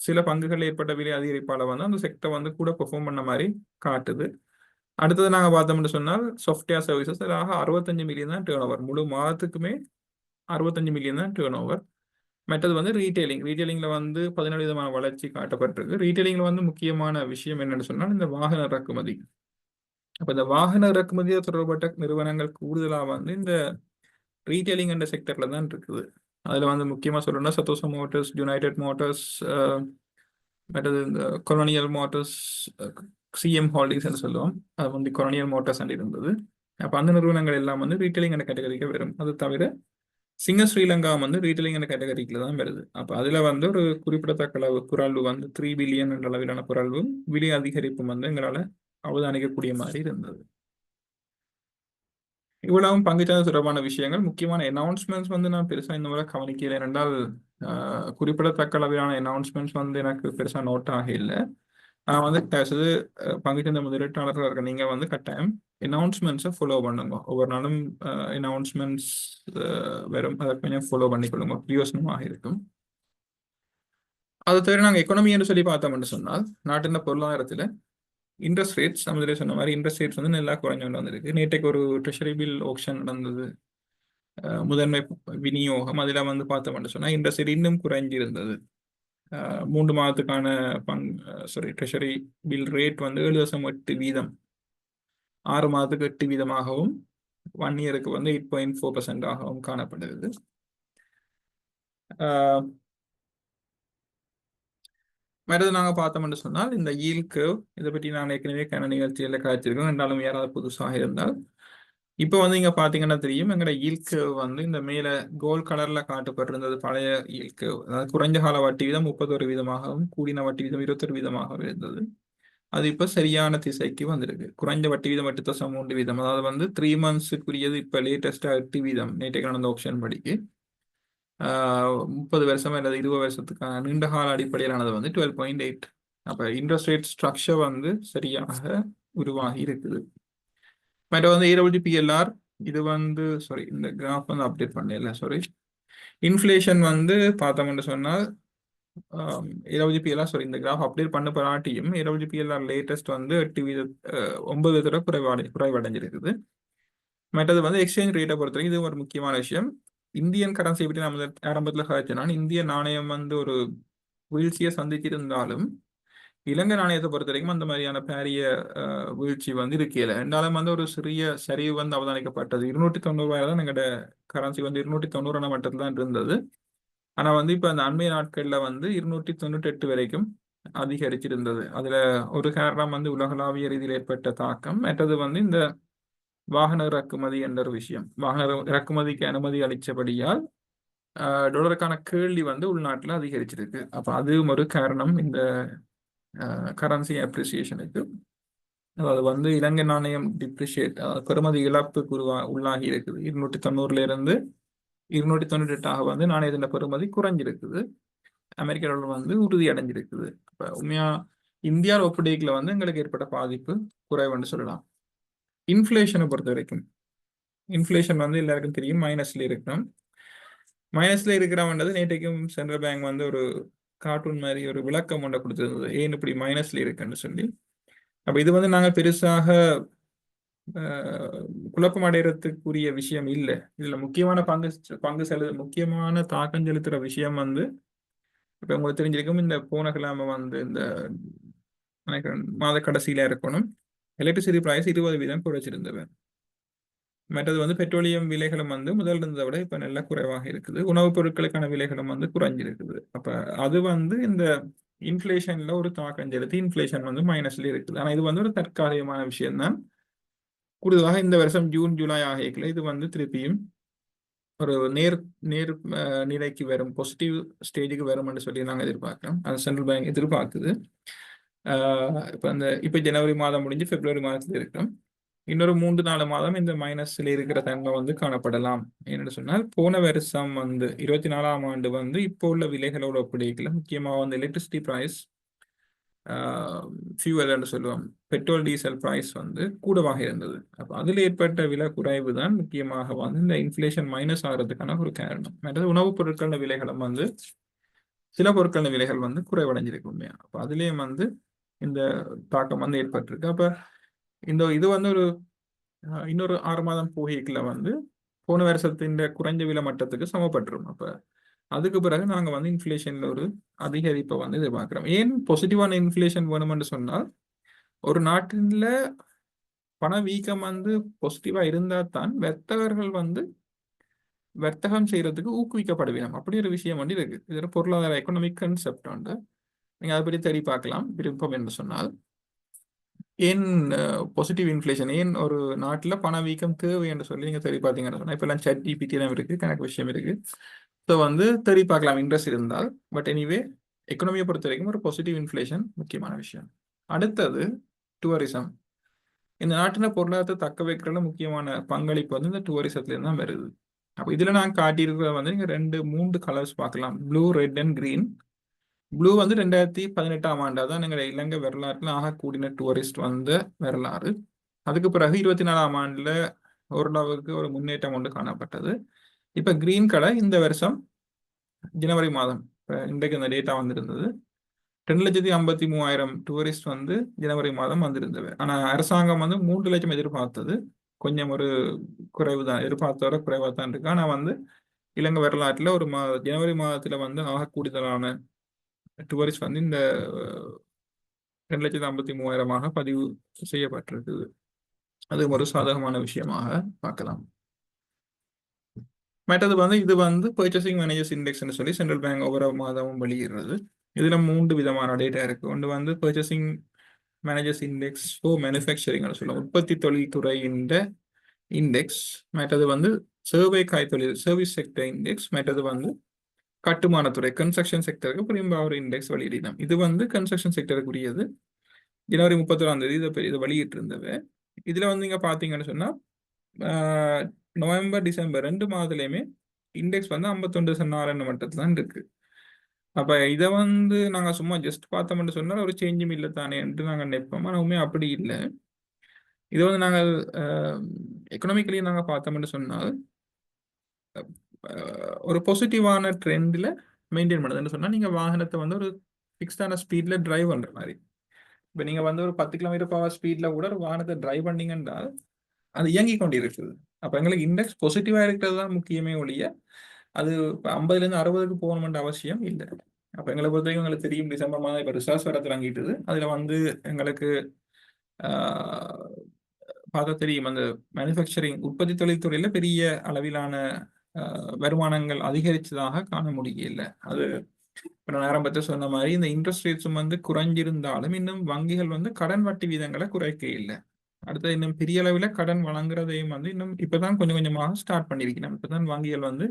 சில பங்குகள் ஏற்பட்ட விலை அதிகரிப்பால் வந்து அந்த செக்டர் வந்து கூட பெர்ஃபார்ம் பண்ண மாதிரி காட்டுது. அடுத்தது நாங்கள் பார்த்தோம்னு சொன்னால் சாஃப்ட்வேர் சர்வீசஸ், அதாக 65 மில்லியன் தான் டேர்ன் ஓவர், முழு மாதத்துக்குமே 65 மில்லியன் தான் டேர்ன் ஓவர். மற்றது வந்து ரீட்டைலிங்கில் வந்து 17 விதமான வளர்ச்சி காட்டப்பட்டிருக்கு. ரீட்டைலிங்கில் வந்து முக்கியமான விஷயம் என்னன்னு சொன்னால் இந்த வாகன இறக்குமதி. அப்போ இந்த வாகன இறக்குமதியை தொடர்பட்ட நிறுவனங்கள் கூடுதலாக வந்து இந்த ரீட்டைலிங் என்ற செக்டர்ல தான் இருக்குது. அதில் வந்து முக்கியமாக சொல்லணும்னா சத்தோசா மோட்டர்ஸ், யுனைடெட் மோட்டர்ஸ், மற்றது இந்த கொலோனியல் மோட்டர்ஸ், சிஎம் ஹோல்டிங்ஸ்னு சொல்லுவோம். அது வந்து கொலோனியல் மோட்டர்ஸ் இருந்தது. அப்போ அந்த நிறுவனங்கள் எல்லாம் வந்து ரீட்டைலிங் என்ற கேட்டகரிக்கு வரும். அது தவிர சிங்க ஸ்ரீலங்கா வந்து ரீட்டைலிங் என்ற கேட்டகரிக்குள்ள தான் வருது. அப்போ அதில் வந்து ஒரு குறிப்பிடத்தக்க அளவு குறைவு வந்து 3 பில்லியன் என்ற அளவிலான குறைவும் விலை அதிகரிப்பும் வந்து எங்களால் அவதானிக்கக்கூடிய மாதிரி இருந்தது. இவ்வளவும் பங்குச்சார்ந்த தொடர்பான விஷயங்கள். முக்கியமான அனௌன்ஸ்மெண்ட்ஸ் வந்து நான் பெருசாக இந்த முறை கவனிக்கல. ஏனென்றால் குறிப்பிடத்தக்க அளவிலான அனௌன்ஸ்மெண்ட்ஸ் வந்து எனக்கு பெருசாக நோட் ஆக இல்லை. நான் வந்து பங்குச்சந்தை முதலீட்டாளர்கள் இருக்க நீங்கள் வந்து கட்டாயம் அனௌன்ஸ்மெண்ட்ஸை ஃபாலோ பண்ணுங்க. ஒவ்வொரு நாளும் அனௌன்ஸ்மெண்ட்ஸ் வரும், அதை கொஞ்சம் ஃபாலோ பண்ணிக்கொள்ளுங்க, பிரயோசனமாக இருக்கும். அது தவிர நாங்கள் எக்கனாமி என்று சொல்லி பார்த்தோம்னு சொன்னால் நாட்டின் பொருளாதாரத்தில் இன்ட்ரெஸ்ட் ரேட்ஸ், நம்ம சொன்ன மாதிரி இன்ட்ரெஸ்ட் ரேட்ஸ் வந்து நல்லா குறைஞ்சு கொண்டு வந்திருக்கு. நேற்றைக்கு ஒரு ட்ரெஷரி பில் ஆக்ஷன் நடந்தது, முதன்மை விநியோகம். அதில் வந்து பார்த்தோம்னு சொன்னால் இன்ட்ரெஸ்ட் ரேட் இன்னும் குறைஞ்சிருந்தது. 3 மாதத்துக்கான ட்ரெஷரி பில் ரேட் வந்து 7.8%, 6 மாதத்துக்கு 8%, 1 இயருக்கு வந்து 8.4% காணப்படுகிறது. மற்றது நாங்கள் பார்த்தோம்னு சொன்னால் இந்த ஈல்ட் கர்வ், இதை பற்றி நான் ஏற்கனவே நிகழ்ச்சியில் காய்ச்சிருக்கோம். என்றாலும் யாராவது புதுசாக இருந்தால் இப்போ வந்து இங்கே பார்த்தீங்கன்னா தெரியும், எங்களோட ஈல்ட் கர்வ் வந்து இந்த மேலே கோல்ட் கலரில் காட்டப்பட்டிருந்தது பழைய ஈல்ட் கர்வ். அதாவது குறைஞ்ச கால வட்டி வீதம் 31%, கூடின வட்டி வீதம் 21% இருந்தது. அது இப்போ சரியான திசைக்கு வந்திருக்கு. குறைஞ்ச வட்டி வீதம் 8.3%, அதாவது வந்து 3 மந்த்ஸுக்குரியது இப்போ லேட்டஸ்டாக 8%. நேற்றைக்கு நடந்த ஆப்ஷன் படிக்கு 30 வருஷம் அல்லது 20 வருஷத்துக்கான நீண்ட கால அடிப்படையிலானது வந்து 12.8. அப்போ இன்ட்ரெஸ்ட் ரேட் ஸ்ட்ரக்சர் வந்து சரியாக உருவாகி இருக்குது. மற்ற வந்து AWPLR, இது வந்து இந்த கிராஃப் வந்து அப்டேட் பண்ணல. இன்ஃப்ளேஷன் வந்து பார்த்தோம்னு சொன்னால் AWPLR இந்த கிராஃப் அப்டேட் பண்ண பராட்டியும் AWPLR லேட்டஸ்ட் வந்து 9 குறைவடைஞ்சிருக்குது. மற்றது வந்து எக்ஸ்சேஞ்ச் ரேட்டை பொறுத்தவரைக்கும் இது ஒரு முக்கியமான விஷயம். இந்தியன் கரன்சியை பற்றி நம்ம ஆரம்பத்தில் காய்ச்சினால் இந்திய நாணயம் வந்து ஒரு வீழ்ச்சியை சந்திச்சிருந்தாலும் இலங்கை நாணயத்தை பொறுத்த வரைக்கும் அந்த மாதிரியான பாரிய வீழ்ச்சி வந்து இருக்கல. என்றாலும் வந்து ஒரு சிறிய சரிவு வந்து அவதானிக்கப்பட்டது. 290 தான் எங்களோட கரன்சி வந்து 290 மட்டத்தில் தான் இருந்தது. ஆனால் வந்து இப்போ அந்த அண்மைய நாட்களில் வந்து 298 வரைக்கும் அதிகரிச்சிருந்தது. அதில் ஒரு காரணம் வந்து உலகளாவிய ரீதியில் ஏற்பட்ட தாக்கம். மற்றது வந்து இந்த வாகன இறக்குமதி என்ற ஒரு விஷயம். வாகன இறக்குமதிக்கு அனுமதி அளித்தபடியால் டாலருக்கான கேள்வி வந்து உள்நாட்டில் அதிகரிச்சிருக்கு. அப்போ அதுவும் ஒரு காரணம் இந்த கரன்சி அப்ரிசியேஷனுக்கு. அதாவது வந்து இலங்கை நாணயம் டிப்ரிஷியேட், பெறுமதி இழப்புக்கு உள்ளாகி இருக்குது. 290 298 வந்து நாணயத்தின் பெறுமதி குறைஞ்சிருக்குது. அமெரிக்க டாலர் வந்து உறுதி அடைஞ்சிருக்குது. இப்போ உண்மையா இந்தியாவில் ஒப்படைக்கல வந்து எங்களுக்கு ஏற்பட்ட பாதிப்பு குறைவுன்னு சொல்லலாம். இன்ஃப்ளேஷனை பொறுத்த வரைக்கும் இன்ஃப்ளேஷன் வந்து எல்லாருக்கும் தெரியும் மைனஸ்ல இருக்கணும். மைனஸ்ல இருக்கிறவன்றது நேற்றைக்கும் சென்ட்ரல் பேங்க் வந்து ஒரு கார்ட்டூன் மாதிரி ஒரு விளக்கம் ஒன்றை கொடுத்திருந்தது, ஏன் இப்படி மைனஸ்ல இருக்குன்னு சொல்லி. அப்போ இது வந்து நாங்கள் பெருசாக குழப்பம் அடைகிறதுக்குரிய விஷயம் இல்லை. இதுல முக்கியமான முக்கியமான தாக்கம் செலுத்துற விஷயம் வந்து இப்ப உங்களுக்கு தெரிஞ்சிருக்கும், இந்த போன கிழமை வந்து இந்த மாத கடைசியில இருக்கணும் எலக்ட்ரிசிட்டி பிரைஸ் 20% குறைச்சிருந்தவன். மற்றது வந்து பெட்ரோலியம் விலைகளும் வந்து முதல் இருந்ததை விட இப்ப நல்ல குறைவாக இருக்குது. உணவுப் பொருட்களுக்கான விலைகளும் வந்து குறைஞ்சிருக்குது. அப்ப அது வந்து இந்த இன்ஃப்ளேஷன்ல ஒரு தாக்கம் செலுத்தி இன்ஃப்ளேஷன் வந்து மைனஸ்ல இருக்குது. ஆனா இது வந்து ஒரு தற்காலிகமான விஷயம் தான். கூடுதலாக இந்த வருஷம் ஜூன் ஜூலை ஆகியக்குள்ள இது வந்து திருப்பியும் ஒரு நேர் நிலைக்கு வரும், பாசிட்டிவ் ஸ்டேஜுக்கு வரும்னு சொல்லி நாங்கள் எதிர்பார்க்கிறோம். அது சென்ட்ரல் பேங்க் எதிர்பார்க்குது. இப்போ ஜனவரி மாதம் முடிஞ்சு பிப்ரவரி மாதத்தில் இருக்கிறோம். இன்னொரு 3-4 மாதம் இந்த மைனஸ்ல இருக்கிற தன்மை வந்து காணப்படலாம். என்னென்னு சொன்னால் போன வருஷம் வந்து 24ஆம் ஆண்டு வந்து இப்போ உள்ள விலைகளோட ஒப்படைக்கல, முக்கியமாக வந்து எலக்ட்ரிசிட்டி பிரைஸ் ஃபியூவல்னு சொல்லுவோம், பெட்ரோல் டீசல் ப்ரைஸ் வந்து கூடவாக இருந்தது. அப்போ அதில் ஏற்பட்ட விலை குறைவு தான் முக்கியமாக வந்து இந்த இன்ஃப்ளேஷன் மைனஸ் ஆகிறதுக்கான ஒரு காரணம். மற்றது உணவுப் பொருட்களின் விலைகளும் வந்து சில பொருட்களின் விலைகள் வந்து குறைவடைஞ்சிருக்கு உண்மையா. அப்போ அதுலேயும் வந்து இந்த தாக்கம் வந்து ஏற்பட்டிருக்கு. அப்போ இது வந்து ஒரு இன்னொரு 6 மாதம் போகிக்கல வந்து போன வருஷத்தின் குறைஞ்ச விலை மட்டத்துக்கு சமப்பட்டுரும். அப்போ அதுக்கு பிறகு நாங்கள் வந்து இன்ஃப்ளேஷன்ல ஒரு அதிகரிப்பை வந்து எதிர்பார்க்கிறோம். ஏன் பாசிட்டிவான இன்ஃப்ளேஷன் வேணும்னு சொன்னால், ஒரு நாட்டில் பணவீக்கம் வந்து பாசிட்டிவா இருந்தால் தான் வர்த்தகர்கள் வந்து வர்த்தகம் செய்யறதுக்கு ஊக்குவிக்கப்பட வேண்டும். அப்படி ஒரு விஷயம் வந்து இருக்கு. இது ஒரு பொருளாதார எக்கனாமிக் கன்செப்ட் உண்டு. நீங்க அதை பற்றி தேடி பார்க்கலாம் விருப்பம் என்று சொன்னால். ஏன் பாசிட்டிவ் இன்ஃப்ளேஷன், ஏன் ஒரு நாட்டில் பணவீக்கம் தேவை என்று சொல்லி நீங்க தேடி பார்த்தீங்கன்னு சொன்னால், இப்போ எல்லாம் ChatGPT எல்லாம் இருக்கு, கணக்கு விஷயம் இருக்கு. ஸோ வந்து தேடி பார்க்கலாம் இன்ட்ரெஸ்ட் இருந்தால். பட் எனிவே எக்கனாமியை பொறுத்த வரைக்கும் ஒரு பாசிட்டிவ் இன்ஃப்ளேஷன் முக்கியமான விஷயம். அடுத்தது டூரிசம். இந்த நாட்டின பொருளாதாரத்தை தக்க வைக்கிறதுல முக்கியமான பங்களிப்பு வந்து இந்த டூரிசத்துலேருந்து தான் வருது. அப்போ இதில் நான் காட்டியிருக்கிற வந்து நீங்கள் 2-3 கலர்ஸ் பார்க்கலாம், blue, red and green. Blue வந்து 2018ஆம் ஆண்டு தான் எங்களை இலங்கை வரலாற்றில் ஆக கூடின டூரிஸ்ட் வந்த வரலாறு. அதுக்கு பிறகு 24ஆம் ஆண்டில் ஓரளவுக்கு ஒரு முன்னேற்றம் ஒன்று காணப்பட்டது. இப்போ கிரீன் கலர் இந்த வருஷம் ஜனவரி மாதம், இன்றைக்கு இந்த டேட்டா வந்திருந்தது, 2,53,000 டூரிஸ்ட் வந்து ஜனவரி மாதம் வந்திருந்தது. ஆனால் அரசாங்கம் வந்து 3 லட்சம் எதிர்பார்த்தது, கொஞ்சம் ஒரு குறைவு தான், எதிர்பார்த்தவரை குறைவாக தான் இருக்கு. ஆனால் வந்து இலங்கை வரலாற்றில் ஒரு ஜனவரி மாதத்தில் வந்து ஆக கூடுதலான டூரிஸ்ட் வந்து இந்த 2,53,000 பதிவு செய்யப்பட்டிருக்குது. அது ஒரு சாதகமான விஷயமாக பார்க்கலாம். மற்றது வந்து இது வந்து பர்ச்சேசிங் மேனேஜர்ஸ் இண்டெக்ஸ்னு சொல்லி சென்ட்ரல் பேங்க் ஒவ்வொரு மாதமும் வெளியிடுறது. இதில் 3 விதமான டேட்டா இருக்கு. ஒன்று வந்து purchasing managers index for manufacturing சொல்லுவோம், உற்பத்தி தொழில்துறையின் இண்டெக்ஸ். மற்றது வந்து சேவை காய்தொழில் சர்வீஸ் செக்டர் இண்டெக்ஸ். மற்றது வந்து கட்டுமானத்துறை கன்ஸ்ட்ரக்ஷன் செக்டருக்கு புரியும்பா ஒரு இண்டெக்ஸ் வெளியிடணும். இது வந்து கன்ஸ்ட்ரக்ஷன் செக்டருக்குரியது. ஜனவரி 31ஆம் தேதி இதை வெளியிட்டு இருந்தது. இதில் வந்து நீங்கள் பார்த்தீங்கன்னு சொன்னால் நவம்பர் டிசம்பர் 2 மாதத்துலையுமே இண்டெக்ஸ் வந்து 51.4 மட்டத்தில் தான் இருக்கு. அப்போ இதை வந்து நாங்கள் சும்மா ஜஸ்ட் பார்த்தோம்னு சொன்னால் ஒரு சேஞ்சும் இல்லை தானே என்று நாங்கள் நினைப்போம். ஆனால் உண்மையாக அப்படி இல்லை. இதை வந்து நாங்கள் எக்கனாமிக்கலி நாங்கள் பார்த்தோம்னு சொன்னால் ஒரு பாசிட்டிவான ட்ரெண்டில் மெயின்டைன் பண்ணுதுன்னு சொன்னால், நீங்கள் வாகனத்தை வந்து ஒரு ஃபிக்ஸ்டான ஸ்பீடில் டிரைவ் பண்ணுற மாதிரி. இப்போ நீங்கள் வந்து ஒரு 10 km/h ஸ்பீடில் கூட ஒரு வாகனத்தை டிரைவ் பண்ணீங்கன்றால் அது இயங்கி கொண்டு இருக்குது. அப்போ எங்களுக்கு இண்டெக்ஸ் பாசிட்டிவாக இருக்கிறது தான் முக்கியமே ஒழிய அது இப்போ 50லேருந்து 60க்கு போகணுமென்ற அவசியம் இல்லை. அப்போ எங்களை பொறுத்த வரைக்கும் எங்களுக்கு தெரியும், டிசம்பர் மாதம் இப்போ ரிசர்ச் வர தொடங்கிட்டுது. அதில் வந்து எங்களுக்கு பார்த்தா தெரியும், அந்த மேனுஃபேக்சரிங் உற்பத்தி தொழில்துறையில் பெரிய அளவிலான வருமானங்கள் அதிகரிச்சதாக காண முடியல. அது இப்போ நான் ஆரம்பத்தை சொன்ன மாதிரி இந்த இன்ட்ரெஸ்ட் ரேட்ஸும் வந்து குறைஞ்சிருந்தாலும் இன்னும் வங்கிகள் வந்து கடன் வட்டி வீதங்களை குறைக்க இல்லை. அடுத்தது இன்னும் பெரிய அளவில் கடன் வழங்குறதையும் வந்து இன்னும் இப்போதான் கொஞ்சம் கொஞ்சமாக ஸ்டார்ட் பண்ணியிருக்கணும். இப்போதான் வங்கிகள் வந்து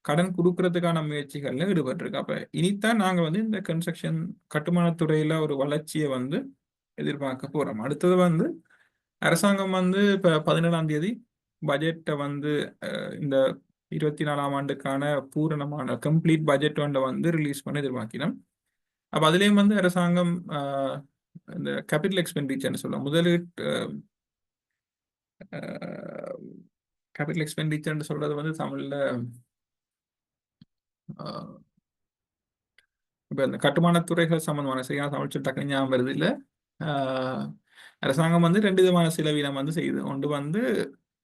கடன் கொடுக்கறதுக்கான முயற்சிகளில் ஈடுபட்டிருக்கு. அப்போ இனித்தான் நாங்கள் வந்து இந்த கன்ஸ்ட்ரக்ஷன் கட்டுமானத்துறையில் ஒரு வளர்ச்சியை வந்து எதிர்பார்க்க போகிறோம். அடுத்தது வந்து அரசாங்கம் வந்து இப்போ 17ஆம் தேதி பட்ஜெட்டை வந்து இந்த 24ஆம் ஆண்டுக்கான பூரணமான கம்ப்ளீட் பட்ஜெட் வந்து ரிலீஸ் பண்ண எதிர்பார்க்கிறோம். அப்போ அதுலேயும் வந்து அரசாங்கம் இந்த கேபிட்டல் எக்ஸ்பெண்டிச்சர்னு சொல்லுவோம், முதலீட்டு கேபிட்டல் எக்ஸ்பெண்டிச்சர்னு சொல்றது வந்து தமிழில் இப்போ இந்த கட்டுமானத்துறைகள் சம்பந்தமான சரியான தமிழ் சொல் டக்குனு ஞாபகம் வருது இல்லை. அரசாங்கம் வந்து 2 விதமான செலவினம் வந்து செய்யுது. ஒன்று வந்து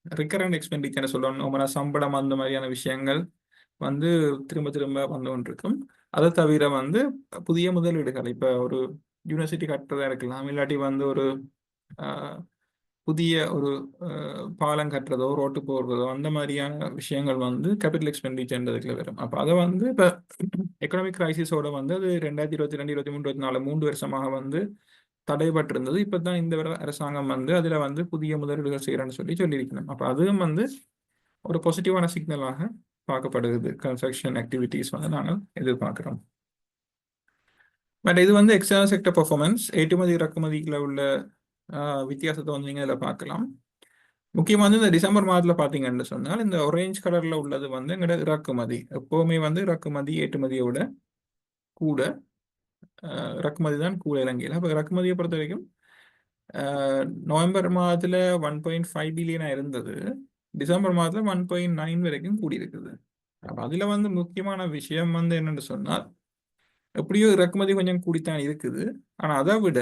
ரிக்கரண்ட் எக்ஸ்பெண்டிச்சர்னு சொல்லுவோம், சம்பளம் அந்த மாதிரியான விஷயங்கள் வந்து திரும்ப திரும்ப வந்து கொண்டிருக்கும். அதை தவிர வந்து புதிய முதலீடுகள், இப்போ ஒரு யூனிவர்சிட்டி கட்டுறதா இருக்கலாம், இல்லாட்டி வந்து ஒரு புதிய ஒரு பாலம் கட்டுறதோ ரோட்டு போடுறதோ அந்த மாதிரியான விஷயங்கள் வந்து கேபிட்டல் எக்ஸ்பெண்டிச்சர்ன்றதுக்குள்ள வரும். அப்போ அதை வந்து இப்போ எக்கனாமிக் கிரைசிஸோட வந்து அது 2022, 2023, 2024 3 வருஷமாக வந்து தடைபட்டிருந்தது. இப்போ தான் இந்த அரசாங்கம் வந்து அதில் வந்து புதிய முதலீடுகள் செய்கிறேன்னு சொல்லியிருக்கணும். அப்போ அதுவும் வந்து ஒரு பாசிட்டிவான சிக்னலாக பார்க்கப்படுகிறது. கன்ஸ்ட்ரக்ஷன் ஆக்டிவிட்டீஸ் வந்து நாங்கள் எதிர்பார்க்கிறோம். பட் இது வந்து எக்ஸ்டர்னல் செக்டர் பெர்ஃபார்மன்ஸ், ஏற்றுமதி இறக்குமதியில் உள்ள வித்தியாசத்தை வந்து நீங்கள் இதில் பார்க்கலாம். முக்கியமாக வந்து இந்த டிசம்பர் மாதத்தில் பார்த்தீங்கன்னு சொன்னால் இந்த ஆரஞ்சு கலரில் உள்ளது வந்து எங்களோட இறக்குமதி. எப்போவுமே வந்து இறக்குமதி ஏற்றுமதியை விட கூட இறக்குமதி தான் கூட இலங்கையில். அப்போ இறக்குமதியை பொறுத்த வரைக்கும் நவம்பர் மாதத்துல 1.5 பில்லியனா இருந்தது, டிசம்பர் மாதத்துல 1.9 வரைக்கும் கூடியிருக்குது. அப்போ அதுல வந்து முக்கியமான விஷயம் வந்து என்னன்னு சொன்னால், எப்படியோ இறக்குமதி கொஞ்சம் கூடித்தான் இருக்குது. ஆனா அதை விட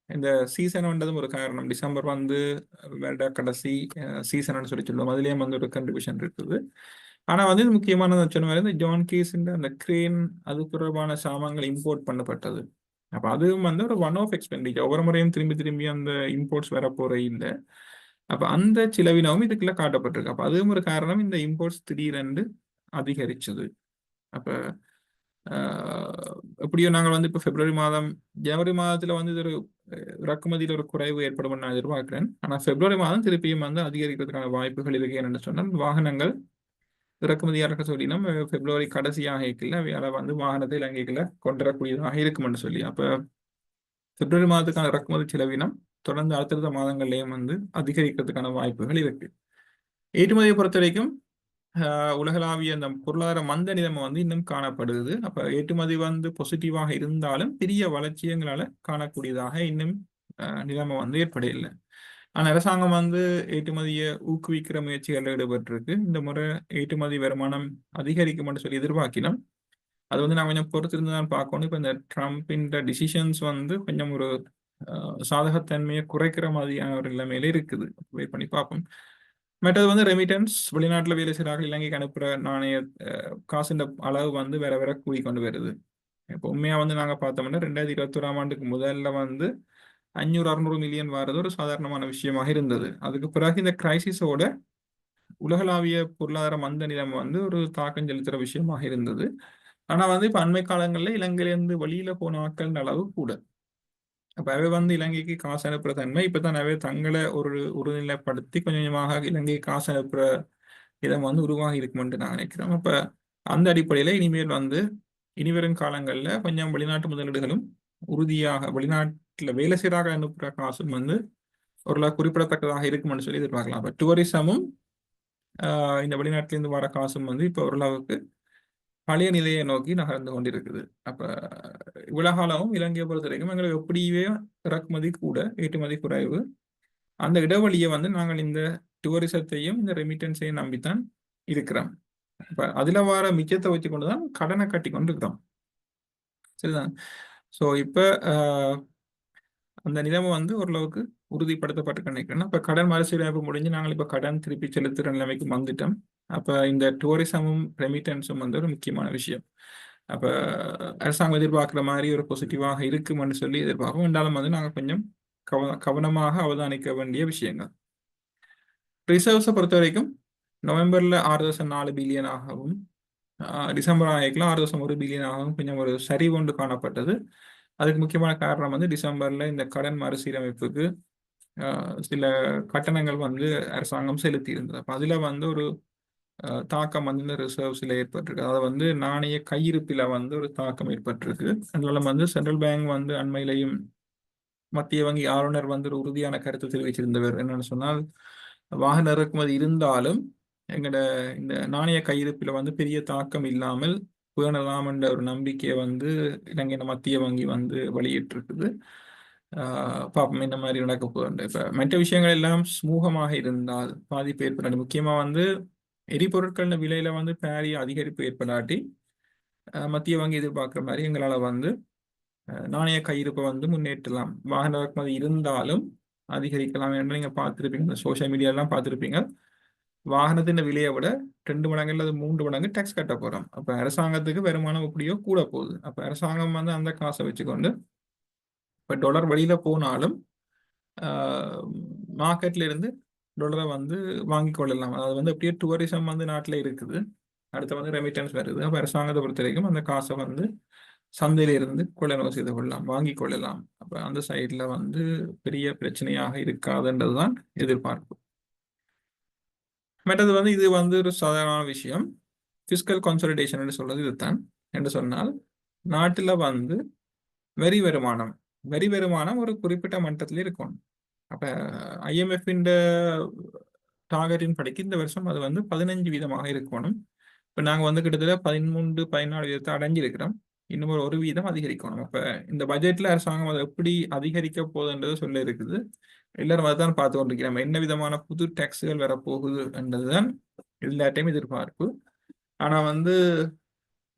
இந்த சீசன் வந்ததும் ஒரு காரணம். டிசம்பர் வந்து வருட கடைசி சீசன் சொல்லி சொல்லுவோம், அதுலேயும் வந்து ஒரு கன்ட்ரிபியூஷன் இருக்குது. ஆனா வந்து இது முக்கியமான சொன்ன மாதிரி இந்த ஜான் கேஸ் அந்த கிரேன் அது தொடர்பான சாமான்கள் இம்போர்ட் பண்ணப்பட்டது. அப்ப அதுவும் வந்து ஒரு ஒன் ஆஃப் எக்ஸ்பெண்டிச்சர், ஒவ்வொரு முறையும் திரும்பி திரும்பி அந்த இம்போர்ட்ஸ் வர போறே இல்லை. அப்ப அந்த செலவினமும் இதுக்குள்ள காட்டப்பட்டிருக்கு. அப்ப அதுவும் ஒரு காரணம், இந்த இம்போர்ட்ஸ் திடீரென்று அதிகரிச்சது. அப்ப எப்படியோ நாங்கள் வந்து இப்போ பிப்ரவரி மாதம், ஜனவரி மாதத்துல வந்து இது ஒரு இறக்குமதியில் ஒரு குறைவு ஏற்படும் நான் எதிர்பார்க்கிறேன். ஆனால் பிப்ரவரி மாதம் திருப்பியும் வந்து அதிகரிக்கிறதுக்கான வாய்ப்புகள் இருக்கு. என்னென்னு சொன்னால், வாகனங்கள் இறக்குமதியாக இருக்க சொல்லினா பிப்ரவரி கடைசியாக இருக்குல்ல, வேலை வந்து வாகனத்தை இலங்கைக்குள்ள கொண்டு வரக்கூடியதாக இருக்குமென்னு சொல்லி, அப்போ பிப்ரவரி மாதத்துக்கான இறக்குமதி செலவினம் தொடர்ந்து அடுத்தடுத்த மாதங்கள்லேயும் வந்து அதிகரிக்கிறதுக்கான வாய்ப்புகள் இருக்கு. ஏற்றுமதியை பொறுத்த வரைக்கும் உலகளாவிய அந்த பொருளாதார மந்த நிலைமை வந்து இன்னும் காணப்படுது. அப்ப ஏற்றுமதி வந்து பாசிட்டிவாக இருந்தாலும் பெரிய வளர்ச்சியங்களால காணக்கூடியதாக இன்னும் நிலைமை வந்து ஏற்படையில்லை. ஆனால் அரசாங்கம் வந்து ஏற்றுமதியை ஊக்குவிக்கிற முயற்சிகளில் ஈடுபட்டிருக்கு. இந்த முறை ஏற்றுமதி வருமானம் அதிகரிக்கும் சொல்லி எதிர்பார்க்கினோம். அது வந்து நான் கொஞ்சம் பொறுத்திருந்து தான் பார்க்கணும். இப்போ இந்த ட்ரம்பின் டிசிஷன்ஸ் வந்து கொஞ்சம் ஒரு சாதகத்தன்மையை குறைக்கிற மாதிரியான ஒரு நிலைமையில இருக்குது. வெயிட் பண்ணி பார்ப்போம். மற்றது வந்து ரெமிட்டன்ஸ், வெளிநாட்டில் வேலை செய்கிறார்கள் இலங்கைக்கு அனுப்புகிற நாணய காசுன்ற அளவு வந்து வேற வேற கூடி கொண்டு வருது. இப்போ உண்மையாக வந்து நாங்கள் பார்த்தோம்னா 2021 ஆண்டுக்கு முதல்ல வந்து 500-600 மில்லியன் வாரது ஒரு சாதாரணமான விஷயமாக இருந்தது. அதுக்கு பிறகு இந்த கிரைசிஸோட உலகளாவிய பொருளாதார மந்த நிலைமை வந்து ஒரு தாக்கம் செலுத்துகிற விஷயமாக இருந்தது. ஆனா வந்து இப்ப அண்மை காலங்களில் இலங்கையிலிருந்து வெளியில போன ஆட்கள் அளவு கூட. அப்ப அவை வந்து இலங்கைக்கு காசு அனுப்புற தன்மை இப்பதான் அவை தங்களை ஒருநிலைப்படுத்தி கொஞ்சம் கொஞ்சமாக இலங்கைக்கு காசு அனுப்புற இடம் வந்து உருவாகி இருக்குமென்று நான் நினைக்கிறேன். அப்ப அந்த அடிப்படையில இனிமேல் வந்து இனிவரும் காலங்களில் கொஞ்சம் வெளிநாட்டு முதலீடுகளும் உறுதியாக வெளிநாட்டுல வேலை செய்யறாக அனுப்புற காசும் வந்து ஓரளவு குறிப்பிடத்தக்கதாக இருக்குமென்னு சொல்லி எதிர்பார்க்கலாம். அப்ப டூரிசமும் இந்த வெளிநாட்டிலிருந்து வர காசும் வந்து இப்போ ஓரளவுக்கு பழைய நிலையை நோக்கி நகர்ந்து கொண்டிருக்குது. அப்ப உலகளவும் இலங்கையை பொறுத்த வரைக்கும் எங்களுக்கு எப்படியே இறக்குமதி கூட ஏற்றுமதி குறைவு. அந்த இடைவெளியை வந்து நாங்கள் இந்த டூரிசத்தையும் இந்த ரெமிட்டன்ஸையும் நம்பித்தான் இருக்கிறோம். இப்ப அதுல வர மிச்சத்தை வச்சு கொண்டுதான் கடனை கட்டி கொண்டு இருக்கிறோம். சரிதான். ஸோ இப்ப அந்த நிலைமை வந்து ஓரளவுக்கு உறுதிப்படுத்தப்பட்டு நினைக்கிறேன். இப்ப கடன் மறுசீரமைப்பு முடிஞ்சு நாங்கள் இப்ப கடன் திருப்பி செலுத்துற நிலைமைக்கு வந்துட்டோம். அப்ப இந்த டூரிசமும் ரெமிட்டன்ஸும் வந்து ஒரு முக்கியமான விஷயம். அப்ப அரசாங்கம் எதிர்பார்க்குற மாதிரி ஒரு பாசிட்டிவாக இருக்குமென்னு சொல்லி எதிர்பார்ப்போம். என்றாலும் வந்து நாங்கள் கொஞ்சம் கவனமாக அவதானிக்க வேண்டிய விஷயங்கள். ரிசர்வ்ஸை பொறுத்த வரைக்கும் நவம்பர்ல 6.4 பில்லியன் ஆகவும் டிசம்பர் ஆகிக்கலாம் 6.1 பில்லியன் ஆகவும் கொஞ்சம் ஒரு சரிவு ஒன்று காணப்பட்டது. அதுக்கு முக்கியமான காரணம் வந்து டிசம்பர்ல இந்த கடன் மறுசீரமைப்புக்கு சில கட்டணங்கள் வந்து அரசாங்கம் செலுத்தி இருந்தது. அப்போ அதுல வந்து ஒரு தாக்கம் வந்து இந்த ரிசர்வ்ஸில் ஏற்பட்டிருக்கு. அதாவது வந்து நாணய கையிருப்பில் வந்து ஒரு தாக்கம் ஏற்பட்டிருக்கு. அதனால வந்து சென்ட்ரல் பேங்க் வந்து அண்மையிலையும் மத்திய வங்கி ஆளுநர் வந்து ஒரு உறுதியான கருத்து தெரிவிச்சிருந்தவர். என்னன்னு சொன்னால், வாகன இறக்குமதி இருந்தாலும் எங்களோட இந்த நாணய கையிருப்பில் வந்து பெரிய தாக்கம் இல்லாமல் பேணலாம் என்ற ஒரு நம்பிக்கையை வந்து இலங்கையின் மத்திய வங்கி வந்து வெளியிட்டிருக்குது. பாப்போம் இந்த மாதிரி நடக்க போகுது. இப்ப மற்ற விஷயங்கள் எல்லாம் சுமூகமாக இருந்தால் பாதிப்பு ஏற்படாது. முக்கியமா வந்து எரிபொருட்கள் விலையில வந்து பாரிய அதிகரிப்பு ஏற்படாட்டி மத்திய வங்கி எதிர்பார்க்குற மாதிரி எங்களால் வந்து நாணய கையிருப்பை வந்து முன்னேற்றலாம். வாகன இறக்குமதி இருந்தாலும் அதிகரிக்கலாம் என்று நீங்க பார்த்துருப்பீங்க, சோசியல் மீடியாலாம் பார்த்துருப்பீங்க. வாகனத்தின் விலையை விட 2 மடங்கு அல்லது 3 மடங்கு டேக்ஸ் கட்ட போறோம். அப்ப அரசாங்கத்துக்கு வருமானம் எப்படியோ கூட போகுது. அப்ப அரசாங்கம் வந்து அந்த காசை வச்சுக்கொண்டு இப்ப டாலர் வெளியில போனாலும் மார்க்கெட்ல இருந்து டாலரை வந்து வாங்கி கொள்ளலாம். அதாவது வந்து எப்படியோ டூரிசம் வந்து நாட்டில் இருக்குது, அடுத்து வந்து ரெமிட்டன்ஸ் வருது. அப்ப அரசாங்கத்தை பொறுத்த வரைக்கும் அந்த காசை வந்து சந்தையில இருந்து கொள்ளளவு செய்து கொள்ளலாம், வாங்கி கொள்ளலாம். அப்ப அந்த சைட்ல வந்து பெரிய பிரச்சனையாக இருக்காதுன்றதுதான் எதிர்பார்ப்பு. மற்றது வந்து இது வந்து ஒரு சாதாரண விஷயம். பிஸ்கல் கன்சாலிடேஷன் என்று சொல்றது இதுதான். என்று சொன்னால், நாட்டில் வந்து வரி வருமானம் ஒரு குறிப்பிட்ட மட்டத்தில் இருக்கும். அப்ப IMF டார்கெட்டின் படிக்கு இந்த வருஷம் அது வந்து 15% இருக்கணும். இப்ப நாங்க வந்து கிட்டத்தட்ட 13-14% அடைஞ்சிருக்கிறோம். இன்னும் ஒரு வீதம் அதிகரிக்கணும். அப்ப இந்த பட்ஜெட்ல அரசாங்கம் அதை எப்படி அதிகரிக்க போகுதுன்றது சொல்ல இருக்குது. எல்லாரும் அதான் பார்த்து கொண்டிருக்கிறோம். என்ன விதமான புது டாக்ஸுகள் வரப்போகுது என்றதுதான் எல்லாத்தையும் எதிர்பார்ப்பு. ஆனா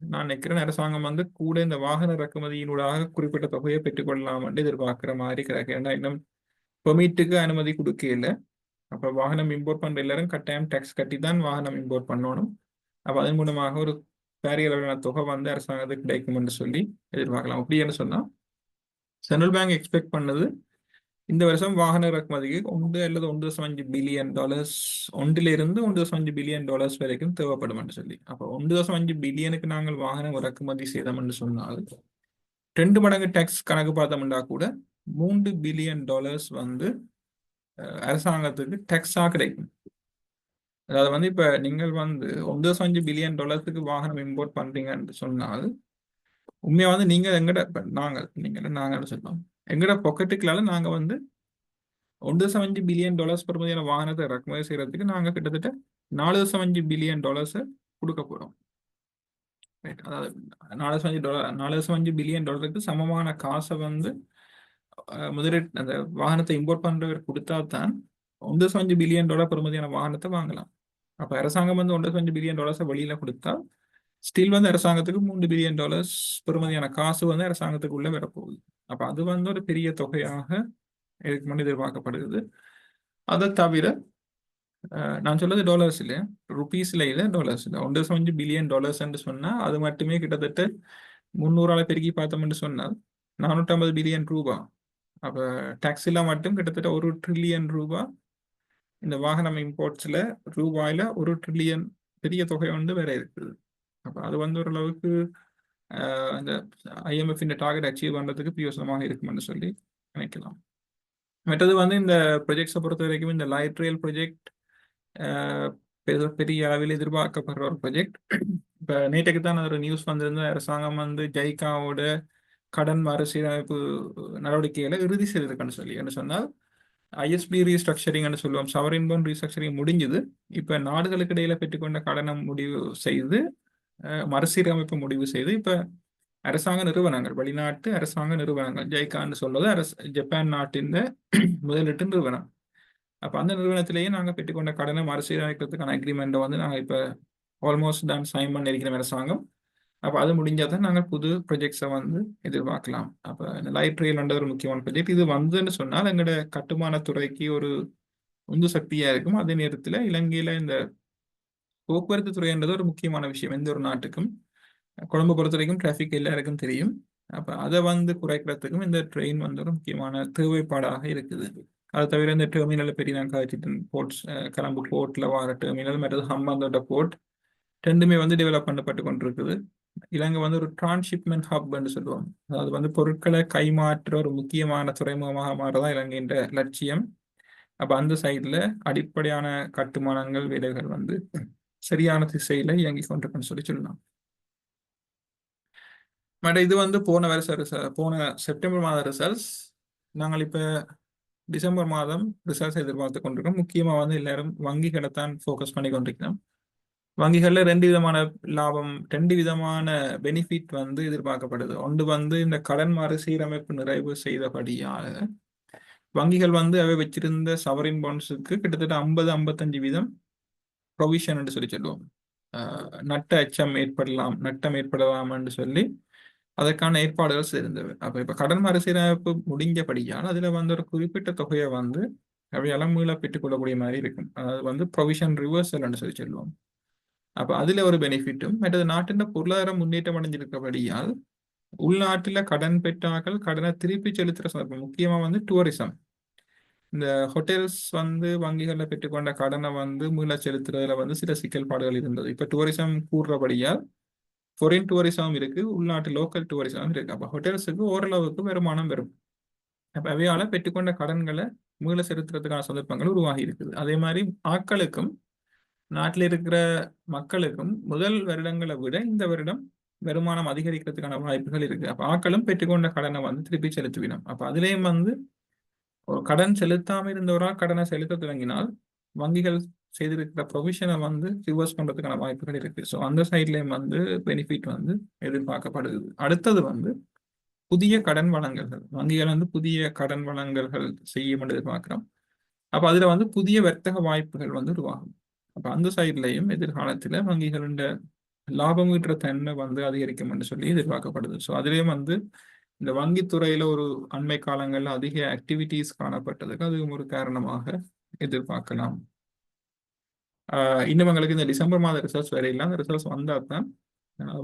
நான் நினைக்கிறேன் அரசாங்கம் கூட இந்த வாகன இறக்குமதியினூடாக குறிப்பிட்ட தொகையை பெற்றுக்கொள்ளலாம் என்று எதிர்பார்க்கிற மாதிரி கிடக்கு. ஏன்னா இன்னும் பெர்மிட்டுக்கு அனுமதி கொடுக்கல. அப்ப வாகனம் இம்போர்ட் பண்ற எல்லாரும் கட்டாயம் டாக்ஸ் கட்டி தான் வாகனம் இம்போர்ட் பண்ணணும். அப்ப அதன் மூலமாக ஒரு பாரிய அளவிலான தொகை அரசாங்கத்துக்கு கிடைக்கும் என்று சொல்லி எதிர்பார்க்கலாம். அப்படி என்று சொன்னா சென்ட்ரல் பேங்க் எக்ஸ்பெக்ட் பண்ணது இந்த வருஷம் வாகன இறக்குமதிக்கு 1 அல்லது 1.5 பில்லியன் டாலர்ஸ், ஒன்றிலிருந்து 1.5 பில்லியன் டாலர்ஸ் வரைக்கும் தேவைப்படும் என்று சொல்லி. அப்போ 1.5 பில்லியனுக்கு நாங்கள் வாகனம் இறக்குமதி செய்தோம் என்று சொன்னால் 2 மடங்கு டாக்ஸ் கணக்கு பார்த்தோம்னா கூட 3 பில்லியன் டாலர்ஸ் அரசாங்கத்துக்கு டாக்ஸா கிடைக்கும். அதாவது இப்ப நீங்கள் 1.5 பில்லியன் டாலர்ஸுக்கு வாகனம் இம்போர்ட் பண்றீங்கன்னு சொன்னால் உண்மையா நீங்க நாங்கள் சொல்லலாம் எங்கட பாக்கெட்டுக்குள்ளால நாங்க 1.5 பில்லியன் டாலர்ஸ் பெறுமதியான வாகனத்தை இறக்குமதி செய்யறதுக்கு நாங்க கிட்டத்தட்ட 4.5 பில்லியன் டாலர்ஸ் கொடுக்க போறோம். அதாவது 4.5 பில்லியன் டாலருக்கு சமமான காசை முதலீட்டு அந்த வாகனத்தை இம்போர்ட் பண்றவர் கொடுத்தா தான் 1.5 பில்லியன் டாலர் பெறுமதியான வாகனத்தை வாங்கலாம். அப்ப அரசாங்கம் 1.5 பில்லியன் டாலர்ஸை வெளியில கொடுத்தா ஸ்டில் அரசாங்கத்துக்கு 3 பில்லியன் டாலர்ஸ் பெறுமதியான காசு அரசாங்கத்துக்குள்ள வரப்போகுது. அப்ப அது ஒரு பெரிய தொகையாக எதிர்பார்க்கப்படுகிறது. அதை தவிர நான் சொல்றது டாலர்ஸ் இல்லையா, ருபீஸ்ல இல்ல, டாலர்ஸ் இல்லை. 1.5 பில்லியன் டாலர்ஸ் என்று சொன்னா அது மட்டுமே கிட்டத்தட்ட 300 பெருக்கி பார்த்தோம்னு சொன்னால் 450 பில்லியன் ரூபாய். அப்ப டாக்ஸில மட்டும் கிட்டத்தட்ட 1 ட்ரில்லியன் ரூபாய் இந்த வாகனம் இம்போர்ட்ஸ்ல ரூபாயில 1 ட்ரில்லியன் பெரிய தொகை வேற இருக்குது. அப்ப அது ஓரளவுக்கு அந்த IMF டார்கெட் அச்சீவ் பண்றதுக்கு பிரயோசனமாக இருக்கும்னு சொல்லி நினைக்கலாம். மற்றது இந்த ப்ரொஜெக்ட்ஸை பொறுத்த வரைக்கும் இந்த லைட் ரயில் ப்ரொஜெக்ட் பெரிய அளவில் எதிர்பார்க்கப்படுற ஒரு ப்ரொஜெக்ட். இப்போ நேற்றுக்கு தான் ஒரு நியூஸ் வந்திருந்த அரசாங்கம் ஜைகாவோட கடன் மறுசீரமைப்பு நடவடிக்கைகளை இறுதி செய்திருக்குன்னு சொல்லி. என்ன சொன்னால் ISB ரீஸ்ட்ரக்சரிங்னு சொல்லுவோம், சவரின் பாண்ட் ரீஸ்ட்ரக்சரிங் முடிஞ்சது. இப்போ நாடுகளுக்கு இடையில பெற்றுக்கொண்ட கடனை முடிவு செய்து மறுசீரமைப்பு முடிவு செய்து இப்போ அரசாங்க நிறுவனங்கள், வெளிநாட்டு அரசாங்க நிறுவனங்கள், ஜைகான்னு சொல்றது ஜப்பான் நாட்டின் முதலீட்டு நிறுவனம். அப்ப அந்த நிறுவனத்திலேயே நாங்கள் பெற்றுக்கொண்ட கடனை மறுசீரமைக்கிறதுக்கான அக்ரிமெண்ட்டை நாங்கள் இப்போ ஆல்மோஸ்ட் தான் சைன் பண்ணியிருக்கிற அரசாங்கம். அப்போ அது முடிஞ்சாதான் நாங்கள் புது ப்ரொஜெக்ட்ஸை எதிர்பார்க்கலாம். அப்போ இந்த லைட் ரயில் ஒரு முக்கியமான ப்ரொஜெக்ட். இது வந்துன்னு சொன்னால் எங்களோட கட்டுமான துறைக்கு ஒரு உந்து சக்தியா இருக்கும். அதே நேரத்தில் இலங்கையில இந்த போக்குவரத்து துறைன்றது ஒரு முக்கியமான விஷயம் எந்த ஒரு நாட்டுக்கும். கொழும்பு பொறுத்த வரைக்கும் டிராஃபிக் எல்லாருக்கும் தெரியும். அப்ப அதை குறைக்கிறதுக்கும் இந்த ட்ரெயின் ஒரு முக்கியமான தேவைப்பாடாக இருக்குது. அது தவிர இந்த டெர்மினல் பெரிய நான் காய்ச்சிட்டு போர்ட்ஸ், கலம்பு போர்ட்ல வர டெர்மினல் மற்றது ஹம்பாந்தோட்ட போர்ட் ரெண்டுமே டெவலப் பண்ணப்பட்டு கொண்டிருக்குது. இலங்கை ஒரு டிரான்ஸ்ஷிப்மெண்ட் ஹப்னு சொல்லுவோம். அதாவது பொருட்களை கைமாற்ற ஒரு முக்கியமான துறைமுகமாக மாறதான் இலங்கைன்ற லட்சியம். அப்ப அந்த சைட்ல அடிப்படையான கட்டுமானங்கள் வேலைகள் சரியான திசையில இயங்கி கொண்டிருக்குன்னு சொல்லலாம். மேடம் இது போன செப்டம்பர் மாத ரிசல்ட்ஸ். நாங்கள் இப்ப டிசம்பர் மாதம் ரிசல்ட்ஸ் எதிர்பார்த்து கொண்டிருக்கோம். முக்கியமா எல்லாரும் வங்கிகளை தான் ஃபோக்கஸ் பண்ணி கொண்டிருக்கிறோம். வங்கிகள்ல 2 விதமான லாபம், 2 விதமான பெனிஃபிட் எதிர்பார்க்கப்படுது. ஒன்று இந்த கடன் மறுசீரமைப்பு நிறைவு செய்தபடியாக வங்கிகள் அவை வச்சிருந்த சவரின் பாண்ட்ஸுக்கு கிட்டத்தட்ட 50-55% ப்ரொவிஷன் என்று சொல்லுவோம். நட்ட அச்சம் ஏற்படலாம், நட்டம் ஏற்படலாம் என்று சொல்லி அதற்கான ஏற்பாடுகள் சேர்ந்தவை. அப்ப இப்ப கடன் மறுசீரமைப்பு முடிஞ்சபடியால் அதுல ஒரு குறிப்பிட்ட தொகையை அவையால மீள பெற்றுக் கொள்ளக்கூடிய மாதிரி இருக்கும். அதாவது ப்ரொவிஷன் ரிவர்சல் என்று சொல்லுவோம். அப்ப அதுல ஒரு பெனிஃபிட்டும், மற்றது நாட்டின் பொருளாதாரம் முன்னேற்றம் அடைஞ்சிருக்கபடியால் உள்நாட்டில கடன் பெற்றார்கள் கடனை திருப்பி செலுத்துற சந்தர்ப்பம். முக்கியமா டூரிசம், இந்த ஹோட்டல்ஸ் வங்கிகள்ல பெற்றுக்கொண்ட கடனை மீள செலுத்துறதுல சில சிக்கல் பாடுகள் இருந்தது. இப்ப டூரிசம் கூடுறபடியால் ஃபாரின் டூரிசம் இருக்கு, உள்நாட்டு லோக்கல் டூரிசம் இருக்கு. அப்ப ஹோட்டல்ஸுக்கு ஓரளவுக்கு வருமானம் வரும். அப்ப அவையால பெற்றுக்கொண்ட கடன்களை மீள செலுத்துறதுக்கான சந்தர்ப்பங்கள் உருவாகி இருக்குது. அதே மாதிரி ஆட்களுக்கும் நாட்டில் இருக்கிற மக்களுக்கும் முதல் வருடங்களை விட இந்த வருடம் வருமானம் அதிகரிக்கிறதுக்கான வாய்ப்புகள் இருக்கு. அப்ப ஆட்களும் பெற்றுக்கொண்ட கடனை திருப்பி செலுத்துவிடும். அப்ப அதுலேயும் ஒரு கடன் செலுத்தாம இருந்தவரா கடனை செலுத்த தொடங்கினால் வங்கிகள் செய்திருக்கிற ப்ரொவிஷனை வந்து ரிவர்ஸ் பண்றதுக்கான வாய்ப்புகள் இருக்கு. ஸோ அந்த சைட்லேயும் வந்து பெனிஃபிட் வந்து எதிர்பார்க்கப்படுது. அடுத்தது வந்து புதிய கடன் வழங்கல்கள், வங்கிகள் வந்து புதிய கடன் வழங்கல்கள் செய்யும் என்று எதிர்பார்க்கிறோம். அப்ப அதுல வந்து புதிய வர்த்தக வாய்ப்புகள் வந்து உருவாகும். அப்ப அந்த சைட்லையும் எதிர்காலத்துல வங்கிகளின் லாபம் ஈட்டுற தன்மை வந்து அதிகரிக்கும் என்று சொல்லி எதிர்பார்க்கப்படுது. ஸோ அதுலேயும் வந்து இந்த வங்கித்துறையில ஒரு அண்மை காலங்களில் அதிக ஆக்டிவிட்டீஸ் காணப்பட்டதுக்கு அதுவும் ஒரு காரணமாக எதிர்பார்க்கலாம். இன்னும் எங்களுக்கு இந்த டிசம்பர் மாத ரிசல்ட்ஸ் வரையில அந்த ரிசல்ட்ஸ் வந்தால் தான்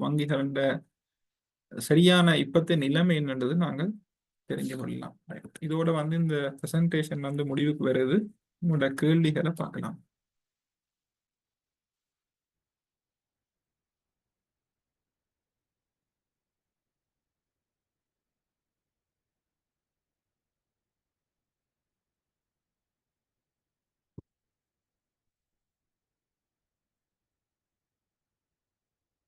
வங்கிகளின் சரியான இப்பத்த நிலைமை என்னன்றது நாங்கள் தெரிஞ்சு கொள்ளலாம். இதோட வந்து இந்த பிரசன்டேஷன் வந்து முடிவுக்கு வருது. உங்களோட கேள்விகளை பார்க்கலாம்.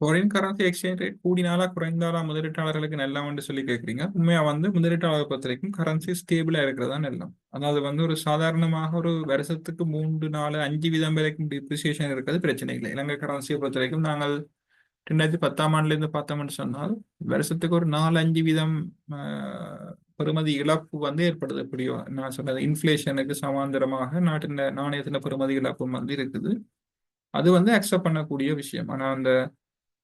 ஃபாரின் கரன்சி எக்ஸ்சேஞ்ச் ரேட் கூடினாலா குறைந்தாலா முதலீட்டாளர்களுக்கு நல்ல சொல்லி கேட்குறீங்க. உண்மையா வந்து முதலீட்டாளர் பொறுத்த வரைக்கும் கரன்சி ஸ்டேபிளா இருக்கிறதா நல்லம். அதாவது வந்து ஒரு சாதாரணமாக ஒரு வருஷத்துக்கு 3, 4, 5 வீதம் வரைக்கும் டிப்ரிசியேஷன் இருக்கிறது பிரச்சனை இல்லை. இலங்கை கரன்சியை பொறுத்த வரைக்கும் நாங்கள் 2010ஆம் ஆண்டுலேருந்து பார்த்தோம்னு சொன்னால் வருஷத்துக்கு ஒரு 4, 5 வீதம் பெறுமதி இழப்பு வந்து ஏற்படுது. எப்படியோ நான் சொன்னது இன்ஃப்ளேஷனுக்கு சமாந்தரமாக நாட்டின் நாணயத்தின் பெறுமதி இழப்பும் வந்து இருக்குது. அது வந்து அக்செப்ட் பண்ணக்கூடிய விஷயம். ஆனா அந்த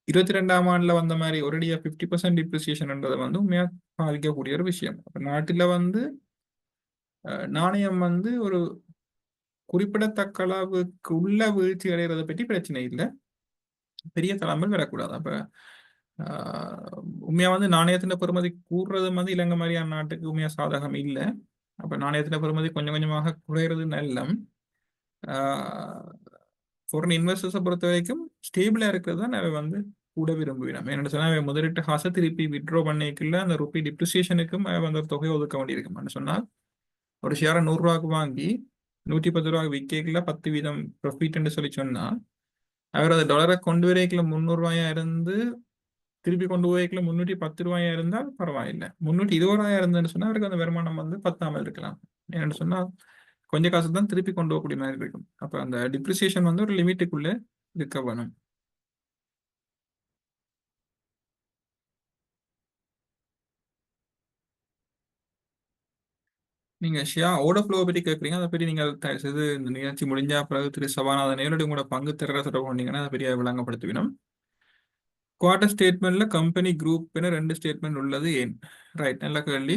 22ஆம் ஆண்டுல வந்த மாதிரி ஒரேடியா 50% டிப்ரிசியேஷன்ன்றதை வந்து உண்மையா பாதிக்கக்கூடிய ஒரு விஷயம். அப்ப நாட்டில வந்து நாணயம் வந்து ஒரு குறிப்பிடத்தக்க அளவுக்கு உள்ள வீழ்ச்சி அடைகிறத பற்றி பிரச்சனை இல்லை. பெரிய தளம்பல் வரக்கூடாது. அப்ப உண்மையா வந்து நாணயத்தின் பெறுமதி கூடுறது வந்து இலங்கை மாதிரியான நாட்டுக்கு உண்மையா சாதகம் இல்லை. அப்ப நாணயத்தின் பெறுமதி கொஞ்சம் கொஞ்சமாக குறையிறது நல்லம். ஃபாரின் இன்வெஸ்டர்ஸை பொறுத்த வரைக்கும் ஸ்டேபிளா இருக்கிறது தான் அவை வந்து கூட விரும்புகிறோம். என்னென்னு சொன்னா அவை முதலீட்டு காசை திருப்பி வித்ட்ரா பண்ணிக்கல அந்த ருப்பி டிப்ரிசியேஷனுக்கும் அவை வந்து ஒரு தொகையை ஒதுக்க வேண்டியிருக்கும். சொன்னால் ஒரு ஷேரை 100 ரூபாய்க்கு வாங்கி 110 ரூபாய்க்கு விற்கல 10 வீதம் ப்ராஃபிட்னு சொல்லி சொன்னா அவர் அந்த டாலரை கொண்டு வரைக்கல 300 ரூபாயா இருந்து திருப்பி கொண்டு போய்க்கல 310 ரூபாயா இருந்தால் பரவாயில்லை. 320 ரூபாயா இருந்ததுன்னு சொன்னா அவருக்கு அந்த வருமானம் வந்து பத்தாமல் இருக்கலாம். என்னென்னு சொன்னா கொஞ்சம் காசு தான் திருப்பி கொண்டு போகக்கூடிய மாதிரி இருக்கும். அப்ப அந்த டிப்ரிசியேஷன் வந்து ஒரு லிமிட்டுக்குள்ள இருக்க வேணும். நீங்க ஷியா ஓடோஃப்ளோ பற்றி கேட்குறீங்க. அதை பற்றி நீங்கள் தயவு செய்து இந்த நிகழ்ச்சி முடிஞ்சா பிறகு திரு சபாநாதன் நேரடி உங்களோட பங்கு தர தொடர்பு கொண்டீங்கன்னா அதை பெரிய விளங்கப்படுத்துவினோம். குவார்டர் ஸ்டேட்மெண்ட்ல கம்பெனி குரூப் 2 ஸ்டேட்மெண்ட் உள்ளது ஏன்? ரைட், நல்ல கேள்வி.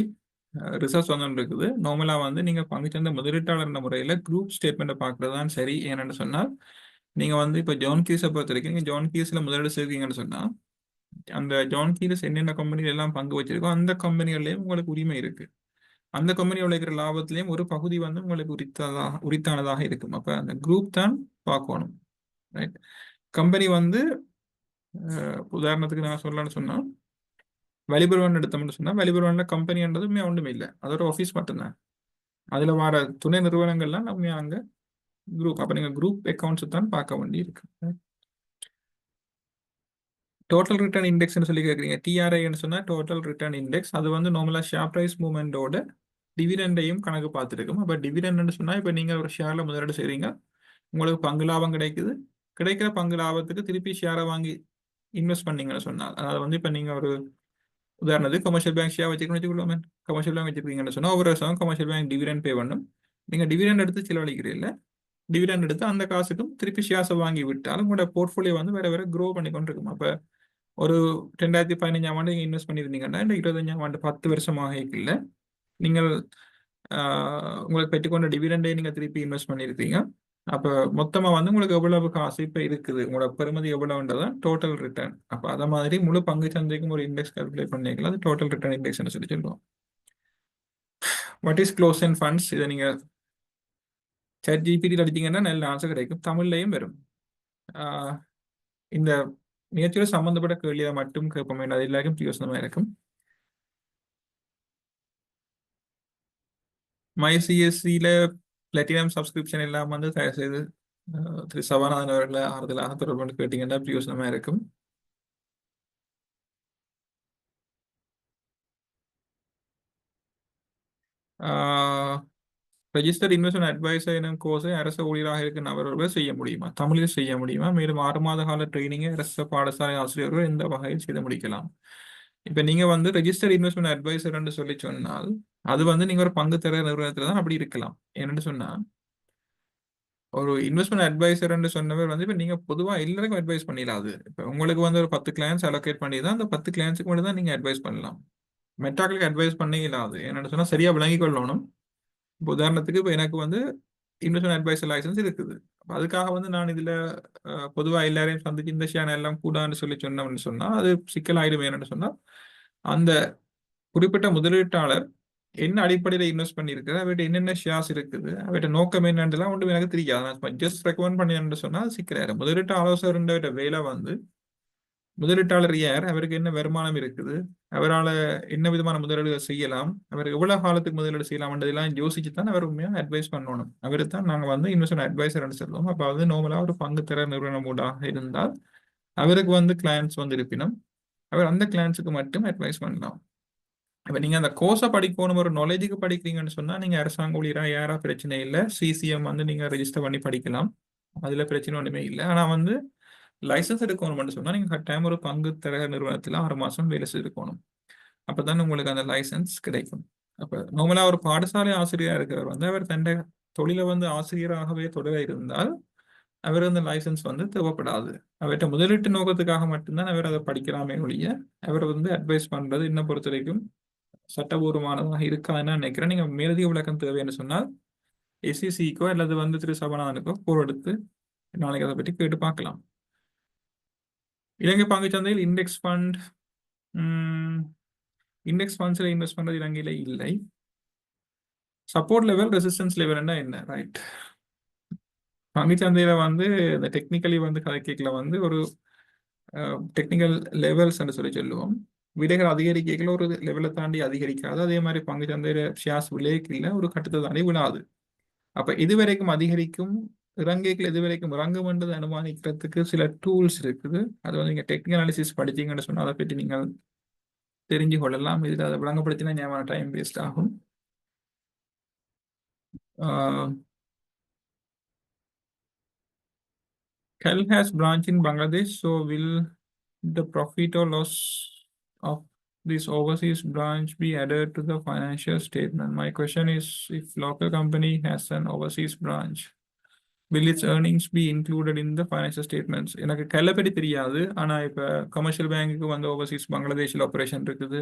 ரிசர்ச் வந்து இருக்குது. நார்மலா வந்து நீங்க பங்குச்சந்தை முதலீட்டாளர் முறையில குரூப் ஸ்டேட்மெண்ட்டை பார்க்கறது தான் சரி. ஏன்னு சொன்னால் நீங்க வந்து இப்போ ஜான் கீஸை பொறுத்த வரைக்கும் நீங்க ஜான் கீஸ்ல முதலீடு செய்வீங்கன்னு சொன்னா அந்த ஜான் கீஸ் என்னென்ன கம்பெனிகள் எல்லாம் பங்கு வச்சிருக்கோ அந்த கம்பெனிகள்லயும் உங்களுக்கு உரிமை இருக்கு. அந்த கம்பெனி உழைக்கிற லாபத்திலையும் ஒரு பகுதி வந்து உங்களுக்கு உரித்தானதாக இருக்கும். அப்ப அந்த குரூப் தான் பார்க்கணும். ரைட், கம்பெனி வந்து உதாரணத்துக்கு நான் சொல்லலாம்னு சொன்னா வலிபுரவன் எடுத்தோம்னு சொன்னா வலிபுரவன்ல கம்பெனின்றது ஒன்றுமே இல்லை. அது ஒரு ஆஃபீஸ் மட்டும்தான். அதுல வர துணை நிறுவனங்கள்லாம் நம்ம அங்க குரூப். அப்ப நீங்க குரூப் அக்கௌண்ட்ஸ் தான் பார்க்க வேண்டி இருக்கு. டோட்டல் ரிட்டர்ன் இண்டெக்ஸ்னு சொல்லி கேட்குறீங்க. டிஆர்ஐன்னு சொன்னா டோட்டல் ரிட்டர்ன் இண்டெக்ஸ். அது வந்து நார்மலா ஷேர் பிரைஸ் மூவ்மெண்டோட டிவிடெண்டையும் கணக்கு பார்த்துருக்கும். அப்போ டிவிடெண்ட்னு சொன்னா இப்போ நீங்க ஒரு ஷேர்ல முதலீடு செய்றீங்க, உங்களுக்கு பங்கு லாபம் கிடைக்குது. கிடைக்கிற பங்கு லாபத்துக்கு திருப்பி ஷேரை வாங்கி இன்வெஸ்ட் பண்ணீங்கன்னு சொன்னால் அதாவது வந்து இப்போ நீங்க ஒரு உதாரணத்துக்கு கமர்ஷியல் பேங்க் ஷேர் வச்சுக்கணும்னு வச்சுக்கொள்ளுமே. கமர்ஷியல் பேங்க் வச்சிருக்கீங்கன்னு சொன்னா ஒவ்வொரு வருஷம் கமர்ஷியல் பேங்க் டிவிடெண்ட் பே பண்ணும். நீங்க டிவிடெண்ட் எடுத்து செலவழிக்கிறீங்க. டிவிடெண்ட் எடுத்து அந்த காசுக்கும் திருப்பி ஷேர்ஸை வாங்கி விட்டாலும் உங்களோட போர்ட்ஃபோலியோ வந்து வேற வேற க்ரோ பண்ணி கொண்டு இருக்கும். அப்போ ஒரு 2015ஆம் ஆண்டு நீங்கள் இன்வெஸ்ட் பண்ணியிருந்தீங்கன்னா இந்த 25ஆம் ஆண்டு 10 வருஷமாக இல்லை நீங்கள் உங்களுக்கு பெற்றுக்கொண்ட டிவிடெண்டே நீங்கள் திருப்பி இன்வெஸ்ட் பண்ணியிருக்கீங்க. அப்போ மொத்தமாக வந்து உங்களுக்கு எவ்வளவு காசு இப்போ இருக்குது, உங்களோட பெறுமதி எவ்வளவுன்றதான் டோட்டல் ரிட்டர்ன். அப்போ அதை மாதிரி முழு பங்கு சந்தைக்கும் ஒரு இண்டெக்ஸ் கால்குலேட் பண்ணிக்கலாம். அது டோட்டல் ரிட்டர்ன் இண்டெக்ஸ்னு சொல்லி சொல்லுவோம். What is close and funds? இதை நீங்கள் சாட் ஜிபிடியில் அடித்தீங்கன்னா நல்ல ஆன்சர் கிடைக்கும். தமிழ்லையும் வரும். இந்த நிகழ்ச்சியோட சம்பந்தப்பட்ட கேள்வியை மட்டும் கேட்போம். அது எல்லாருக்கும் பிரயோசனமாக இருக்கும். MyCSCல பிளாட்டினம் சப்ஸ்கிரிப்ஷன் எல்லாம் வந்து தயவு செய்து திரு சபாநாதன் அவர்களை ஆறுதலாக தொடர்பு கொண்டு கேட்டீங்கன்னா பிரயோசனமா இருக்கும். ரெஜிஸ்டர்ட் இன்வெஸ்ட்மெண்ட் அட்வைசர் எனும் கோர்ஸை அரசு ஊழியராக இருக்கும் நபர்கள் செய்ய முடியுமா? தமிழில் செய்ய முடியுமா? மேலும் 6 மாத கால ட்ரைனிங்கை அரசு பாடசாலை ஆசிரியர்கள் எந்த வகையில் செய்து முடிக்கலாம்? இப்ப நீங்க வந்து ரெஜிஸ்டர்ட் இன்வெஸ்ட்மெண்ட் அட்வைசர்ன்னு சொல்லி சொன்னால் அது வந்து நீங்க ஒரு பங்கு தர நிறுவனத்துல தான் அப்படி இருக்கலாம். என்னன்னு சொன்னா ஒரு இன்வெஸ்ட்மெண்ட் அட்வைசர்ன்னு சொன்னவர் வந்து இப்ப நீங்க பொதுவா எல்லாருக்கும் அட்வைஸ் பண்ணிடலாது. இப்ப உங்களுக்கு வந்து ஒரு 10 கிளைண்ட்ஸ் அலோகேட் பண்ணி தான் அந்த 10 கிளைண்ட்ஸுக்கு மட்டும் தான் நீங்க அட்வைஸ் பண்ணலாம். மெட்டாக்களுக்கு அட்வைஸ் பண்ணி இல்லாது. என்னன்னு சொன்னா சரியா விளங்கிக் கொள்ளணும். இப்போ உதாரணத்துக்கு இப்போ எனக்கு வந்து இன்வெஸ்ட்மெண்ட் அட்வைசர் லைசன்ஸ் இருக்குது. அப்ப அதுக்காக வந்து நான் இதுல பொதுவா எல்லாரையும் சந்திச்சு இந்த ஷேர் எல்லாம் கூடான்னு சொல்லி சொன்னோம்னு சொன்னா அது சிக்கலாயிடும். என்னன்னு சொன்னா அந்த குறிப்பிட்ட முதலீட்டாளர் என்ன அடிப்படையில் இன்வெஸ்ட் பண்ணியிருக்காரு, அவர்கிட்ட என்னென்ன ஷேர்ஸ் இருக்குது, அவர்கிட்ட நோக்கம் என்னன்றலாம் ஒன்றும் எனக்கு தெரியாது. நான் ஜஸ்ட் ரெக்கமெண்ட் பண்ணேன்னு சொன்னா அது சிக்கலாயிரும். முதலீட்டு ஆலோசகர்ன்ற வேலை வந்து முதலீட்டாளர் யார், அவருக்கு என்ன வருமானம் இருக்குது, அவரால் என்ன விதமான முதலீடுகள் செய்யலாம், அவர் எவ்வளவு காலத்துக்கு முதலீடு செய்யலாம்ன்றதெல்லாம் யோசிச்சு தான் அவர் உண்மையாக அட்வைஸ் பண்ணணும். அவரு தான் நாங்கள் வந்து இன்வெஸ்ட்மெண்ட் அட்வைசர்னு சொல்லுவோம். அப்போ வந்து நார்மலாக ஒரு பங்கு தர நிறுவனம் ஊடாக இருந்தால் அவருக்கு வந்து கிளைண்ட்ஸ் வந்து இருப்பினும் அவர் அந்த கிளைண்ட்ஸுக்கு மட்டும் அட்வைஸ் பண்ணலாம். இப்போ நீங்கள் அந்த கோர்ஸை படிக்கணும், ஒரு நாலேஜுக்கு படிக்கிறீங்கன்னு சொன்னால் நீங்கள் அரசாங்க ஊழியராக யாரா பிரச்சனை இல்லை. சிசிஎம் வந்து நீங்கள் ரெஜிஸ்டர் பண்ணி படிக்கலாம். அதில் பிரச்சனை ஒன்றுமே இல்லை. ஆனால் வந்து லைசன்ஸ் எடுக்கணும்னு சொன்னால் நீங்கள் கட்டாயம் ஒரு பங்கு தர நிறுவனத்தில் 6 மாதம் வேலை செய்திருக்கணும். அப்போ தான் உங்களுக்கு அந்த லைசன்ஸ் கிடைக்கும். அப்போ நார்மலாக ஒரு பாடசாலை ஆசிரியராக இருக்கிறவர் வந்து அவர் தன்னை தொழிலை வந்து ஆசிரியராகவே தொடர இருந்தால் அவர் அந்த லைசன்ஸ் வந்து தேவைப்படாது. அவர்கிட்ட முதலீட்டு நோக்கத்துக்காக மட்டும்தான் அவர் அதை படிக்கலாமே ஒழிய அவர் வந்து அட்வைஸ் பண்ணுறது இன்னும் பொறுத்த வரைக்கும் சட்டபூர்வமானதாக இருக்காதுன்னு நினைக்கிறேன். நீங்கள் மேலதிக விளக்கம் தேவைன்னு சொன்னால் எஸ்சிசிக்கோ அல்லது வந்து திரு சபநாதனுக்கோ போர் எடுத்து நாளைக்கு அதை பற்றி கேட்டு பார்க்கலாம். இலங்கை பங்கு சந்தையில் இண்டெக்ஸ் ஃபண்ட்ஸில் இன்வெஸ்ட் பண்ணுறது இலங்கையில் இல்லை. சப்போர்ட் லெவல், ரெசிஸ்டன்ஸ் லெவல்னா என்ன? ரைட், பங்கு சந்தையில் வந்து இந்த டெக்னிக்கலி வந்து கதைக்கல வந்து ஒரு டெக்னிக்கல் லெவல்ஸ் சொல்லி சொல்லுவோம். விலைகள் அதிகரிக்கல ஒரு லெவலை தாண்டி அதிகரிக்காது. அதே மாதிரி பங்கு சந்தையில ஷேர்ஸ் விலைக்குள்ள ஒரு கட்டத்தை தாண்டி விழாது. அப்ப இதுவரைக்கும் அதிகரிக்கும் இறங்கைகள் எதுவரைக்கும் இறங்கும்ன்றது அனுமானிக்கிறதுக்கு சில டூல்ஸ் இருக்குது. அது வந்து நீங்க டெக்னிக்கல் அனாலிசிஸ் படிச்சீங்கன்னு சொன்னா அதை பற்றி நீங்கள் தெரிஞ்சு கொள்ளலாம். இதுல அதை விளங்கப்படுத்தினா ஞாபகம் டைம் வேஸ்ட் ஆகும். KEL has branch in Bangladesh, so will the profit or loss of this overseas branch be added to the financial statement? My question is, if local company has an overseas branch, will its earnings be included in the financial statements? எனக்கு KEL பற்றி தெரியாது. ஆனா இப்ப commercial பேங்குக்கு வந்து Overseas பங்களாதேஷில் operation இருக்குது.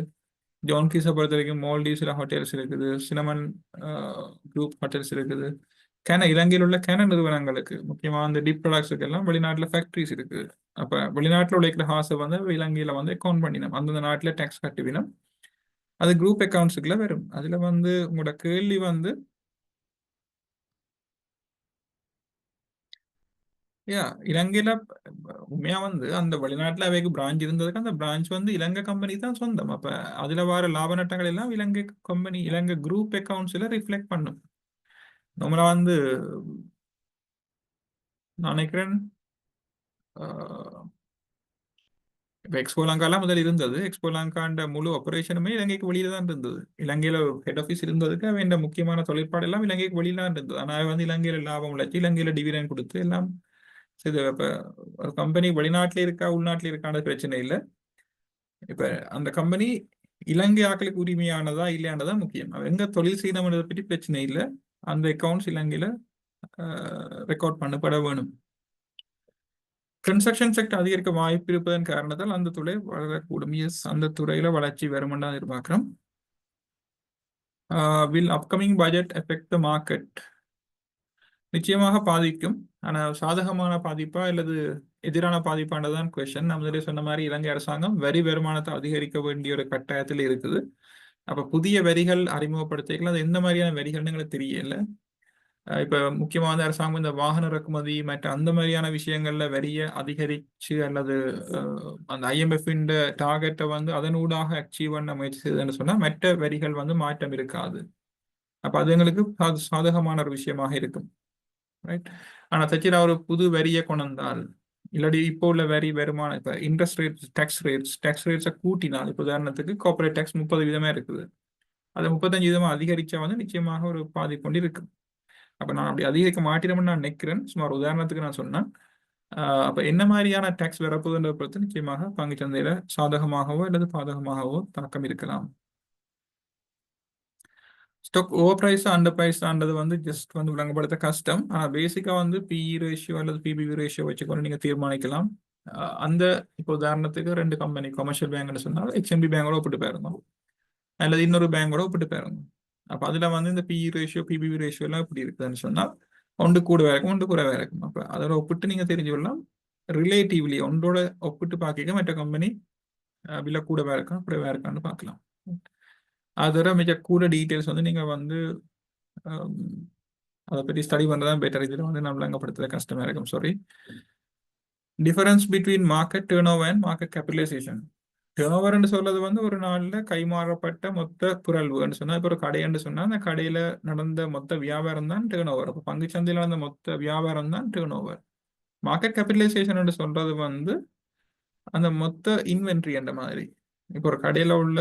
John கீஸை பொறுத்த வரைக்கும் மால்டீவ்ஸ்ல ஹோட்டல்ஸ் இருக்குது, சினமன் குரூப் ஹோட்டல்ஸ் இருக்குது. இலங்கையில் உள்ள நிறுவனங்களுக்கு முக்கியமாக அந்த டீப் ப்ராடக்ட்ஸுக்கு எல்லாம் வெளிநாட்டில் ஃபேக்ட்ரிஸ் இருக்குது. அப்போ வெளிநாட்டில் உழைக்கிற ஹாஸை வந்து இலங்கையில் வந்து அக்கௌண்ட் பண்ணினோம், அந்தந்த நாட்டில் டேக்ஸ் கட்டிவினோம். அது குரூப் அக்கௌண்ட்ஸுக்குள்ள வரும். அதில் வந்து உங்களோட கேள்வி வந்து இலங்கையில உண்மையா வந்து அந்த வெளிநாட்டுல அவைக்கு பிரான்ச் இருந்ததுக்கு அந்த பிரான்ச் வந்து இலங்கை கம்பெனி தான் சொந்தம். அப்ப அதுல வர லாப நட்டங்கள் எல்லாம் இலங்கை கம்பெனி இலங்கை குரூப் அக்கௌண்ட்ஸ்ல ரிஃப்ளெக்ட் பண்ணும். நம்மள வந்து நான் நினைக்கிறேன் இப்போ எக்ஸ்போ லங்காலாம் முதல் இருந்தது. எக்ஸ்போ லங்காண்ட முழு ஆபரேஷனுமே இலங்கைக்கு வெளியில தான் இருந்தது. இலங்கையில ஹெட் ஆஃபீஸ் இருந்ததுக்கு வேண்ட முக்கியமான தொழிற்பாடு எல்லாம் இலங்கைக்கு வெளியில தான் இருந்தது. ஆனால் வந்து இலங்கையில லாபம் உழைச்சி இலங்கையில டிவிடெண்ட் கொடுத்து எல்லாம் இது. இப்போ ஒரு கம்பெனி வெளிநாட்டில இருக்கா உள்நாட்டில இருக்கான பிரச்சனை இல்லை. இப்ப அந்த கம்பெனி இலங்கை ஆக்களுக்கு உரிமையானதா இல்லையானதா முக்கியம். எங்க தொழில் செய்யணும்ன்றதை பற்றி பிரச்சனை இல்லை. அந்த அக்கௌண்ட்ஸ் இலங்கையில ரெக்கார்ட் பண்ணப்பட வேணும். கன்ஸ்ட்ரக்ஷன் செக்டர் அதிகரிக்க வாய்ப்பு இருப்பதன் காரணத்தால் அந்த துறை வளரக்கூடும். எஸ், அந்த துறையில வளர்ச்சி வருமென்றா எதிர்பார்க்கிறோம். Will upcoming budget effect the market? நிச்சயமாக பாதிக்கும். ஆனால் சாதகமான பாதிப்பா அல்லது எதிரான பாதிப்பானதான் கொஸ்டின். நான் முதலே சொன்ன மாதிரி இலங்கை அரசாங்கம் வரி வருமானத்தை அதிகரிக்க வேண்டிய ஒரு கட்டாயத்தில் இருக்குது. அப்ப புதிய வரிகள் அறிமுகப்படுத்திக்கலாம். அது எந்த மாதிரியான வரிகள்னு எங்களுக்கு தெரியல. இப்ப முக்கியமா வந்து அரசாங்கம் இந்த வாகன இறக்குமதி மற்ற அந்த மாதிரியான விஷயங்கள்ல வரியை அதிகரிச்சு அல்லது அந்த IMF டார்கெட்டை வந்து அதனூடாக அச்சீவ் பண்ண முயற்சி செய்யுதுன்னு சொன்னா மற்ற வரிகள் வந்து மாற்றம் இருக்காது. அப்ப அது எங்களுக்கு சாதகமான ஒரு விஷயமாக இருக்கும். ரைட். ஆனா தச்சிரா ஒரு புது வரியை கொண்டு வந்தால் இல்லாடி இப்போ உள்ள வரி வருமானம் இப்ப இன்ட்ரெஸ்ட் ரேட்ஸ் டேக்ஸ் ரேட்ஸை கூட்டினால், இப்போ உதாரணத்துக்கு கார்பரேட் டேக்ஸ் 30% இருக்குது. அதை 35% அதிகரிச்சா வந்து நிச்சயமாக ஒரு பாதிப்பு கொண்டு இருக்கு. அப்ப நான் அப்படி அதிகரிக்க மாட்டேன்னு நான் நினைக்கிறேன். சுமார் உதாரணத்துக்கு நான் சொன்னேன். அப்ப என்ன மாதிரியான டாக்ஸ் வரப்போகுதுன்ற பொறுத்து நிச்சயமாக பங்குச்சந்தையில சாதகமாகவோ அல்லது பாதகமாகவோ தாக்கம் இருக்கலாம். Stock over price under price ஆனது வந்து ஜஸ்ட் வந்து விளங்கப்படுத்த கஷ்டம். ஆனால் பேசிக்கா வந்து பிஇ ரேஷியோ அல்லது பிபிவி ரேஷியோ வச்சுக்கொண்டு நீங்க தீர்மானிக்கலாம். அந்த இப்போ உதாரணத்துக்கு 2 கம்பெனி கமர்ஷியல் பேங்க்னு சொன்னால் HNB பேங்கோட ஒப்பிட்டு பாருங்க, அல்லது இன்னொரு பேங்கோட ஒப்பிட்டு பாருங்க. அப்ப அதுல வந்து இந்த பிஇ ரேஷியோ பிபிவி ரேஷியோ எல்லாம் எப்படி இருக்குதுன்னு சொன்னால் ஒன்று கூடவே இருக்கும், ஒன்று குறைவா இருக்கும். அப்ப அதோட ஒப்பிட்டு நீங்க தெரிஞ்சு கொள்ளலாம். ரிலேட்டிவ்லி ஒன்றோட ஒப்பிட்டு பார்க்க மற்ற கம்பெனி விலை கூடவா இருக்கா குறைவா இருக்கான்னு பார்க்கலாம். அதோட மிக கூட டீட்டெயில்ஸ் வந்து நீங்க வந்து அதை பற்றி ஸ்டடி பண்ணுறதான் பெட்டர். இதில் வந்து நம்ம விளங்கப்படுத்துறது கஷ்டமா இருக்கும். Sorry. Difference between market turnover and market capitalisation. டேர்ன் ஓவர்ன்னு சொல்றது வந்து ஒரு நாளில் கைமாறப்பட்ட மொத்த புரள்வுன்னு சொன்னால், இப்போ ஒரு கடைன்னு சொன்னால் அந்த கடையில் நடந்த மொத்த வியாபாரம் தான் டேர்ன் ஓவர். அப்போ பங்குச்சந்தையில் நடந்த மொத்த வியாபாரம் தான் டேர்ன் ஓவர். மார்க்கெட் கேபிட்டலைசேஷன் சொல்றது வந்து அந்த மொத்த இன்வென்ட்ரி அந்த மாதிரி. இப்போ ஒரு கடையில் உள்ள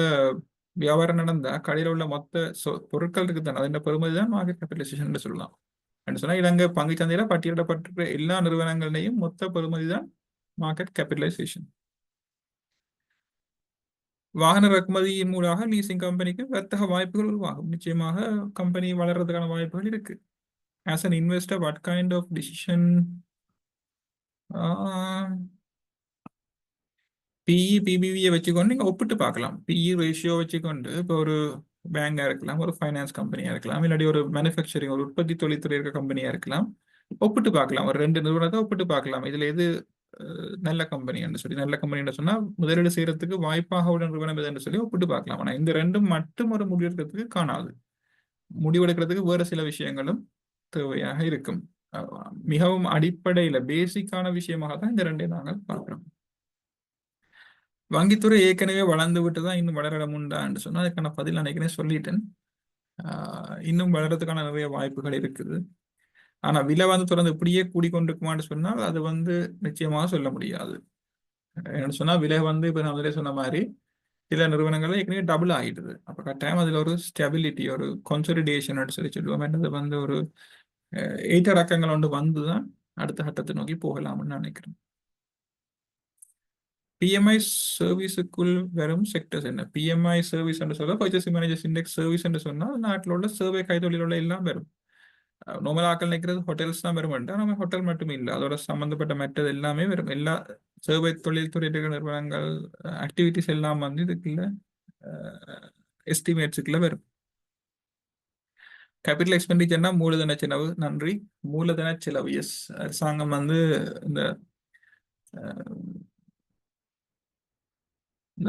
வியாபாரம் நடந்தா கடையில் உள்ள மொத்த பொருட்கள் இருக்கு தானே, அதன் பெருமதி தான் மார்க்கெட் கேபிட்டலைசேஷன் சொல்லலாம். சொன்னா இலங்கை பங்குச்சந்தையில பட்டியலிடப்பட்டிருக்கிற எல்லா நிறுவனங்களையும் மொத்த பெருமதி தான் மார்க்கெட் கேபிட்டலைசேஷன். வாகன இறக்குமதியின் மூலமாக லீசிங் கம்பெனிக்கு வர்த்தக வாய்ப்புகள் உருவாகும். நிச்சயமாக கம்பெனி வளர்றதுக்கான வாய்ப்புகள் இருக்கு. As an investor what kind of decision? PE பிபிவியை வச்சுக்கொண்டு நீங்கள் ஒப்பிட்டு பார்க்கலாம். பிஇ ரேஷியோ வச்சுக்கொண்டு இப்போ ஒரு பேங்காக இருக்கலாம், ஒரு ஃபைனான்ஸ் கம்பெனியாக இருக்கலாம், இல்லாட்டி ஒரு மேனுஃபேக்சரிங் ஒரு உற்பத்தி தொழில்துறை இருக்க கம்பெனியாக இருக்கலாம். ஒப்பிட்டு பார்க்கலாம், ஒரு 2 நிறுவனத்தை ஒப்பிட்டு பார்க்கலாம். இதில் எது நல்ல கம்பெனின்னு சொல்லி, நல்ல கம்பெனின்னு சொன்னால் முதலீடு செய்யறதுக்கு வாய்ப்பாக உள்ள நிறுவனம் எதுன்னு சொல்லி ஒப்பிட்டு பார்க்கலாம். ஆனால் இந்த ரெண்டும் மட்டும் ஒரு முடிவெடுக்கிறதுக்கு காணாது. முடிவெடுக்கிறதுக்கு வேறு சில விஷயங்களும் தேவையாக இருக்கும். மிகவும் அடிப்படையில் பேசிக்கான விஷயமாக தான் இந்த ரெண்டையும் நாங்கள் பார்க்கிறோம். வங்கித்துறை ஏற்கனவே வளர்ந்து விட்டு தான் இன்னும் வளர உண்டான்னு சொன்னால் அதுக்கான பதில் நினைக்கிறேன் சொல்லிட்டேன். இன்னும் வளர்றதுக்கான நிறைய வாய்ப்புகள் இருக்குது. ஆனா விலை வந்து தொடர்ந்து இப்படியே கூடிக்கொண்டிருக்குமான்னு சொன்னால் அது வந்து நிச்சயமாக சொல்ல முடியாது. என்னன்னு சொன்னா விலை வந்து இப்ப நான் முதலே சொன்ன மாதிரி சில நிறுவனங்கள்ல ஏற்கனவே டபுள் ஆகிடுது. அப்ப கட்டாயம் அதுல ஒரு ஸ்டெபிலிட்டி, ஒரு கன்சாலிடேஷன் சொல்லி சொல்லுவோம். என்னது வந்து ஒரு ஏற்ற இறக்கங்கள் ஒன்று வந்துதான் அடுத்த கட்டத்தை நோக்கி போகலாம்னு நினைக்கிறேன். பிஎம்ஐ சர்வீஸுக்குள் வரும் செக்டர்ஸ் என்ன? பிஎம்ஐ சர்வீஸ் என்று சொல்ல பர்ச்சேசிங் மேனேஜர்ஸ் இண்டெக்ஸ் சர்வீஸ் என்று சொன்னால் நாட்டில் உள்ள சர்வே கைத்தொழில் உள்ள எல்லாம் வரும். நார்மல் ஆக்கள் நிற்கிறது ஹோட்டல்ஸ் தான் வரும். நம்ம ஹோட்டல் மட்டும் இல்லை, அதோட சம்பந்தப்பட்ட மெட்டது எல்லாமே வரும். எல்லா சர்வே தொழில்துறை நிறுவனங்கள் ஆக்டிவிட்டிஸ் எல்லாம் வந்து இதுக்குள்ள எஸ்டிமேட்ஸுக்குள்ள வரும். கேபிட்டல் எக்ஸ்பெண்டிச்சர்னா மூலதன செலவு. நன்றி, மூலதன செலவு. எஸ், அரசாங்கம் வந்து இந்த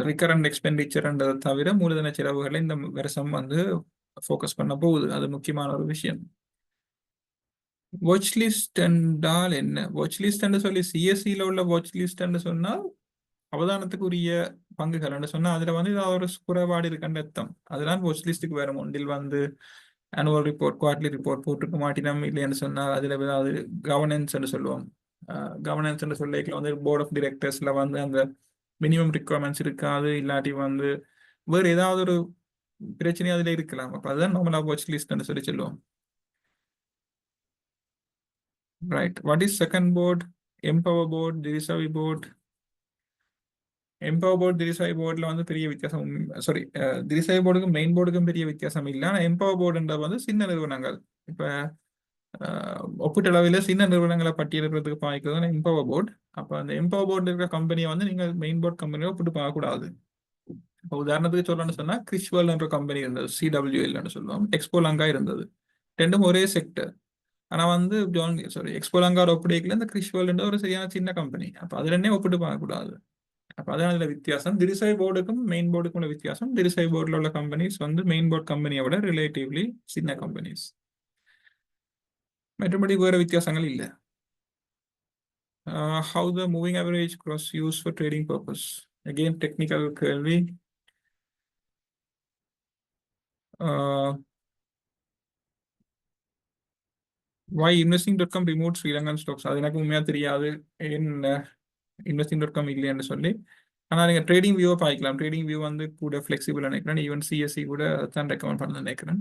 ரிகரண்ட் எக்ஸ்பெண்டிச்சர்ன்றதை தவிர மூலதன செலவுகளை இந்த வருஷம் வந்து ஃபோக்கஸ் பண்ண போகுது. அது முக்கியமான ஒரு விஷயம். வாட்ச் லிஸ்ட் என்றால் என்ன? வாட்ச் லிஸ்ட் என்று சொல்லி சிஎஸ்சியில் உள்ள வாட்ச் லிஸ்ட் என்று சொன்னால் அவதானத்துக்குரிய பங்குகள் என்று சொன்னால் அதுல வந்து ஏதாவது ஒரு குறைபாடு இருக்குன்னு அர்த்தம். அதெல்லாம் வாட்ச் லிஸ்ட்டுக்கு வரும். ஒன்றில் வந்து ஆனுவல் ரிப்போர்ட், குவார்ட்லி ரிப்போர்ட் போட்டுக்க மாட்டினோம் இல்லைன்னு சொன்னால் அதுல ஏதாவது கவர்னன்ஸ் என்று சொல்லுவோம். கவர்னன்ஸ் என்று சொல்லிக்கல வந்து போர்ட் ஆஃப் டிரெக்டர்ஸ்ல வந்து அந்த மினிமம் ரிக்குவயர்மெண்ட்ஸ் இருக்காது, இல்லாட்டி வந்து வேறு ஏதாவது ஒரு பிரச்சனை அதுல இருக்கலாம். அப்போ அதுதான் நார்மலா வாட்ச் லிஸ்ட்னு சொல்லி சொல்லுவோம். Right. What is second board? Empower board, திரிசவி போர்ட். எம்பவர் போர்ட் திரிசவி போர்டில் வந்து பெரிய வித்தியாசம், சாரி திரிசவி போர்டுக்கும் மெயின் போர்டுக்கும் பெரிய வித்தியாசம் இல்லை. ஆனால் எம்பவர் போர்டுன்றது வந்து சின்ன நிறுவனங்கள், இப்போ ஒப்பீட்டளவில் சின்ன நிறுவனங்களை பட்டியலிடுறதுக்கு பாய்க்கிறது எம்பவர் போர்டு. அப்போ அந்த எம்பவர் போர்டு இருக்கிற கம்பெனியை வந்து நீங்கள் மெயின் போர்ட் கம்பெனியை ஒப்பிட்டு பார்க்கக்கூடாது. இப்போ உதாரணத்துக்கு சொல்லணும்னு சொன்னால் கிறிஸ்வல் என்ற கம்பெனி இருந்தது, CWL சொல்லுவோம், எக்ஸ்போ லங்கா இருந்தது. ரெண்டும் ஒரே செக்டர். ஆனால் வந்து எக்ஸ்போ லங்காவோட ஒப்பிடைக்கல இந்த கிறிஸ்வல் ஒரு சரியான சின்ன கம்பெனி. அப்போ அது ரெண்டே ஒப்பிட்டு பார்க்கக்கூடாது. அப்போ அதான் அதில் வித்தியாசம். திரிசை போர்டுக்கும் மெயின் போர்டுக்கும் உள்ள வித்தியாசம். திரிசை போர்டில் உள்ள கம்பெனிஸ் வந்து மெயின் போர்ட் கம்பெனியை விட ரிலேட்டிவ்லி சின்ன கம்பெனிஸ். மற்றபடி வேறு வித்தியாசங்கள் இல்லை. How the moving average cross used for trading purpose? Again, technical கேள்வி. Why investing.com removed Sri Lankan stocks? அது எனக்கு உண்மையாக தெரியாது ஏன் investing.com இல்லைன்னு சொல்லி. ஆனால் நீங்கள் ட்ரேடிங் வியூவை பாய்க்கலாம். ட்ரேடிங் வியூ வந்து கூட ஃப்ளெக்சிபிள் நினைக்கிறேன். ஈவன் சிஎஸ்சி கூட தான் ரெக்கமெண்ட் பண்ண நினைக்கிறேன்.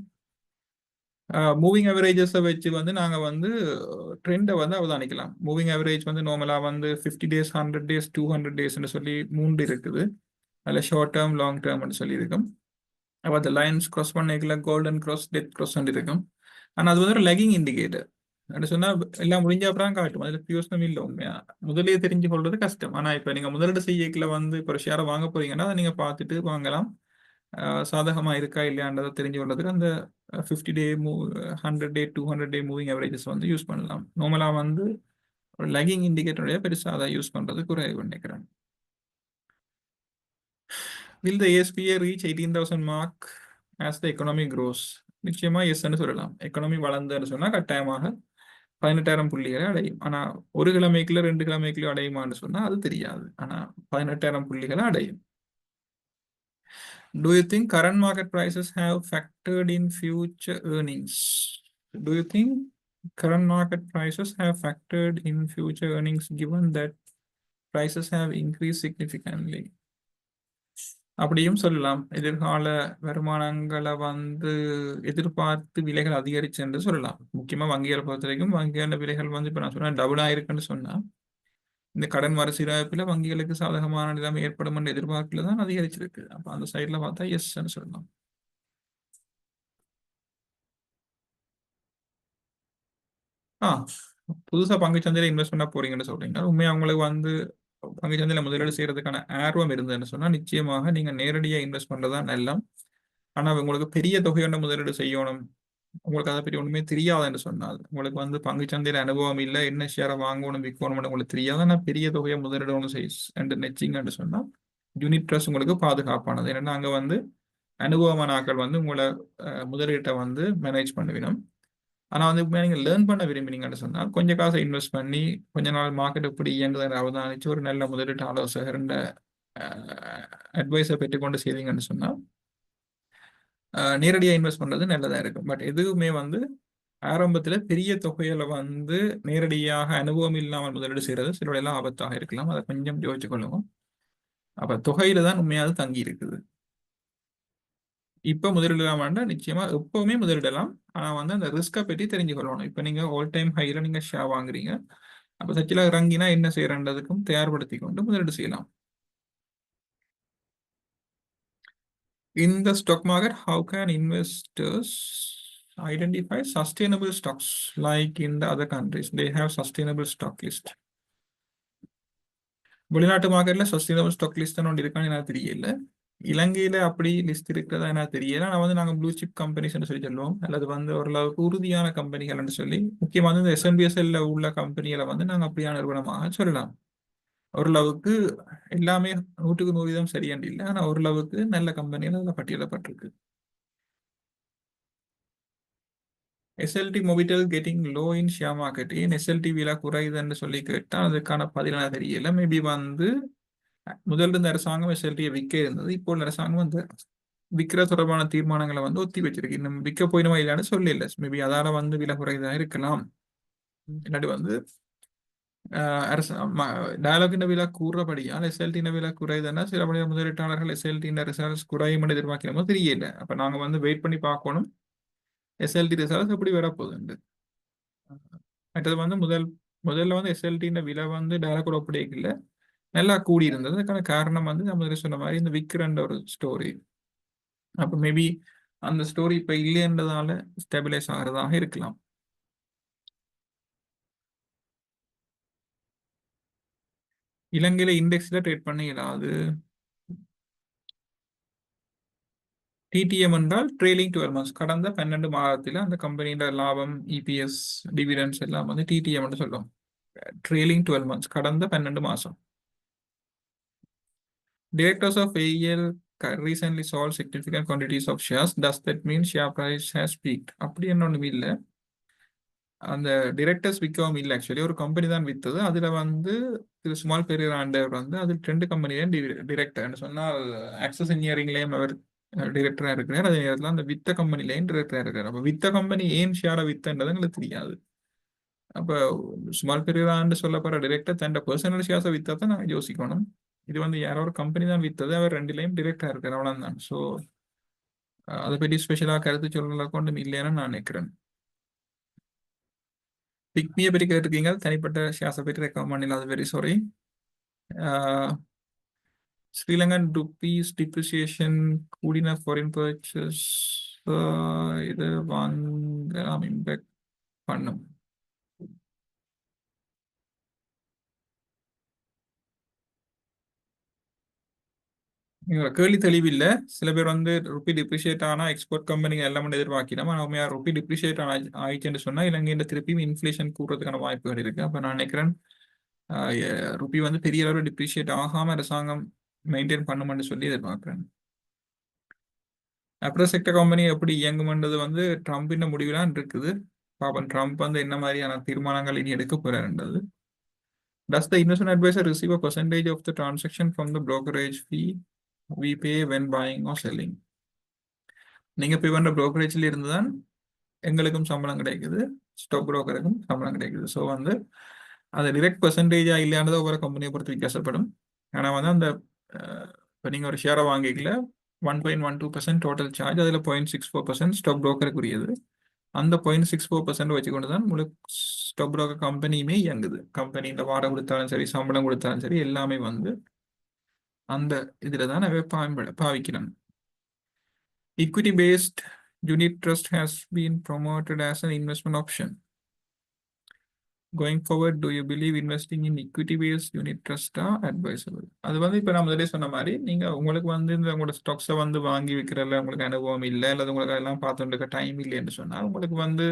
மூவிங் அவரேஜஸை வச்சு வந்து நாங்கள் வந்து ட்ரெண்டை வந்து அவதானிக்கலாம். மூவிங் அவரேஜ் வந்து நார்மலாக வந்து 50 days 100 days 200 daysன்னு சொல்லி 3 இருக்குது. அதில் ஷார்ட் டேர்ம் லாங் டேர்ம்னு சொல்லி இருக்கும். அப்போ அந்த லைன்ஸ் க்ராஸ் பண்ணிக்கல கோல்டன் க்ராஸ் டெத் க்ராஸ் இருக்கும். ஆனால் அது வந்து ஒரு லெகிங் இண்டிகேட்டர். அப்படி சொன்னால் எல்லாம் முடிஞ்ச அப்புறம் காட்டும். அதில் பியூஸ்னம் இல்லை உண்மையா. முதலே தெரிஞ்சு கொள்வது கஷ்டம். ஆனால் இப்போ நீங்கள் முதலீடு செய்யக்கில் வந்து இப்போ ஒரு ஷேரை வாங்க போறீங்கன்னா அதை நீங்கள் பார்த்துட்டு வாங்கலாம். சாதகமாக இருக்கா இல்லையான்றதை தெரிஞ்சு கொள்றதுக்கு அந்த 50 day 100 day 200 day மூவிங் அவரேஜஸ் வந்து யூஸ் பண்ணலாம். நார்மலாக வந்து ஒரு லெகிங் இண்டிகேட்டருடைய பெருசாக அதை யூஸ் பண்ணுறது குறைவு நினைக்கிறேன். Will the ASPA reach 18,000 mark as the economy grows? நிச்சயமா எஸ்ன்னு சொல்லலாம். எக்கனாமி வளர்ந்துன்னு சொன்னா கட்டாயமாக 18,000 புள்ளிகளை அடையும். ஆனா ஒரு கிழமைக்குள்ள 2 கிழமைக்குள்ள அடையுமான்னு சொன்னா அது தெரியாது. ஆனா 18,000 புள்ளிகளை அடையும். Do you think current market prices have factored in future earnings? Do you think current market prices have factored in future earnings given that prices have increased significantly? அப்படியும் சொல்லலாம். எதிர்கால வருமானங்களை வந்து எதிர்பார்த்து விலைகள் அதிகரிச்சு என்று சொல்லலாம். முக்கியமா வங்கிகளை பொறுத்த வரைக்கும் வங்கியான விலைகள் வந்து இப்ப நான் சொன்னேன் டபுள் ஆயிருக்குன்னு சொன்னா இந்த கடன் மறுசீரமைப்பில் வங்கிகளுக்கு சாதகமான நிலைமை ஏற்படும் என்ற எதிர்பார்ப்புல தான் அதிகரிச்சிருக்கு. அப்ப அந்த சைட்ல பார்த்தா எஸ்ன்னு சொல்லலாம். புதுசா பங்குச்சந்தையில இன்வெஸ்ட் பண்ண போறீங்கன்னு சொல்றீங்க. உண்மையா உங்களுக்கு வந்து பங்குச்சந்தையில முதலீடு செய்யறதுக்கான ஆர்வம் இருந்ததுன்னு சொன்னா நிச்சயமாக நீங்க நேரடியா இன்வெஸ்ட் பண்றதா நல்லம். ஆனா உங்களுக்கு பெரிய தொகையான முதலீடு செய்யணும், உங்களுக்கு அதை பற்றி ஒண்ணுமே தெரியாதுன்னு சொன்னால், உங்களுக்கு வந்து பங்குச்சந்தையில அனுபவம் இல்லை, என்ன ஷேரை வாங்கணும் விற்கணும்னு உங்களுக்கு தெரியாது, ஆனால் பெரிய தொகையை முதலீடு செய்ய நெச்சிங்கன்னு சொன்னால் யூனிட் ட்ரஸ்ட் உங்களுக்கு பாதுகாப்பானது. ஏன்னா அங்க வந்து அனுபவமான ஆட்கள் வந்து உங்களை முதலீட்டை வந்து மேனேஜ் பண்ணுவினோம். ஆனால் வந்து நீங்கள் லேர்ன் பண்ண விரும்பினீங்கன்னு சொன்னால் கொஞ்சம் காசை இன்வெஸ்ட் பண்ணி கொஞ்ச நாள் மார்க்கெட் எப்படி இயங்குதுன்னு அவதானிச்சு ஒரு நல்ல முதலீட்டு ஆலோசகர் அட்வைஸை பெற்றுக்கொண்டு செய்தீங்கன்னு சொன்னால் நேரடியாக இன்வெஸ்ட் பண்ணுறது நல்லதாக இருக்கும். பட் எதுவுமே வந்து ஆரம்பத்தில் பெரிய தொகையில வந்து நேரடியாக அனுபவம் இல்லாமல் முதலீடு செய்கிறது சில எல்லாம் ஆபத்தாக இருக்கலாம். அதை கொஞ்சம் யோசிச்சு கொள்ளுவோம். அப்போ தொகையில தான் உண்மையாக தங்கி இருக்குது. இப்போ முதலிடலாம் வேண்டாம், நிச்சயமா எப்பவுமே முதலிடலாம். ஆனால் வந்து அந்த ரிஸ்கை பற்றி தெரிஞ்சு கொள்ளணும். இப்போ நீங்கள் ஆல் டைம் ஹைல நீங்கள் ஷேர் வாங்குறீங்க, அப்போ சச்சில இறங்கினா என்ன செய்யறதுக்கும் தயார்படுத்தி கொண்டு முதலீடு செய்யலாம். In the stock market, how can investors identify sustainable stocks like in the other countries? They have sustainable stock list. வெளிநாட்டு மார்க்கெட்ல சஸ்டைனபிள் ஸ்டாக் லிஸ்ட் ஒன்று இருக்கான்னு எனக்கு தெரியல. இலங்கையில அப்படி லிஸ்ட் இருக்கிறதா எனக்கு தெரியல. நான் வந்து நாங்கள் ப்ளூ சிப் கம்பெனிஸ் சொல்லி சொல்லுவோம், அல்லது வந்து ஓரளவுக்கு உறுதியான கம்பெனிகள் சொல்லி முக்கியமாக இந்த SNBSL உள்ள கம்பெனிகளை வந்து நாங்கள் அப்படியான நிறுவனமாக சொல்லலாம். ஓரளவுக்கு எல்லாமே 100% சரியாண்டு இல்லை, ஆனால் ஓரளவுக்கு நல்ல கம்பெனிகள் அதில் பட்டியலிடப்பட்டிருக்கு. SLT Mobitel getting low in share market. ஏன் SLT விலை குறையுதுன்னு சொல்லி கேட்டால் அதுக்கான பதிலாக தெரியல. மேபி வந்து முதல்ல இருந்த அரசாங்கம் SLT விற்க இருந்தது, இப்போ அரசாங்கம் வந்து விற்கிற தொடர்பான தீர்மானங்களை வந்து ஒத்தி வச்சிருக்கு. இன்னும் விற்க போயிடுமா இல்லையான்னு சொல்லல. மேபி அதால வந்து விலை குறைதான் இருக்கலாம். இல்லாட்டி வந்து டயலாகின் விலை கூறுறபடியால் SLT விலை குறையுதுன்னா சில முதலீட்டாளர்கள் SLT ரிசல்ட்ஸ் குறையும் என்று எதிர்பார்க்கிறோமோ தெரியல. அப்ப நாங்க வந்து வெயிட் பண்ணி பார்க்கணும் SLT ரிசல்ட்ஸ் எப்படி வரப்போகுதுண்டு. மற்றது வந்து முதல்ல வந்து SLT விலை வந்து டயலாக் ஒப்படைக்கல, நல்லா கூடி இருந்தது. அதுக்கான காரணம் வந்து நம்ம சொன்ன மாதிரி இந்த விக்ரண்ட் ஒரு ஸ்டோரி. அப்போ மேபி அந்த ஸ்டோரி இப்போ இல்லைன்றதால ஸ்டெபிலைஸ் ஆகிறதாக இருக்கலாம். இலங்கையில இண்டெக்ஸ்ல ட்ரேட் பண்ண இயலாது. டிடிஎம் என்றால் ட்ரெயிலிங் 12 months, கடந்த 12 மாதத்தில் அந்த கம்பெனியோட லாபம் EPS டிவிடெண்ட்ஸ் எல்லாம் வந்து டிடிஎம் என்று சொல்லுவோம். ட்ரெயிலிங் 12 months, கடந்த 12 மாதம். Directors of AEL recently sold significant quantities of shares. Does that mean share price has peaked? அப்படி என்ன ஒன்றும் இல்லை. அந்த டிரெக்டர்ஸ் விற்கவும் இல்லை. ஆக்சுவலி ஒரு கம்பெனி தான் விற்றது. அதில் வந்து திரு சுமால் பெரியர் ஆண்டவர் வந்து அதில் 2 கம்பெனிலையும் டிரெக்டர் சொன்னால் ஆக்சஸ் இன்ஜினியரிங்லேயும் அவர் டிரெக்டராக இருக்கிறார். அதே நேரத்தில் அந்த வித்த கம்பெனிலையும் டிரெக்டராக இருக்கிறார். அப்போ வித்த கம்பெனி ஏன் ஷேரை வித்தன்றது எங்களுக்கு தெரியாது. அப்போ சுமால் பெரியர் ஆண்டு சொல்லப்படுற டிரெக்டர் தன் பர்சனல் ஷேர்ஸை விற்றா தான் நாங்கள் யோசிக்கணும். இது வந்து யாரோ ஒரு கம்பெனி தான் வித்தது, அவர் ரெண்டுலேயும் டிரெக்டா இருக்கார், அவ்வளவுதான். ஸோ அதை பற்றி ஸ்பெஷலாக கருத்து சொல்லல கொண்டும் இல்லைன்னு நான் நினைக்கிறேன். பிக்மியை பற்றி கேட்டிருக்கீங்க, தனிப்பட்ட ஷேர்ஸை பற்றி ரெக்கமெண்ட் பண்ணல, அது very sorry. Sri Lankan rupees depreciation கூடின ஃபாரின் பர்ச்சேஸ் இது வாங்கலாம், இம்பேக்ட் பண்ணும். கேள்வி தெளிவில்லை. சில பேர் வந்து ருப்பி டிப்ரிஷியேட் ஆனால் எக்ஸ்போர்ட் கம்பெனிங்க எல்லாம் எதிர்பார்க்கிறோம். ஆனால் ருப்பி டிப்ரிஷியேட் ஆயிடுச்சுன்னு சொன்னால் இலங்கையில் திருப்பியும் இன்ஃப்ளேஷன் கூடுறதுக்கான வாய்ப்புகள் இருக்கு. அப்போ நான் நினைக்கிறேன் ருப்பி வந்து பெரிய அளவில் டிப்ரிஷியேட் ஆகாமல் அரசாங்கம் மெயின்டைன் பண்ணுமென்னு சொல்லி எதிர்பார்க்குறேன். அப்புறம் செக்டர் கம்பெனி எப்படி இயங்குமென்றது வந்து ட்ரம்பின் முடிவுலாம் இருக்குது. பாப்பன் ட்ரம்ப் வந்து என்ன மாதிரியான தீர்மானங்கள் இனி எடுக்க போறாருன்றது. Does the investment advisor receive a percentage of the transaction from the brokerage fee we pay when buying or selling? நீங்க பே பண்ற brokerage-ல இருந்து தான் எங்களுக்கும் சம்பளம் கிடைக்குது, ஸ்டாக் புரோக்கருக்கும் சம்பளம் கிடைக்குது. ஸோ வந்து அது டிரெக்ட் பர்சன்டேஜா இல்லையானது ஒவ்வொரு கம்பெனியை பொறுத்து வித்தியாசப்படும். ஆனால் வந்து அந்த இப்போ நீங்கள் ஒரு ஷேரை வாங்கிக்கல 1.12% டோட்டல் சார்ஜ், அதில் 0.64% ஸ்டாக் புரோக்கருக்குரியது. அந்த 0.64% வச்சுக்கொண்டு தான் முழு ஸ்டாக் புரோக்கர் கம்பெனியுமே இயங்குது. கம்பெனி இந்த வாரம் கொடுத்தாலும் சரி, சம்பளம் கொடுத்தாலும் சரி, எல்லாமே வந்து அந்த இதில் தான் அவை பாவிக்கணும். Equity based unit trust has been promoted as an investment option. Going forward, do you believe investing in equity based unit trust are advisable? அது வந்து இப்போ நான் முதலே சொன்ன மாதிரி நீங்கள் உங்களுக்கு வந்து இந்த உங்களோட ஸ்டாக்ஸை வந்து வாங்கி விற்கிறதுல உங்களுக்கு அனுபவம் இல்லை, அல்லது உங்களுக்கு அதெல்லாம் பார்த்துட்டு இருக்க டைம் இல்லைன்னு சொன்னால், உங்களுக்கு வந்து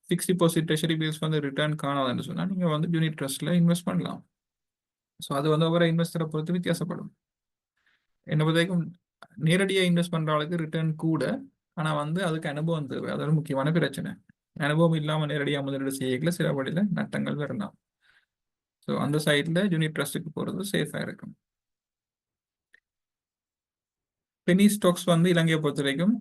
ஃபிக்ஸ்ட் டிபாசிட் ட்ரெஷரி பேஸ் வந்து ரிட்டர்ன் காணாதுன்னு சொன்னால் நீங்கள் வந்து யூனிட் ட்ரஸ்ட்டில் இன்வெஸ்ட் பண்ணலாம். ஸோ அது வந்து ஒவ்வொரு இன்வெஸ்டரை பொறுத்து வித்தியாசப்படும். என்ன பொறுத்தவரைக்கும் நேரடியாக இன்வெஸ்ட் பண்ணுற ஆளுக்கு ரிட்டர்ன் கூட, ஆனால் வந்து அதுக்கு அனுபவம் தேவை. அது ஒரு முக்கியமான பிரச்சனை. அனுபவம் இல்லாமல் நேரடியாக முதலீடு செய்யல சில வழியில் நட்டங்கள் வரலாம். ஸோ அந்த சைடில் யூனிட் ட்ரஸ்ட்டுக்கு போகிறது சேஃபாக இருக்கும். பெனி ஸ்டாக்ஸ் வந்து இலங்கையை பொறுத்த வரைக்கும்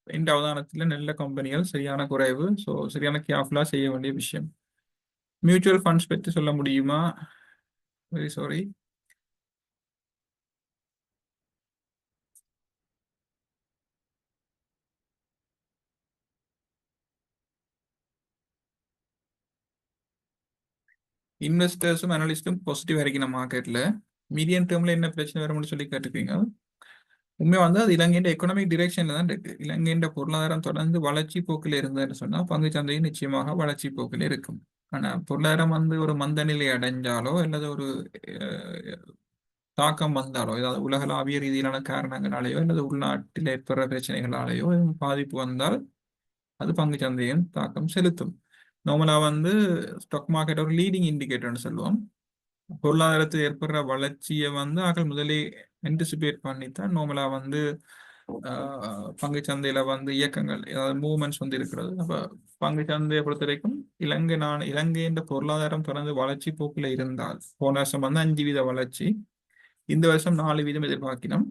இந்த அவதானத்தில் நல்ல கம்பெனிகள் சரியான குறைவு. ஸோ சரியான கேர்ஃபுல்லாக செய்ய வேண்டிய விஷயம். மியூச்சுவல் ஃபண்ட்ஸ் பற்றி சொல்ல முடியுமா? Very sorry. இன்வெஸ்டர்ஸும் அனலிஸ்டும் பாசிட்டிவ் வரைக்கும் மார்க்கெட்டில் மீடியம் டேர்மில் என்ன பிரச்சனை வரும்னு சொல்லி கேட்டுப்பீங்க. உண்மையாக வந்து அது இலங்கையின் எக்கனாமிக் டிரெக்ஷனில் தான் இருக்கு. இலங்கையின் பொருளாதாரம் தொடர்ந்து வளர்ச்சி போக்கில் இருந்ததுன்னு சொன்னால் பங்கு சந்தையும் நிச்சயமாக வளர்ச்சி போக்கில் இருக்கும். ஆனால் பொருளாதாரம் வந்து ஒரு மந்த நிலை அடைஞ்சாலோ அல்லது ஒரு தாக்கம் வந்தாலோ, ஏதாவது உலகளாவிய ரீதியிலான காரணங்களாலேயோ அல்லது உள்நாட்டில் ஏற்படுற பிரச்சனைகளாலேயோ பாதிப்பு வந்தால் அது பங்கு சந்தையும் தாக்கம் செலுத்தும். நார்மலாக வந்து ஸ்டாக் மார்க்கெட் ஒரு லீடிங் இண்டிகேட்டர்னு சொல்லுவோம். பொருளாதாரத்தில் ஏற்படுற வளர்ச்சியை வந்து ஆக்கள் முதலே ஆன்டிசிபேட் பண்ணித்தான் நார்மலாக வந்து பங்கு சந்தையில வந்து இயக்கங்கள், ஏதாவது மூவ்மெண்ட்ஸ் வந்து இருக்கிறது. அப்போ பங்கு சந்தையை பொறுத்த வரைக்கும் இலங்கையின் பொருளாதாரம் தொடர்ந்து வளர்ச்சி போக்கில் இருந்தால், போன வருஷம் வந்து 5% வளர்ச்சி, இந்த வருஷம் 4% எதிர்பார்க்கணும்.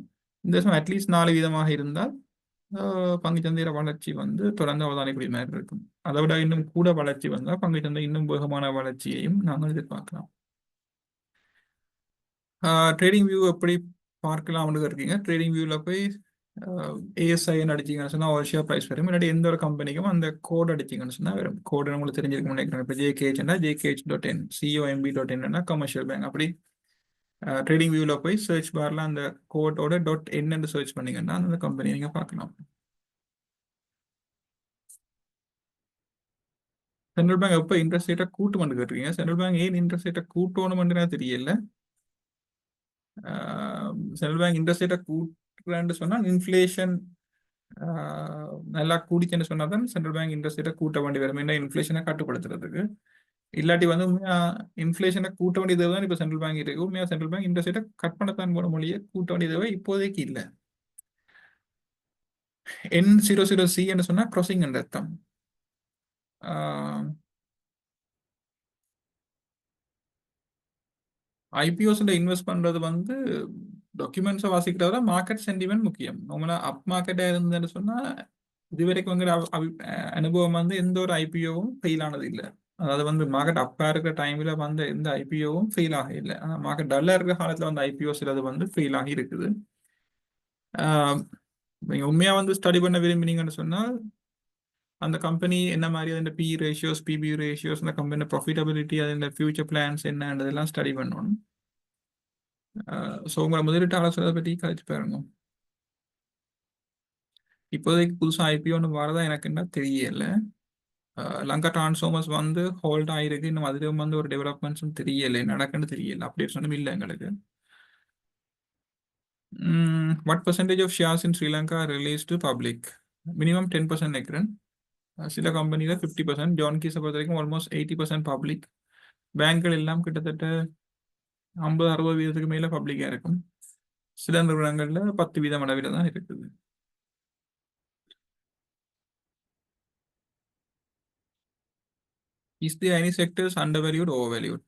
இந்த வருஷம் அட்லீஸ்ட் 4% இருந்தால் பங்கு சந்தையில வளர்ச்சி வந்து தொடர்ந்து அவதானிக்கூடிய மாதிரி இருக்கும். அதை விட இன்னும் கூட வளர்ச்சி வந்தால் பங்கு சந்தை இன்னும் வேகமான வளர்ச்சியையும் நாங்கள் எதிர்பார்க்கலாம். ட்ரேடிங் வியூ எப்படி பார்க்கலாம்னு இருக்கீங்க. ட்ரேடிங் வியூவில் போய் ஏஎஸ்ஐன்னு அடிச்சிங்கன்னு சொன்னால் ஒரு ஷேர் ப்ரைஸ் வரும். இல்லாட்டி எந்த ஒரு கம்பெனிக்கும் அந்த கோட் அடிச்சிங்கன்னு சொன்னால் வரும். கோடு உங்களுக்கு தெரிஞ்சிருக்கும் நினைக்கிறேன். இப்போ ஜேகேஹெச்னா JKH.in, COMB.in கமர்ஷியல் பேங்க். அப்படி ட்ரேடிங் வியூவில் போய் சர்ச் பாரில் அந்த கோடோட .in சர்ச் பண்ணிங்கன்னா அந்த கம்பெனியை நீங்கள் பார்க்கலாம். சென்ட்ரல் பேங்க் எப்போ இன்ட்ரெஸ்ட் ரேட்டை கூட்டுமென்று கேட்டிருக்கீங்க. சென்ட்ரல் பேங்க் ஏன் இன்ட்ரெஸ்ட் ரேட்டை கூட்டணுமென்று தெரியல. சென்ட்ரல் பேங்க் இன்ட்ரெஸ்ட் ரேட்டை கூட்டுறேன்னு சொன்னால் இன்ஃப்ளேஷன் நல்லா கூடிச்சுன்னு சொன்னால் தான் சென்ட்ரல் பேங்க் இன்ட்ரெஸ்ட் ரேட்டை கூட்ட வேண்டி வரும். என்ன இன்ஃப்ளேஷனை கட்டுப்படுத்துறதுக்கு. இல்லாட்டி வந்து இன்ஃப்ளேஷனை கூட்ட வேண்டியது தான் இப்போ சென்ட்ரல் பேங்க் இருக்கு. உண்மையாக சென்ட்ரல் பேங்க் இன்ட்ரெஸ்ட் ரேட்டை கட் பண்ணத்தான் போன மொழியை கூட்ட வேண்டியது இப்போதைக்கு இல்லை. N00C என்று சொன்னால் க்ராசிங் என்ற அர்த்தம். ஐபிஓஸ்ல இன்வெஸ்ட் பண்றது வந்து டாக்குமெண்ட்ஸை வாசிக்கிறத மார்க்கெட் சென்டிமெண்ட் முக்கியம். நார்மலாக அப் மார்க்கெட்டாக இருந்ததுன்னு சொன்னால் இதுவரைக்கும் அனுபவம் வந்து எந்த ஒரு ஐபிஓவும் ஃபெயில் ஆனது இல்லை. அதாவது வந்து மார்க்கெட் அப்பா இருக்கிற டைம்ல வந்து எந்த ஐபிஓவும் ஃபெயில் ஆக இல்லை. ஆனால் மார்க்கெட் டல்லா இருக்கிற காலத்துல வந்து ஐபிஓ சிலது வந்து ஃபெயில் ஆகி இருக்குது. நீங்க உண்மையா வந்து ஸ்டடி பண்ண விரும்பினீங்கன்னு சொன்னால் அந்த கம்பெனி என்ன மாதிரி அதோட பி ரேஷியோஸ், பிபி ரேஷியோஸ், அந்த கம்பெனி ப்ராஃபிட்டபிலிட்டி, அதோட ஃபியூச்சர் பிளான்ஸ் என்னன்றதெல்லாம் ஸ்டடி பண்ணணும். ஸோ உங்களை முதலீட்டு ஆலோசனை பற்றி கழிச்சு பாருங்க. இப்போதைக்கு புதுசாக ஐபிஓ ஒன்று வரதா எனக்கு என்ன தெரியல. லங்கா டிரான்ஸ்ஃபார்மர்ஸ் வந்து ஹோல்ட் ஆயிருக்கு. இன்னும் அதிலும் வந்து ஒரு டெவலப்மெண்ட்ஸும் தெரியலை, நடக்குன்னு தெரியல, அப்டேட்ஸ் ஒன்றும் இல்லை எங்களுக்கு. What percentage of shares in Sri Lanka are released to public? Minimum 10% நினைக்கிறேன். சில கம்பெனியில் 50%, ஜான் கீஸை பொறுத்த வரைக்கும் ஆல்மோஸ்ட் 80% பப்ளிக். பேங்க்கள் எல்லாம் கிட்டத்தட்ட 50-60% மேலே பப்ளிக்காக இருக்கும். சில நிறுவனங்களில் 10% அளவில் தான் இருக்குது. Is there any sectors undervalued or overvalued?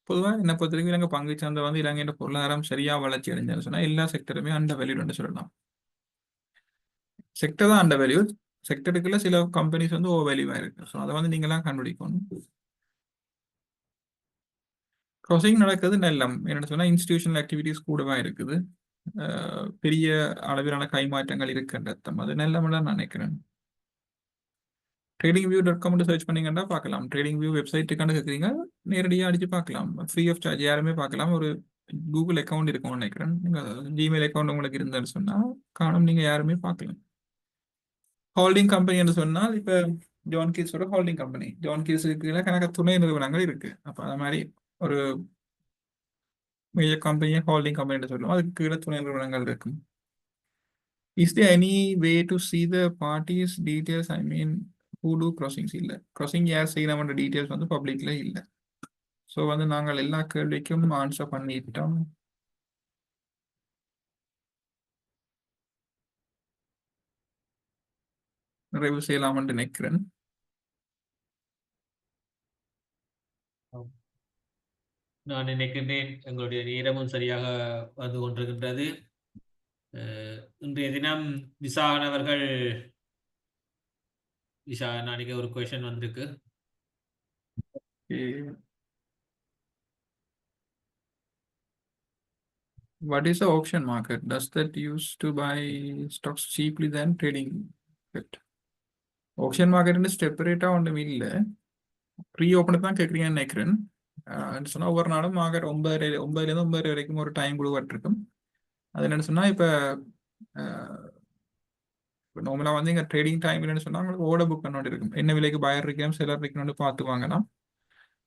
பொதுவாக என்னை பொறுத்த வரைக்கும் இலங்கை பங்கு சந்தை வந்து இலங்கையோட பொருளாதாரம் சரியாக வளர்ச்சி அடைஞ்சான்னு சொன்னால் எல்லா செக்டருமே அண்டர்வேல்யூட்னு சொல்லலாம். செக்டர் தான் அண்டர்வேல்யூட், செக்டருக்குள்ள சில கம்பெனிஸ் வந்து ஓவர்வேல்யூவாக இருக்கு. ஸோ அதை வந்து நீங்களாம் கண்டுபிடிக்கணும். க்ராசிங் நடக்குது நல்லம் என்னென்னு சொன்னால் இன்ஸ்டிடியூஷனல் ஆக்டிவிட்டிஸ் கூடவா இருக்குது. பெரிய அளவிலான கைமாற்றங்கள் இருக்குன்ற அது நல்ல நான் நினைக்கிறேன். tradingview.com சர்ச் பண்ணீங்கன்னா பார்க்கலாம். ட்ரேடிங் வியூ வெப்சைட்டுக்கான கேட்குறீங்க, நேரடியாக அடித்து பார்க்கலாம், ஃப்ரீ ஆஃப் சார்ஜ், யாருமே பார்க்கலாம். ஒரு கூகுள் அக்கௌண்ட் இருக்கும்னு நினைக்கிறேன். நீங்கள் ஜிமெயில் அக்கௌண்ட் உங்களுக்கு இருந்தேன்னு சொன்னால் காணும், நீங்கள் யாருமே பார்க்கலாம். ஹோல்டிங் கம்பெனி என்று சொன்னால் இப்போ ஜான் கீஸோட ஹோல்டிங் கம்பெனி, ஜான் கீஸுக்கு கணக்கு துணை நிறுவனங்கள் இருக்கு. அப்போ அது மாதிரி ஒரு மேஜர் கம்பெனியை ஹோல்டிங் கம்பெனி சொல்லுவோம், அதுக்கு கீழே துணை நிறுவனங்கள் இருக்கும். Is there any way to see the parties details? I mean, who do crossings இல்லை, crossing யார் செய்யணும்ன்ற டீட்டெயில்ஸ் வந்து பப்ளிக்ல இல்லை. ஸோ வந்து நாங்கள் எல்லா கேள்விக்கும் ஆன்சர் பண்ணிட்டோம். நிறைவு செய்யலாம் என்று நினைக்கிறேன். நான் நினைக்கின்றேன் எங்களுடைய நேரமும் சரியாக வந்து கொண்டிருக்கின்றது. இன்றைய தினம் விசாகனவர்கள், விசா நாளைக்கு ஒரு கொஸ்டின் வந்திருக்கு. What is the auction market? Does that use to buy stocks cheaply than trading it? Auction market செப்பரேட்டா ஒன்றும் இல்லை, ப்ரீ ஓப்பன் தான் கேட்குறீங்கன்னு நினைக்கிறேன். சொன்னால் ஒவ்வொரு நாளும் மார்க்கெட் 9லேருந்து 9:30 வரைக்கும் ஒரு டைம் கொடுக்கப்பட்டிருக்கும். அது என்னென்னு சொன்னால் இப்போ நார்மலாக வந்து இங்கே ட்ரேடிங் டைம் இல்லைன்னு சொன்னால் உங்களுக்கு ஓட புக் பண்ணோடு இருக்கும், என்ன விலைக்கு பயர் இருக்கணும் செலர் இருக்கணும்னு பார்த்து வாங்கலாம்.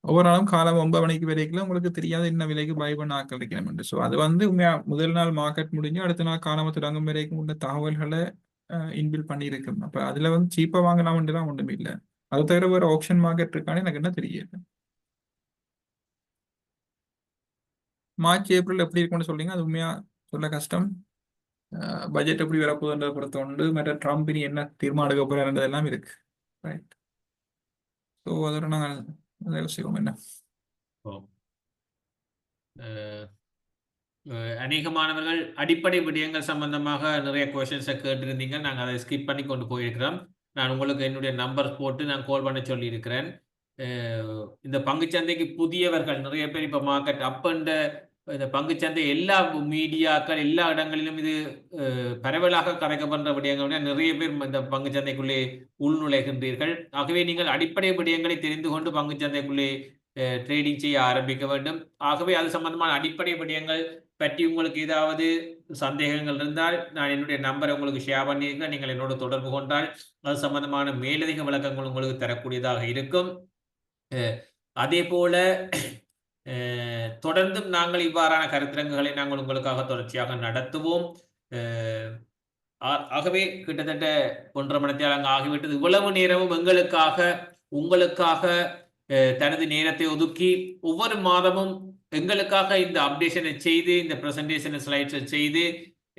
ஒவ்வொரு நாளும் காலம் 9 மணிக்கு வரைக்கும் உங்களுக்கு தெரியாது என்ன விலைக்கு பை பண்ண ஆக்கள் இருக்கணும். ஸோ அது வந்து முதல் நாள் மார்க்கெட் முடிஞ்சு அடுத்த நாள் காணாம தொடங்கும் வரைக்கும் உள்ள தகவல்களை இன்பில் பண்ணியிருக்கும். அப்போ அதில் வந்து சீப்பாக வாங்கலாம்ன்றலாம் ஒன்றுமே இல்லை. அது தவிர வேறு ஆப்ஷன் மார்க்கெட் இருக்கான்னு எனக்கு என்ன தெரியல. மார்ச் ஏப்ரல் எப்படி இருக்கும்னு சொல்றீங்க, அது உண்மையா சொல்ல கஷ்டம். பட்ஜெட் எப்படி வரப்போகுதுன்றதை பொறுத்தவண்டு, மற்ற ட்ரம்ப் இனி என்ன தீர்மானம் எடுக்க போறாருன்றதெல்லாம் இருக்கு. ரைட். ஸோ அதோட நாங்கள் யோசிக்கிறோம் என்ன. அநேக மாணவர்கள் அடிப்படை விடயங்கள் சம்பந்தமாக நிறைய கொஸ்டின்ஸை கேட்டிருந்தீங்க. நாங்கள் அதை ஸ்கிப் பண்ணி கொண்டு போயிருக்கிறோம். நான் உங்களுக்கு என்னுடைய நம்பர் போட்டு நான் கால் பண்ண சொல்லியிருக்கிறேன். இந்த பங்குச்சந்தைக்கு புதியவர்கள் நிறைய பேர் இப்போ மார்க்கெட் அப்பண்ட இந்த பங்குச்சந்தை எல்லா மீடியாக்கள் எல்லா இடங்களிலும் இது பரவலாக கரைக்கப்படுற விடயங்கள் நிறைய பேர் இந்த பங்குச்சந்தைக்குள்ளே உள்நுழைகின்றீர்கள். ஆகவே நீங்கள் அடிப்படை விடயங்களை தெரிந்து கொண்டு பங்குச்சந்தைக்குள்ளே ட்ரேடிங் செய்ய ஆரம்பிக்க வேண்டும். ஆகவே அது சம்பந்தமான அடிப்படை விடயங்கள் பற்றி உங்களுக்கு ஏதாவது சந்தேகங்கள் இருந்தால் நான் என்னுடைய நம்பரை உங்களுக்கு ஷேர் பண்ணியிருக்கேன். நீங்கள் என்னோட தொடர்பு கொண்டால் அது சம்பந்தமான மேலதிக விளக்கங்கள் உங்களுக்கு தரக்கூடியதாக இருக்கும். அதே போல தொடர்ந்தும் நாங்கள் இவ்வாறான கருத்தரங்குகளை நாங்கள் உங்களுக்காக தொடர்ச்சியாக நடத்துவோம். ஆகவே கிட்டத்தட்ட 1.5 மணி நேரம் ஆகிவிட்டது. இவ்வளவு நேரமும் உங்களுக்காக தனது நேரத்தை ஒதுக்கி ஒவ்வொரு மாதமும் எங்களுக்காக இந்த அப்டேஷனை செய்து இந்த பிரசன்டேஷன் ஸ்லைட்ஸை செய்து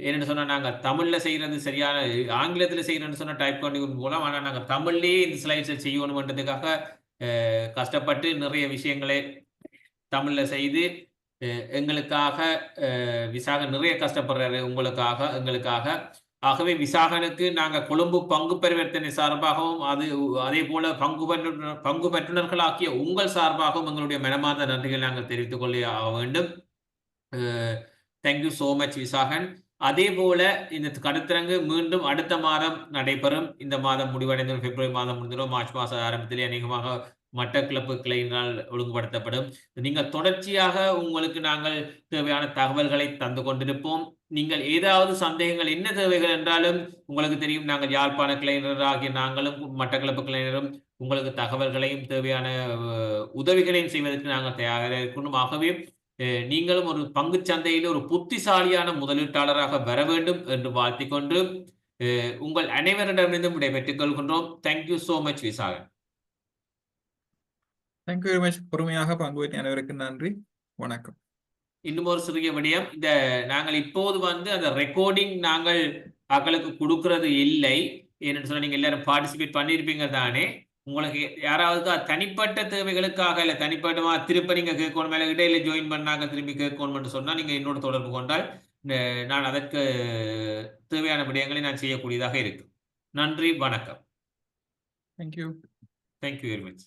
என்னென்னு சொன்னால் நாங்கள் தமிழில் செய்கிறது சரியான, ஆங்கிலத்தில் செய்கிறேன்னு சொன்னால் டைப் பண்ணி போகலாம். ஆனால் நாங்கள் தமிழ்லேயே இந்த ஸ்லைட்ஸை செய்யணுன்றதுக்காக கஷ்டப்பட்டு நிறைய விஷயங்களை தமிழில் செய்து எங்களுக்காக விசாக நிறைய கஷ்டப்படுறாரு எங்களுக்காக. ஆகவே விசாகனுக்கு நாங்கள் கொழும்பு பங்கு பரிவர்த்தனை சார்பாகவும் அதே போல பங்கு பற்றுனர்களாக்கிய உங்கள் சார்பாகவும் எங்களுடைய மனமார்ந்த நன்றிகளை நாங்கள் தெரிவித்துக் கொள்ள வேண்டும். Thank you so much Visakan. அதே போல இந்த கருத்தரங்கு மீண்டும் அடுத்த மாதம் நடைபெறும். இந்த மாதம் முடிவடைந்த பிப்ரவரி மாதம் முடிந்ததும் மார்ச் மாத ஆரம்பத்திலே அநேகமாக மட்டக்களப்பு கிளையினால் ஒழுங்குபடுத்தப்படும். நீங்கள் தொடர்ச்சியாக உங்களுக்கு நாங்கள் தேவையான தகவல்களை தந்து கொண்டிருப்போம். நீங்கள் ஏதாவது சந்தேகங்கள் என்ன தேவைகள் என்றாலும் உங்களுக்கு தெரியும், நாங்கள் யாழ்ப்பாண கிளையினர் ஆகிய நாங்களும் மட்டக்களப்பு கிளையினரும் உங்களுக்கு தகவல்களையும் தேவையான உதவிகளையும் செய்வதற்கு நாங்கள் தயாராக இருக்கணும். ஆகவே நீங்களும் ஒரு பங்குச் சந்தையில் ஒரு புத்திசாலியான முதலீட்டாளராக வர வேண்டும் என்று வாழ்த்திக் கொண்டு உங்கள் அனைவரிடமிருந்தும் விடைபெற்றுக் கொள்கின்றோம். Thank you so much Visakan. Thank you very much. பொறுமையாக பங்கு பெற்ற அனைவருக்கும் நன்றி. வணக்கம். இன்னும் ஒரு சிறிய விடயம், நாங்கள் இப்போது அந்த ரெக்கார்டிங் நாங்கள் மக்களுக்கு கொடுக்கறது இல்லை. ஏன்னு சொன்னா நீங்க எல்லாரும் பார்ட்டிசிபேட் பண்ணியிருப்பீங்க தானே. உங்களுக்கு யாராவது தனிப்பட்ட தேவைகளுக்காக இல்ல தனிப்பட்டமா திருப்ப நீங்க கேட்கணும், மேல இடையில ஜாயின் பண்ணாங்க திரும்பி கேட்கணும்னு சொன்னா நீங்க என்னோட தொடர்பு கொண்டால் நான் அதற்கு தேவையான விடயங்களை நான் செய்யக்கூடியதாக இருக்கு. நன்றி, வணக்கம். தேங்க்யூ. Thank you very much.